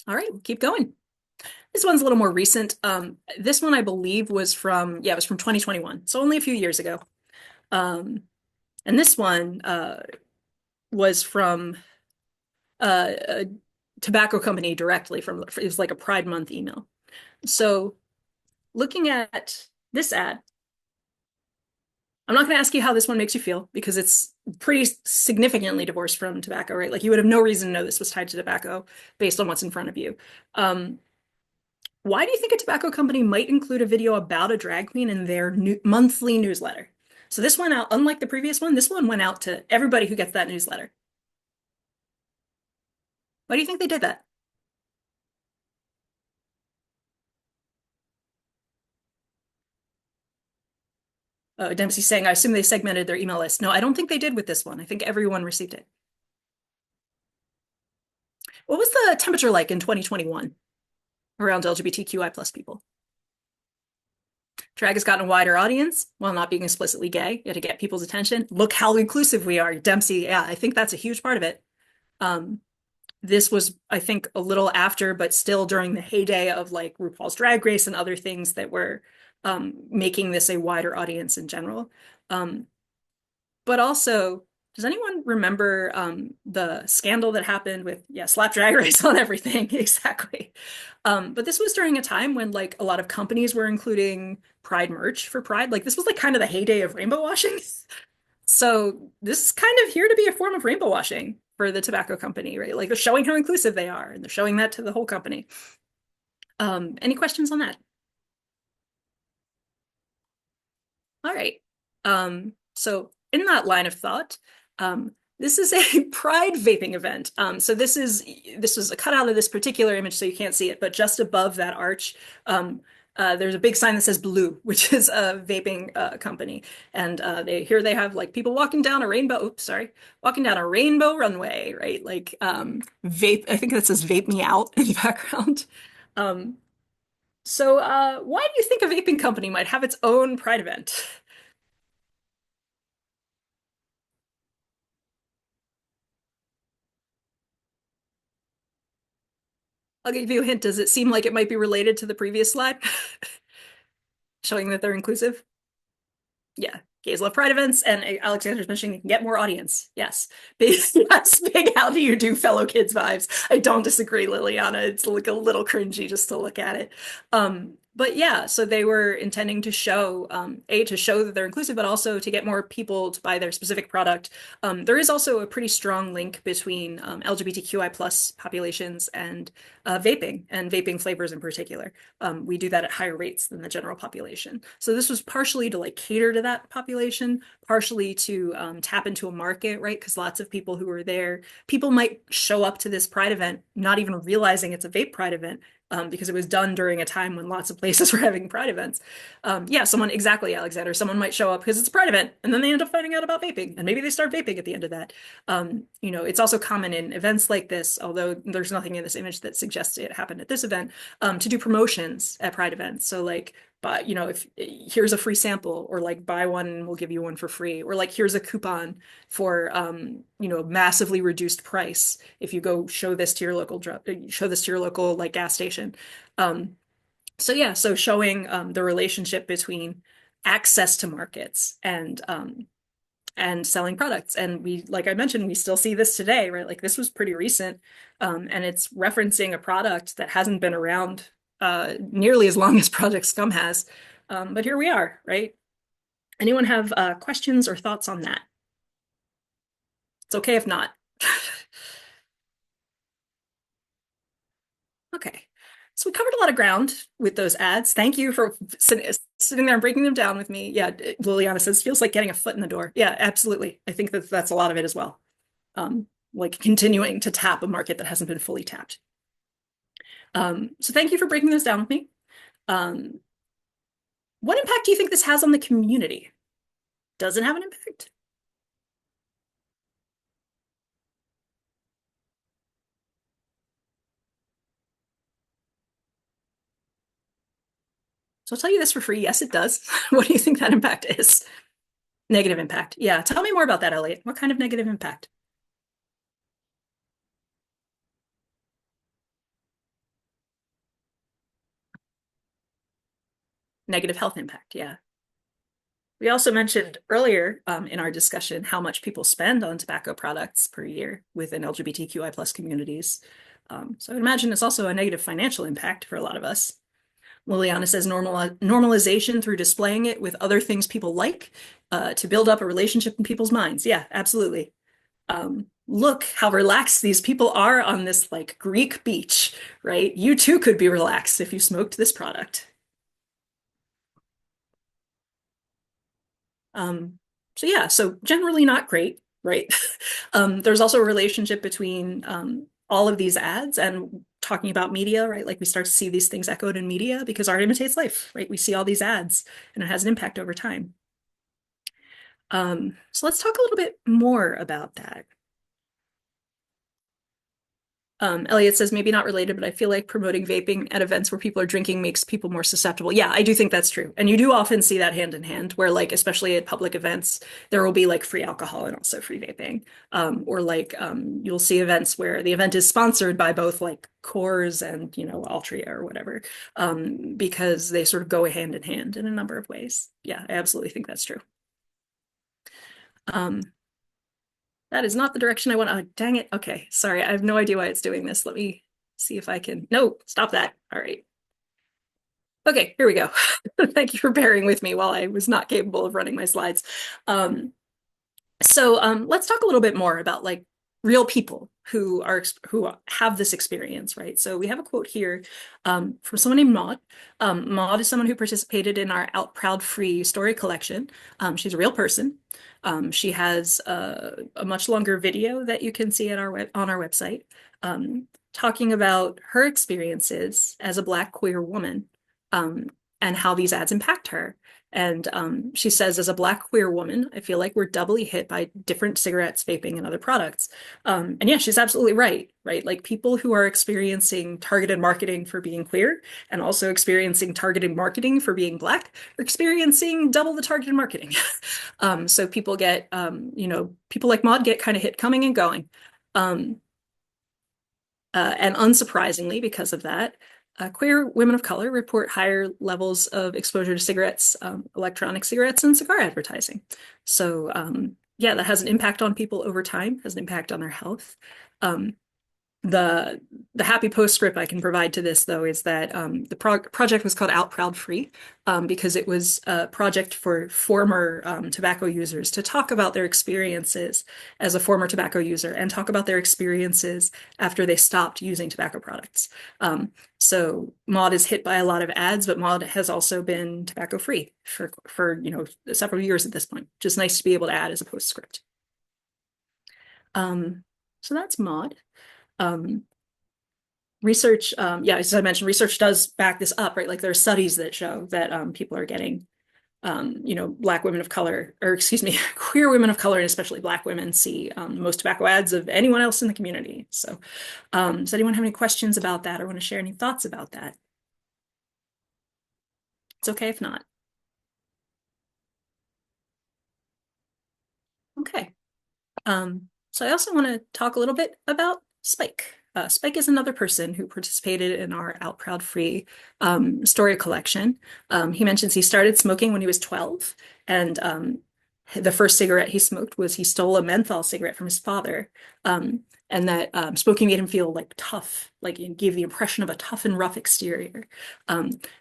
All right, we'll keep going. This one's a little more recent. This one I believe was from, yeah, it was from 2021, so only a few years ago. And this one was from a tobacco company directly from, it was like a Pride Month email. So looking at this ad, I'm not going to ask you how this one makes you feel because it's pretty significantly divorced from tobacco, right? Like you would have no reason to know this was tied to tobacco based on what's in front of you. Why do you think a tobacco company might include a video about a drag queen in their monthly newsletter? So this went out, unlike the previous one, this one went out to everybody who gets that newsletter. Why do you think they did that? Dempsey's saying, I assume they segmented their email list. No, I don't think they did with this one. I think everyone received it. What was the temperature like in 2021 around LGBTQI plus people? Drag has gotten a wider audience while not being explicitly gay. You had to get people's attention. Look how inclusive we are. Dempsey, yeah, I think that's a huge part of it. This was, I think, a little after, but still during the heyday of like RuPaul's Drag Race and other things that were making this a wider audience in general. But also, does anyone remember the scandal that happened with, yeah, slap Drag Race on everything? Exactly. But this was during a time when like a lot of companies were including Pride merch for Pride. Like this was like kind of the heyday of rainbow washing. So this is kind of here to be a form of rainbow washing for the tobacco company, right? Like they're showing how inclusive they are, and they're showing that to the whole company. Any questions on that? All right. So in that line of thought, this is a Pride vaping event. So this was a cutout of this particular image, so you can't see it, but just above that arch, there's a big sign that says Blue, which is a vaping company, and they have like people walking down a rainbow. Oops, sorry, walking down a rainbow runway, right? Like vape. I think that says "Vape Me Out" in the background. So why do you think a vaping company might have its own Pride event? I'll give you a hint. Does it seem like it might be related to the previous slide? Showing that they're inclusive? Yeah. Gays love Pride events, and Alexander's mentioning you can get more audience. Yes. Big, yes, big how do you do, fellow kids vibes. I don't disagree, Liliana. It's like a little cringy just to look at it. But yeah, so they were intending to show, to show that they're inclusive, but also to get more people to buy their specific product. There is also a pretty strong link between LGBTQI plus populations and vaping flavors in particular. We do that at higher rates than the general population. So this was partially to like cater to that population, partially to tap into a market, right? Because lots of people who are there, people might show up to this Pride event not even realizing it's a vape Pride event, because it was done during a time when lots of places were having Pride events. Yeah, exactly, Alexander. Someone might show up because it's a Pride event, and then they end up finding out about vaping, and maybe they start vaping at the end of that. It's also common in events like this, although there's nothing in this image that suggests it happened at this event, to do promotions at Pride events. So like, but if here's a free sample, or like buy one and we'll give you one for free, or like here's a coupon for massively reduced price if you go show this to your local like gas station. So yeah, so showing the relationship between access to markets and selling products. And we, like I mentioned, we still see this today, right? Like this was pretty recent, and it's referencing a product that hasn't been around nearly as long as Project Scum has. But here we are, right? Anyone have questions or thoughts on that? It's okay if not. Okay. So we covered a lot of ground with those ads. Thank you for sitting there and breaking them down with me. Yeah, Liliana says, feels like getting a foot in the door. Yeah, absolutely. I think that's a lot of it as well. Like continuing to tap a market that hasn't been fully tapped. So thank you for breaking those down with me. What impact do you think this has on the community? Does it have an impact? So I'll tell you this for free. Yes, it does. What do you think that impact is? Negative impact. Yeah. Tell me more about that, Elliot. What kind of negative impact? Negative health impact. Yeah. We also mentioned earlier in our discussion how much people spend on tobacco products per year within LGBTQI plus communities. So I would imagine it's also a negative financial impact for a lot of us. Liliana says normalization through displaying it with other things people like to build up a relationship in people's minds. Yeah, absolutely. Look how relaxed these people are on this like Greek beach, right? You too could be relaxed if you smoked this product. Um, so yeah, so generally not great, right? There's also a relationship between all of these ads and talking about media, right? Like we start to see these things echoed in media because art imitates life, right? We see all these ads and it has an impact over time. So let's talk a little bit more about that. Elliot says maybe not related, but I feel like promoting vaping at events where people are drinking makes people more susceptible. Yeah, I do think that's true. And you do often see that hand in hand where like, especially at public events, there will be like free alcohol and also free vaping. Or like you'll see events where the event is sponsored by both like Coors and, Altria or whatever, because they sort of go hand in hand in a number of ways. Yeah, I absolutely think that's true. Um, That is not the direction I want. Oh, dang it. Okay. Sorry. I have no idea why it's doing this. Let me see if I can. No, stop that. All right. Okay, here we go. Thank you for bearing with me while I was not capable of running my slides. Um, so let's talk a little bit more about like real people who have this experience, right? So we have a quote here from someone named Maud. Maud is someone who participated in our Out Proud Free story collection. She's a real person. She has a much longer video that you can see at on our website, talking about her experiences as a Black queer woman, um, and how these ads impact her. And she says, as a Black queer woman, I feel like we're doubly hit by different cigarettes, vaping, and other products. And yeah, she's absolutely right, right? Like people who are experiencing targeted marketing for being queer and also experiencing targeted marketing for being Black are experiencing double the targeted marketing. So people get, people like Maud get kind of hit coming and going. Um, and unsurprisingly, because of that, queer women of color report higher levels of exposure to cigarettes, electronic cigarettes, and cigar advertising. So, yeah, that has an impact on people over time, has an impact on their health. Um, the happy postscript I can provide to this, though, is that the project was called Out Proud Free because it was a project for former tobacco users to talk about their experiences as a former tobacco user and talk about their experiences after they stopped using tobacco products. So Maud is hit by a lot of ads, but Maud has also been tobacco free for several years at this point. Just nice to be able to add as a postscript. So that's Maud. Um, Research, yeah, as I mentioned, research does back this up, right? Like there are studies that show that people are getting, Black women of color, or excuse me, queer women of color, and especially Black women see most tobacco ads of anyone else in the community. So, does anyone have any questions about that or want to share any thoughts about that? It's okay if not. Okay. So I also want to talk a little bit about Spike. Spike is another person who participated in our Out Proud Free story collection. He mentions he started smoking when he was 12, and the first cigarette he smoked was he stole a menthol cigarette from his father, and that smoking made him feel like tough, like it gave the impression of a tough and rough exterior.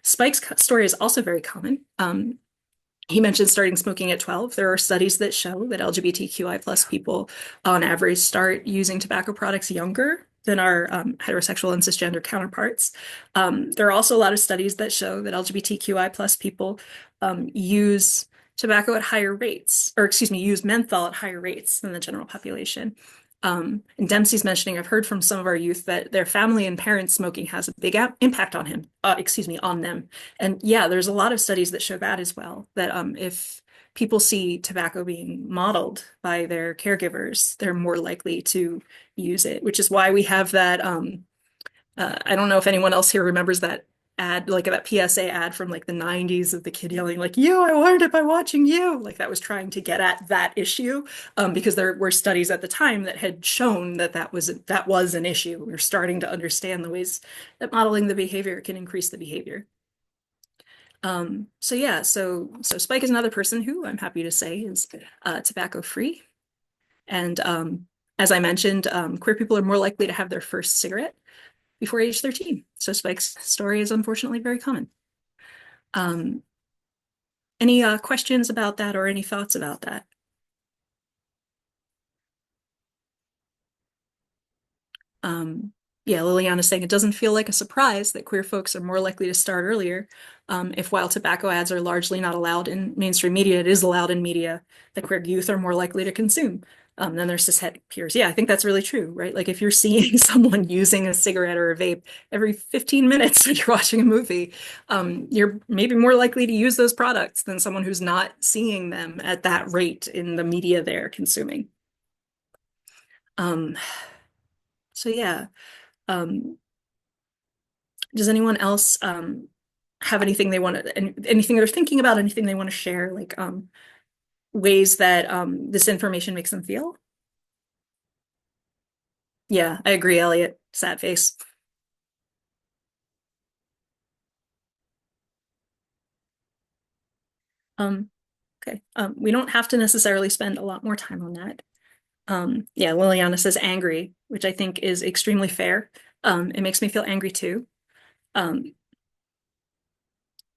Spike's story is also very common. He mentioned starting smoking at 12. There are studies that show that LGBTQI plus people on average start using tobacco products younger than our heterosexual and cisgender counterparts. There are also a lot of studies that show that LGBTQI plus people use tobacco at higher rates, or excuse me, use menthol at higher rates than the general population. And Dempsey's mentioning, I've heard from some of our youth that their family and parents smoking has a big impact on on them. And yeah, there's a lot of studies that show that as well, that if people see tobacco being modeled by their caregivers, they're more likely to use it, which is why we have that I don't know if anyone else here remembers that ad, like that PSA ad from like the 90s of the kid yelling like, "You, I learned it by watching you." Like that was trying to get at that issue, because there were studies at the time that had shown that that was an issue. We are starting to understand the ways that modeling the behavior can increase the behavior. So yeah, so Spike is another person who I'm happy to say is tobacco free, and as I mentioned, queer people are more likely to have their first cigarette before age 13. So Spike's story is unfortunately very common. Um, any questions about that or any thoughts about that? Um, yeah, Liliana's saying it doesn't feel like a surprise that queer folks are more likely to start earlier. If while tobacco ads are largely not allowed in mainstream media, it is allowed in media that queer youth are more likely to consume than their cishet peers. Yeah, I think that's really true, right? Like if you're seeing someone using a cigarette or a vape every 15 minutes when you're watching a movie, you're maybe more likely to use those products than someone who's not seeing them at that rate in the media they're consuming. Um, so yeah. Um, does anyone else have anything they want to, anything they're thinking about, anything they want to share, like ways that this information makes them feel? Yeah, I agree, Elliot. Sad face. Um, okay. We don't have to necessarily spend a lot more time on that. Yeah, Liliana says angry, which I think is extremely fair. It makes me feel angry too. Um,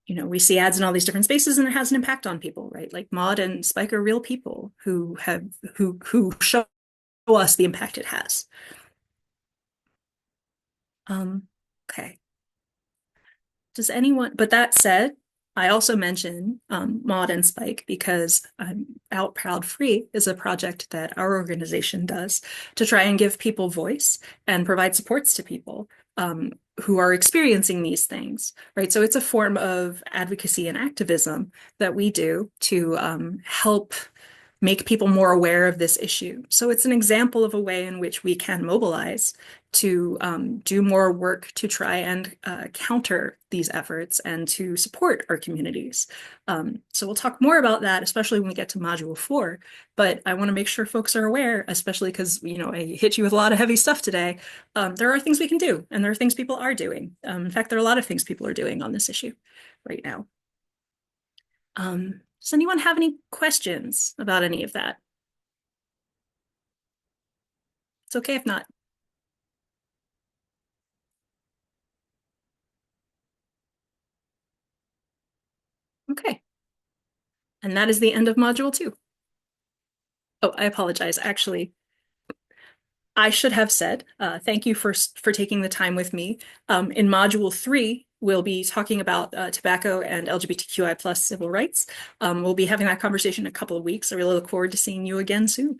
we see ads in all these different spaces and it has an impact on people, right? Like Maud and Spike are real people who show us the impact it has. Okay. Does anyone, but that said, I also mention Maud and Spike because Out Proud Free is a project that our organization does to try and give people voice and provide supports to people who are experiencing these things, right? So it's a form of advocacy and activism that we do to help make people more aware of this issue. So it's an example of a way in which we can mobilize to do more work to try and counter these efforts and to support our communities. So we'll talk more about that, especially when we get to Module 4. But I want to make sure folks are aware, especially because, I hit you with a lot of heavy stuff today. There are things we can do, and there are things people are doing. In fact, there are a lot of things people are doing on this issue right now. Does anyone have any questions about any of that? It's okay if not. Okay. And that is the end of Module 2. Oh, I apologize. Actually, I should have said, thank you for taking the time with me. In Module 3, we'll be talking about tobacco and LGBTQI plus civil rights. We'll be having that conversation in a couple of weeks. I really look forward to seeing you again soon.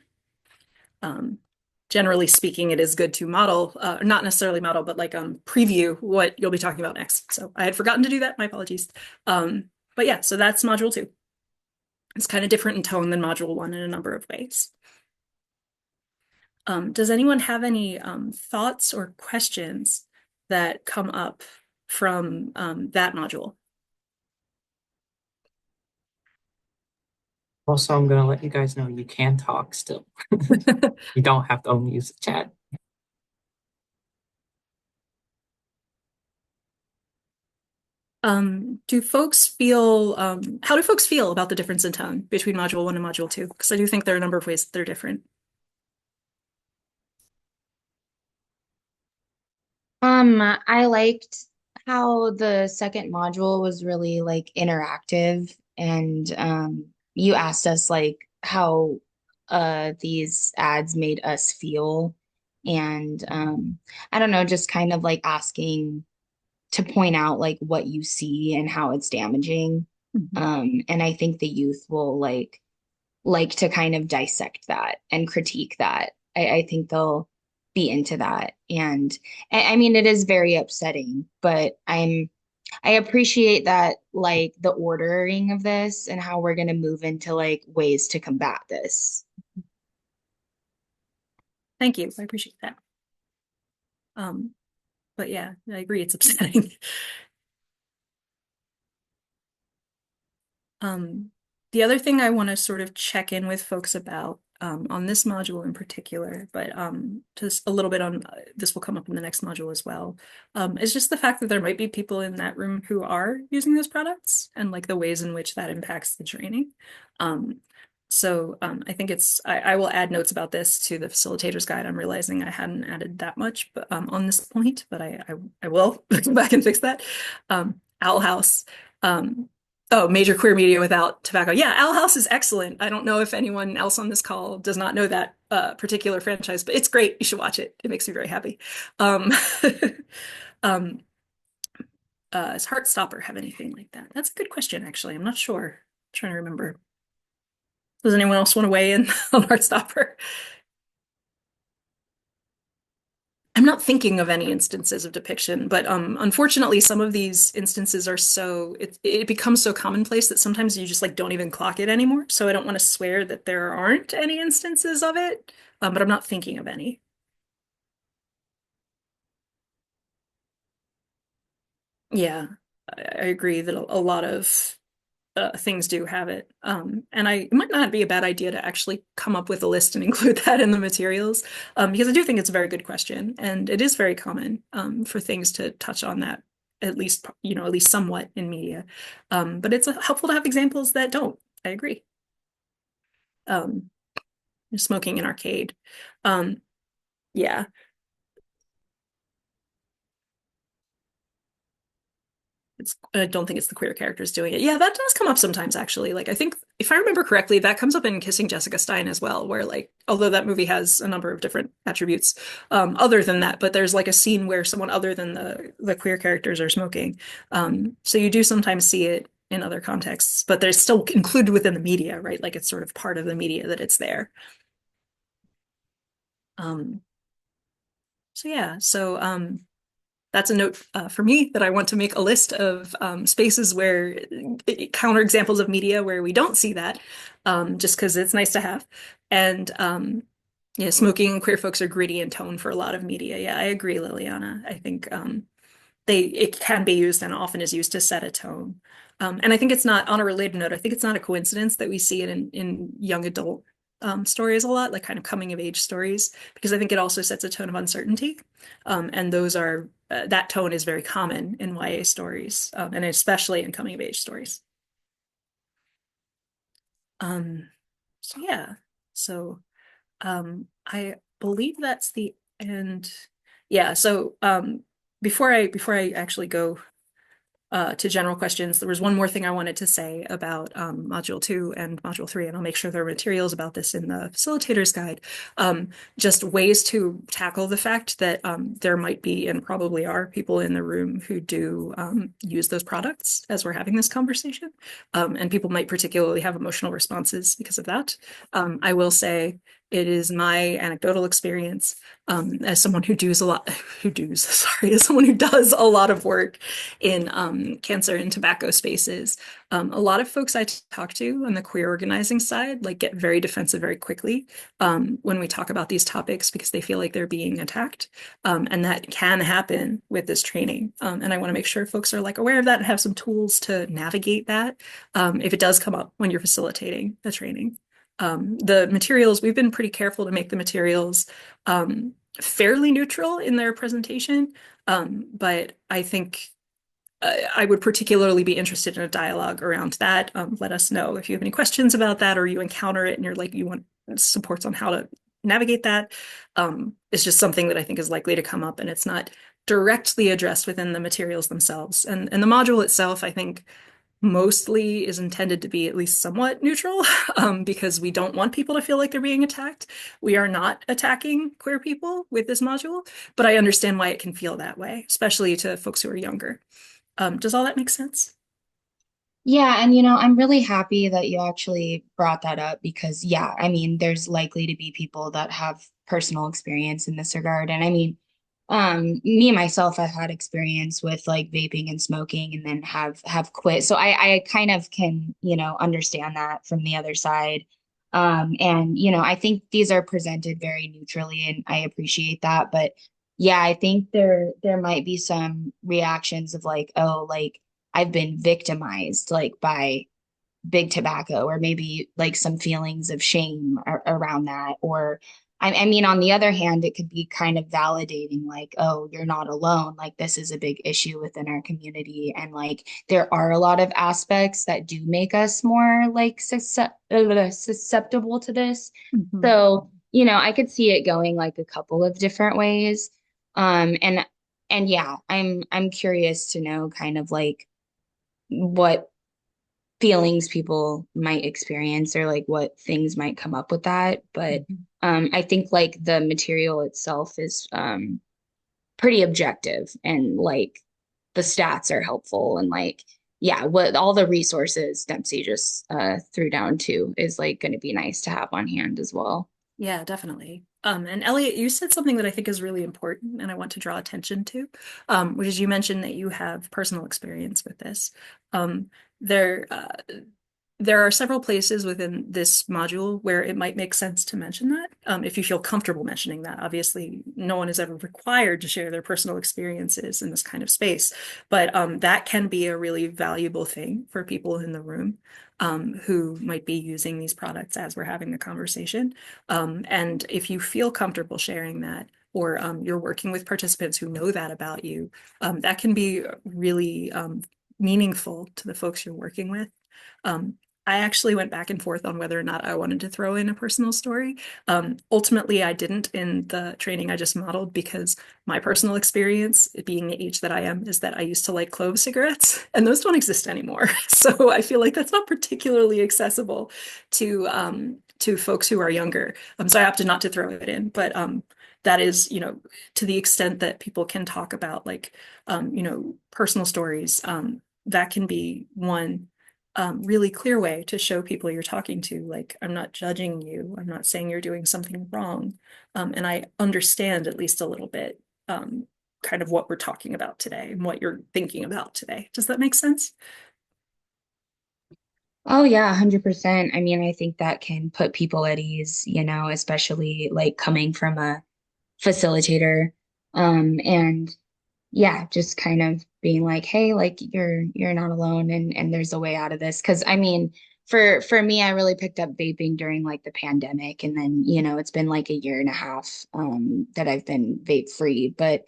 Generally speaking, it is good to model, not necessarily model, but like preview what you'll be talking about next. So I had forgotten to do that. My apologies. But yeah, so that's Module 2. It's kind of different in tone than Module 1 in a number of ways. Does anyone have any thoughts or questions that come up from that module? Also, I'm going to let you guys know you can talk still. You don't have to only use the chat. Do folks feel, how do folks feel about the difference in tone between Module 1 and Module 2? Because I do think there are a number of ways that they're different. I liked how the second module was really like interactive and you asked us like how these ads made us feel and I don't know, just kind of like asking to point out like what you see and how it's damaging. Mhm. And I think the youth will like to kind of dissect that and critique that I think they'll be into that. And I mean, it is very upsetting, but I appreciate that, like the ordering of this and how we're going to move into like ways to combat this. Thank you. I appreciate that. But yeah, I agree. It's upsetting. Um, the other thing I want to sort of check in with folks about on this module in particular, but just a little bit on this will come up in the next module as well, is just the fact that there might be people in that room who are using those products and like the ways in which that impacts the training. I think I will add notes about this to the facilitators guide. I'm realizing I hadn't added that much but, on this point, but I will go back and fix that. Owl House. Oh, major queer media without tobacco. Yeah, Owl House is excellent. I don't know if anyone else on this call does not know that particular franchise, but it's great. You should watch it. It makes me very happy. Um, um, does Heartstopper have anything like that? That's a good question, actually. I'm not sure. I'm trying to remember. Does anyone else want to weigh in on Heartstopper? I'm not thinking of any instances of depiction, but unfortunately, some of these instances are it becomes so commonplace that sometimes you just like don't even clock it anymore. So I don't want to swear that there aren't any instances of it, but I'm not thinking of any. Yeah, I agree that a lot of things do have it. And it might not be a bad idea to actually come up with a list and include that in the materials, because I do think it's a very good question, and it is very common for things to touch on that at least, at least somewhat in media. But it's helpful to have examples that don't. I agree. Um, Smoking in arcade. Yeah. I don't think it's the queer characters doing it. Yeah, that does come up sometimes, actually. Like, I think if I remember correctly, that comes up in Kissing Jessica Stein as well, where like, although that movie has a number of different attributes, other than that, but there's like a scene where someone other than the queer characters are smoking. So you do sometimes see it in other contexts, but they're still included within the media, right? Like it's sort of part of the media that it's there. Um, so that's a note for me that I want to make a list of spaces where counter examples of media where we don't see that, just because it's nice to have. And yeah, smoking and queer folks are gritty in tone for a lot of media. Yeah, I agree, Liliana. I think it can be used and often is used to set a tone. And I think it's not, on a related note, I think it's not a coincidence that we see it in young adult stories a lot, like kind of coming of age stories, because I think it also sets a tone of uncertainty. And that tone is very common in YA stories, and especially in coming of age stories. Um, so yeah, so I believe that's the end. Yeah, so before I actually go to general questions, there was one more thing I wanted to say about Module 2 and Module 3, and I'll make sure there are materials about this in the facilitator's guide. Just ways to tackle the fact that there might be and probably are people in the room who do use those products as we're having this conversation. And people might particularly have emotional responses because of that. I will say it is my anecdotal experience as someone as someone who does a lot of work in cancer and tobacco spaces. A lot of folks I talk to on the queer organizing side like get very defensive very quickly when we talk about these topics because they feel like they're being attacked. And that can happen with this training. And I want to make sure folks are like aware of that and have some tools to navigate that if it does come up when you're facilitating the training. The materials, we've been pretty careful to make the materials fairly neutral in their presentation, but I think I would particularly be interested in a dialogue around that. Let us know if you have any questions about that or you encounter it and you're like, you want supports on how to navigate that. It's just something that I think is likely to come up and it's not directly addressed within the materials themselves. And the module itself, I think, mostly is intended to be at least somewhat neutral because we don't want people to feel like they're being attacked. We are not attacking queer people with this module, but I understand why it can feel that way, especially to folks who are younger. Does all that make sense? Yeah, and I'm really happy that you actually brought that up because, yeah, I mean, there's likely to be people that have personal experience in this regard. And I mean, me myself, I've had experience with like vaping and smoking and then have quit. So I kind of can, understand that from the other side. And I think these are presented very neutrally and I appreciate that. But yeah, I think there might be some reactions of like, oh, like I've been victimized like by big tobacco, or maybe like some feelings of shame around that. Or I mean, on the other hand, it could be kind of validating, like, oh, you're not alone. Like this is a big issue within our community. And like there are a lot of aspects that do make us more like susceptible to this. Mhm. So, I could see it going like a couple of different ways. And yeah, I'm curious to know kind of like what feelings people might experience or like what things might come up with that. But Mhm. I think like the material itself is pretty objective and like the stats are helpful and like yeah, what all the resources Dempsey just threw down too is like going to be nice to have on hand as well. Yeah, definitely. And Elliot, you said something that I think is really important and I want to draw attention to, which is you mentioned that you have personal experience with this. Um, there, there are several places within this module where it might make sense to mention that, if you feel comfortable mentioning that. Obviously, no one is ever required to share their personal experiences in this kind of space, but that can be a really valuable thing for people in the room who might be using these products as we're having the conversation. And if you feel comfortable sharing that, or you're working with participants who know that about you, that can be really meaningful to the folks you're working with. Um, I actually went back and forth on whether or not I wanted to throw in a personal story. Ultimately, I didn't in the training I just modeled because my personal experience, being the age that I am, is that I used to like clove cigarettes, and those don't exist anymore. So I feel like that's not particularly accessible to folks who are younger. So I opted not to throw it in, but that is, to the extent that people can talk about like, personal stories. That can be one really clear way to show people you're talking to, like, I'm not judging you. I'm not saying you're doing something wrong. And I understand at least a little bit kind of what we're talking about today and what you're thinking about today. Does that make sense? Oh yeah, 100%. I mean, I think that can put people at ease, especially like coming from a facilitator. And yeah, just kind of being like, hey, like you're not alone and there's a way out of this. Cause I mean, for me, I really picked up vaping during like the pandemic. And then, it's been like a year and a half that I've been vape free. But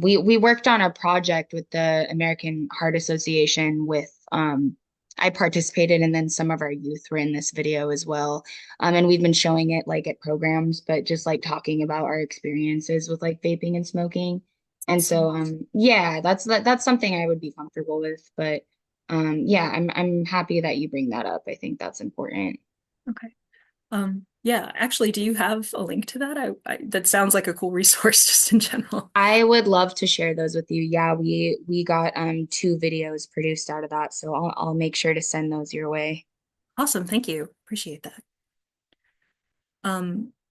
we worked on a project with the American Heart Association with I participated and then some of our youth were in this video as well. And we've been showing it like at programs, but just like talking about our experiences with like vaping and smoking. And so Awesome. yeah, that's something I would be comfortable with. But yeah, I'm happy that you bring that up. I think that's important. Okay. Yeah, actually, do you have a link to that? That sounds like a cool resource just in general. I would love to share those with you. Yeah, we got two videos produced out of that, so I'll make sure to send those your way. Awesome. Thank you. Appreciate that.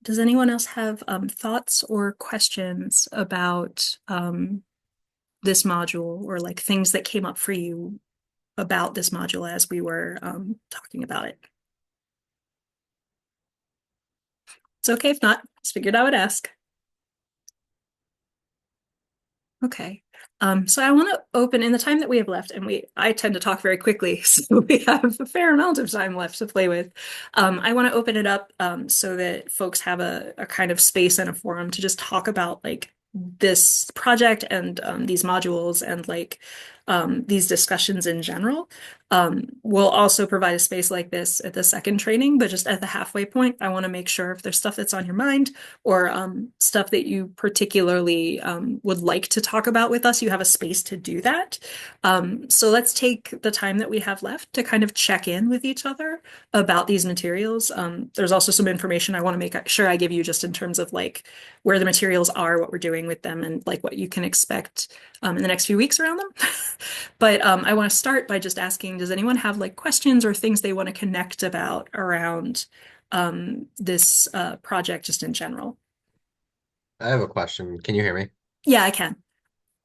Does anyone else have thoughts or questions about this module or like things that came up for you about this module as we were talking about it? It's okay if not. Just figured I would ask. Okay. So I want to open in the time that we have left, and I tend to talk very quickly, so we have a fair amount of time left to play with. I want to open it up so that folks have a kind of space and a forum to just talk about like this project and these modules and like these discussions in general. We'll also provide a space like this at the second training, but just at the halfway point, I want to make sure if there's stuff that's on your mind or stuff that you particularly would like to talk about with us, you have a space to do that. So let's take the time that we have left to kind of check in with each other about these materials. There's also some information I want to make sure I give you just in terms of like where the materials are, what we're doing with them, and like what you can expect in the next few weeks around them. But I want to start by just asking, does anyone have like questions or things they want to connect about around this project just in general? I have a question. Can you hear me? Yeah, I can.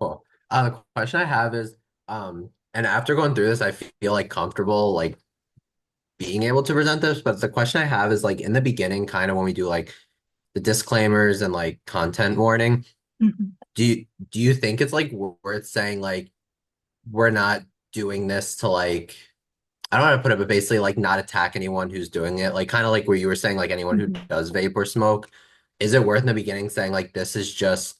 Cool. The question I have is, and after going through this, I feel like comfortable like being able to present this, but the question I have is like in the beginning, kind of when we do like the disclaimers and like content warning, Mhm. do you think it's like worth saying like we're not doing this to like I don't know how to put it, but basically like not attack anyone who's doing it, like kind of like where you were saying like anyone who Mhm. does vape or smoke, is it worth in the beginning saying like this is just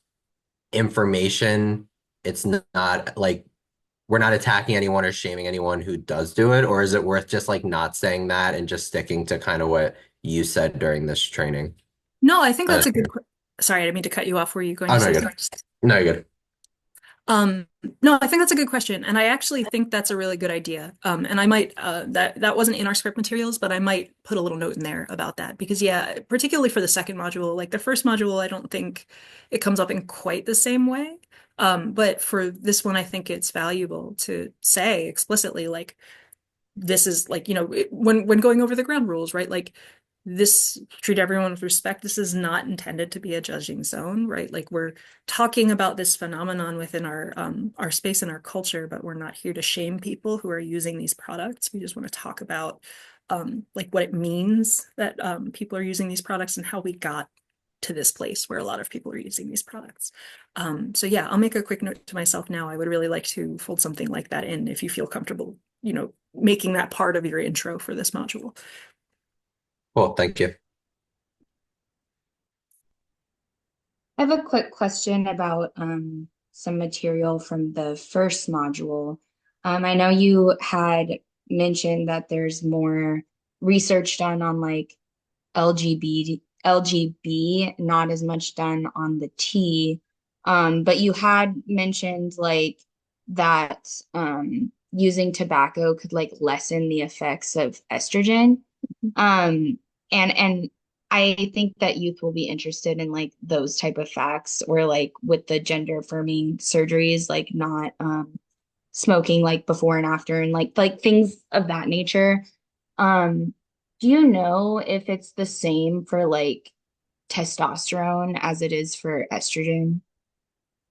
information? It's not like we're not attacking anyone or shaming anyone who does do it, or is it worth just like not saying that and just sticking to kind of what you said during this training? No, I think Uh, that's a good. Sorry, I didn't mean to cut you off. Were you going oh, to no, say you're good. something? No, you're good. Um, no, I think that's a good question, and I actually think that's a really good idea. And I might that wasn't in our script materials, but I might put a little note in there about that because yeah, particularly for the second module, like the first module, I don't think it comes up in quite the same way. But for this one, I think it's valuable to say explicitly, like this is like, when going over the ground rules, right? Like this treat everyone with respect. This is not intended to be a judging zone, right? Like we're talking about this phenomenon within our space and our culture, but we're not here to shame people who are using these products. We just want to talk about like what it means that people are using these products and how we got to this place where a lot of people are using these products. So yeah, I'll make a quick note to myself now. I would really like to fold something like that in if you feel comfortable, making that part of your intro for this module. Cool, thank you. I have a quick question about some material from the first module. I know you had mentioned that there's more research done on like LGB, not as much done on the T. But you had mentioned like that using tobacco could like lessen the effects of estrogen. Um, and I think that youth will be interested in like those type of facts or like with the gender affirming surgeries, like not smoking like before and after and like things of that nature. Um, do you know if it's the same for like testosterone as it is for estrogen?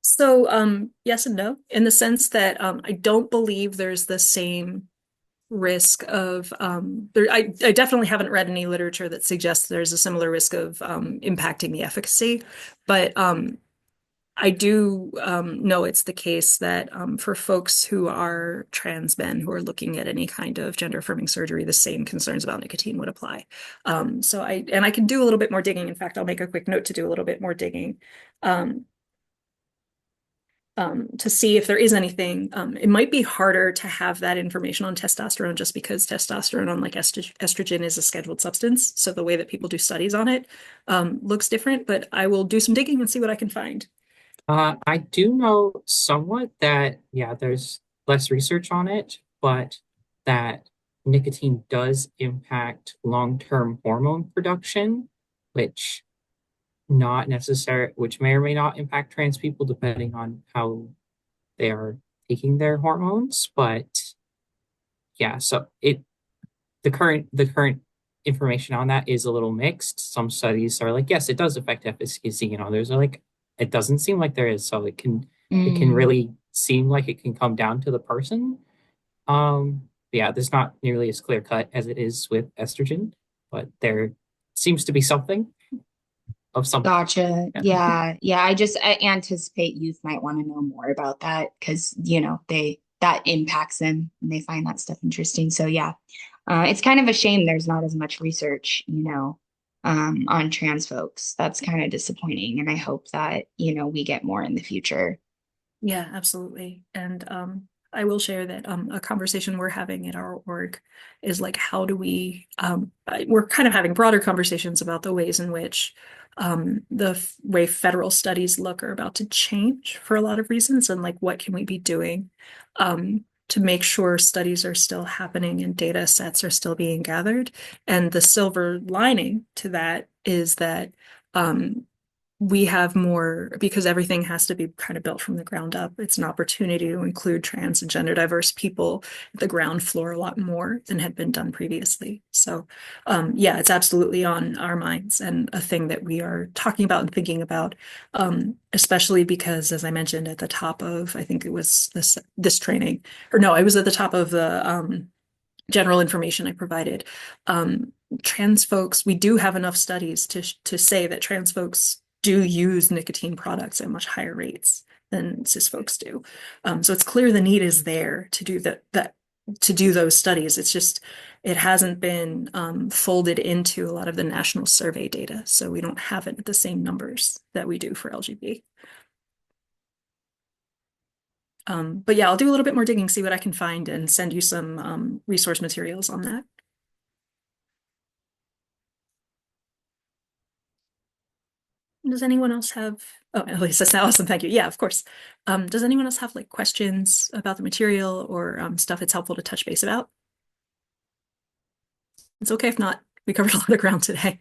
So, yes and no, in the sense that I don't believe there's the same risk of I definitely haven't read any literature that suggests there's a similar risk of impacting the efficacy, but I do know it's the case that for folks who are trans men who are looking at any kind of gender affirming surgery, the same concerns about nicotine would apply. So I can do a little bit more digging. In fact, I'll make a quick note to do a little bit more digging. Um, to see if there is anything. It might be harder to have that information on testosterone just because testosterone, unlike estrogen, is a scheduled substance. So the way that people do studies on it looks different, but I will do some digging and see what I can find. I do know somewhat that, yeah, there's less research on it, but that nicotine does impact long-term hormone production, which which may or may not impact trans people depending on how they are taking their hormones. But yeah, so the current information on that is a little mixed. Some studies are like, yes, it does affect efficacy, and others are like, it doesn't seem like there is. So it can Mm, really seem like it can come down to the person. Yeah, there's not nearly as clear cut as it is with estrogen, but there seems to be something of some. gotcha. Yeah. Yeah. I anticipate youth might want to know more about that because they that impacts them and they find that stuff interesting. So yeah, it's kind of a shame there's not as much research, on trans folks. That's kind of disappointing, and I hope that we get more in the future. Yeah, absolutely. And I will share that a conversation we're having at our org is like, how do we're kind of having broader conversations about the ways in which way federal studies look are about to change for a lot of reasons, and like, what can we be doing to make sure studies are still happening and data sets are still being gathered. And the silver lining to that is that um, we have more, because everything has to be kind of built from the ground up. It's an opportunity to include trans and gender diverse people at the ground floor a lot more than had been done previously. So, yeah, it's absolutely on our minds and a thing that we are talking about and thinking about, especially because, as I mentioned at the top of, I think it was this training, or no, I was at the top of the general information I provided. Trans folks, we do have enough studies to say that trans folks do use nicotine products at much higher rates than cis folks do. So it's clear the need is there to do that to do those studies. It's just it hasn't been folded into a lot of the national survey data, so we don't have it at the same numbers that we do for LGBT. But yeah, I'll do a little bit more digging, see what I can find, and send you some resource materials on that. Does anyone else have, oh, at least that's awesome, thank you. Yeah, of course. Does anyone else have like questions about the material or stuff it's helpful to touch base about? It's okay if not. We covered a lot of ground today.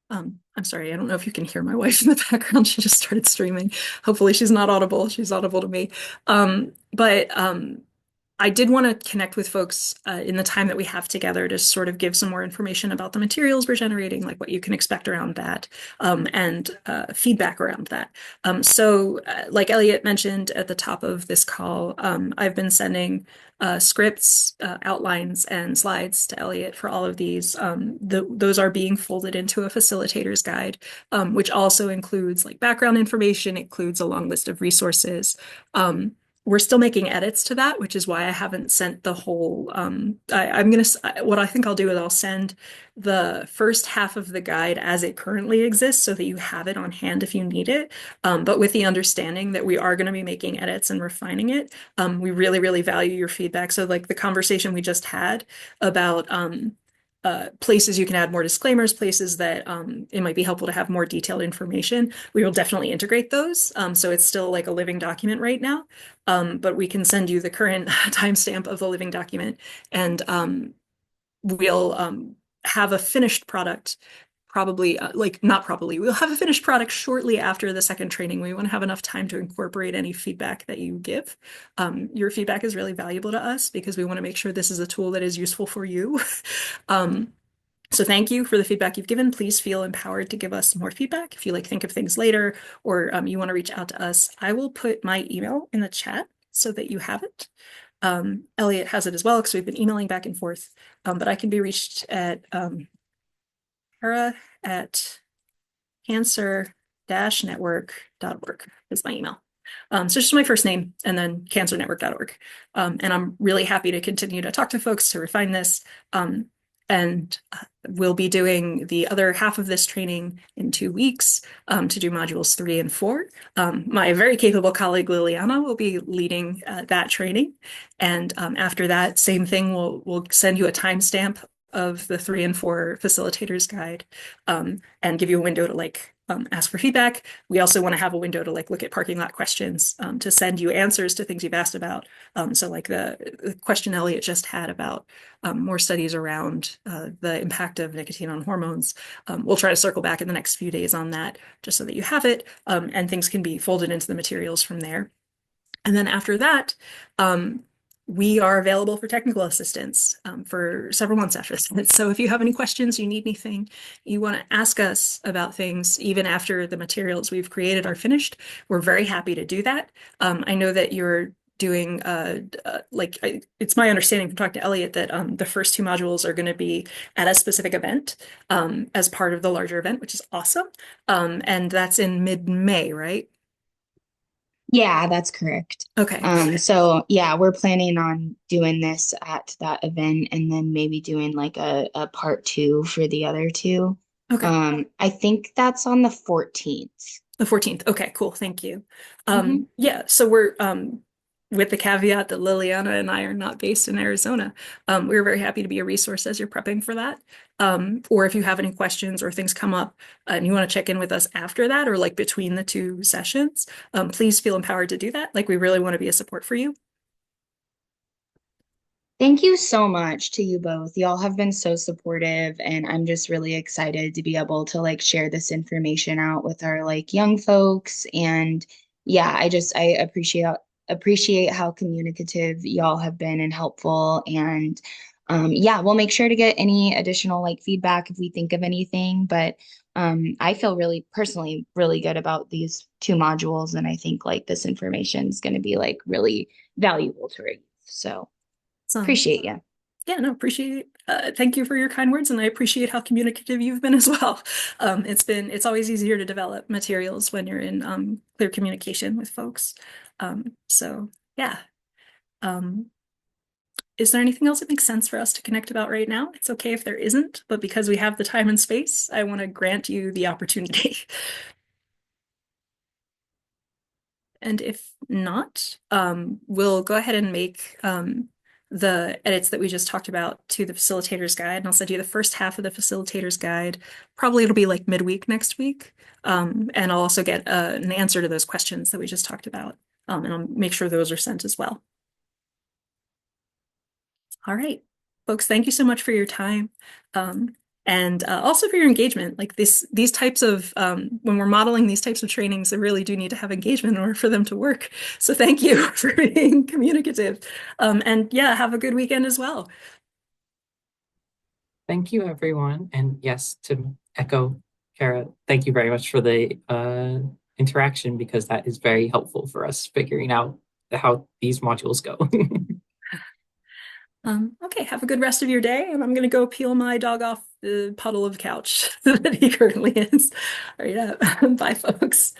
I'm sorry, I don't know if you can hear my wife in the background. She just started streaming. Hopefully she's not audible. She's audible to me. But I did want to connect with folks in the time that we have together to sort of give some more information about the materials we're generating, like what you can expect around that, and feedback around that. Like Elliot mentioned at the top of this call, I've been sending scripts, outlines, and slides to Elliot for all of these. Those are being folded into a facilitator's guide, which also includes like background information, includes a long list of resources. We're still making edits to that, which is why I haven't sent the whole. What I think I'll do is I'll send the first half of the guide as it currently exists so that you have it on hand if you need it. But with the understanding that we are going to be making edits and refining it. We really, really value your feedback. So, like the conversation we just had about places you can add more disclaimers, places that it might be helpful to have more detailed information. We will definitely integrate those. So it's still like a living document right now, but we can send you the current timestamp of the living document, and we'll have a finished product. Probably, not probably, we'll have a finished product shortly after the second training. We want to have enough time to incorporate any feedback that you give. Your feedback is really valuable to us because we want to make sure this is a tool that is useful for you. So thank you for the feedback you've given. Please feel empowered to give us more feedback. If you like think of things later or you want to reach out to us, I will put my email in the chat so that you have it. Elliot has it as well because we've been emailing back and forth, but I can be reached at Kara at cancer-network.org is my email. So just my first name and then cancernetwork.org. And I'm really happy to continue to talk to folks to refine this. And we'll be doing the other half of this training in 2 weeks to do modules 3 and 4. My very capable colleague Liliana will be leading that training. And after that, same thing, we'll send you a timestamp of the 3 and 4 facilitators guide and give you a window to like ask for feedback. We also want to have a window to like look at parking lot questions to send you answers to things you've asked about. So like the question Elliot just had about more studies around the impact of nicotine on hormones. We'll try to circle back in the next few days on that just so that you have it and things can be folded into the materials from there. And then after that, we are available for technical assistance for several months after this. So if you have any questions, you need anything, you want to ask us about things, even after the materials we've created are finished, we're very happy to do that. I know that you're doing it's my understanding from talking to Elliot that the first 2 modules are going to be at a specific event as part of the larger event, which is awesome. And that's in mid-May, right? Yeah, that's correct. Okay. So yeah, we're planning on doing this at that event and then maybe doing like a part 2 for the other 2. Okay. I think that's on the 14th. The 14th. Okay, cool. Thank you. Mhm. Yeah, so we're with the caveat that Liliana and I are not based in Arizona. We're very happy to be a resource as you're prepping for that. Or if you have any questions or things come up and you want to check in with us after that or like between the 2 sessions, please feel empowered to do that. Like we really want to be a support for you. Thank you so much to you both. Y'all have been so supportive, and I'm just really excited to be able to like share this information out with our like young folks. And yeah, I appreciate how communicative y'all have been and helpful. And yeah, we'll make sure to get any additional like feedback if we think of anything. But I feel really personally really good about these two modules, and I think like this information is going to be like really valuable to our youth. So. So Appreciate you. yeah, no, appreciate thank you for your kind words, and I appreciate how communicative you've been as well. It's always easier to develop materials when you're in clear communication with folks. So yeah. Um, is there anything else that makes sense for us to connect about right now? It's okay if there isn't, but because we have the time and space, I want to grant you the opportunity. And if not, we'll go ahead and make the edits that we just talked about to the facilitator's guide. And I'll send you the first half of the facilitator's guide. Probably it'll be like midweek next week. And I'll also get an answer to those questions that we just talked about. And I'll make sure those are sent as well. All right, folks, thank you so much for your time. And also for your engagement. Like these types of when we're modeling these types of trainings, they really do need to have engagement in order for them to work. So thank you for being communicative. And yeah, have a good weekend as well. Thank you, everyone. And yes, to echo Kara, thank you very much for the interaction, because that is very helpful for us figuring out how these modules go. Okay, have a good rest of your day, and I'm gonna go peel my dog off the puddle of couch that he currently is. All right, bye, folks.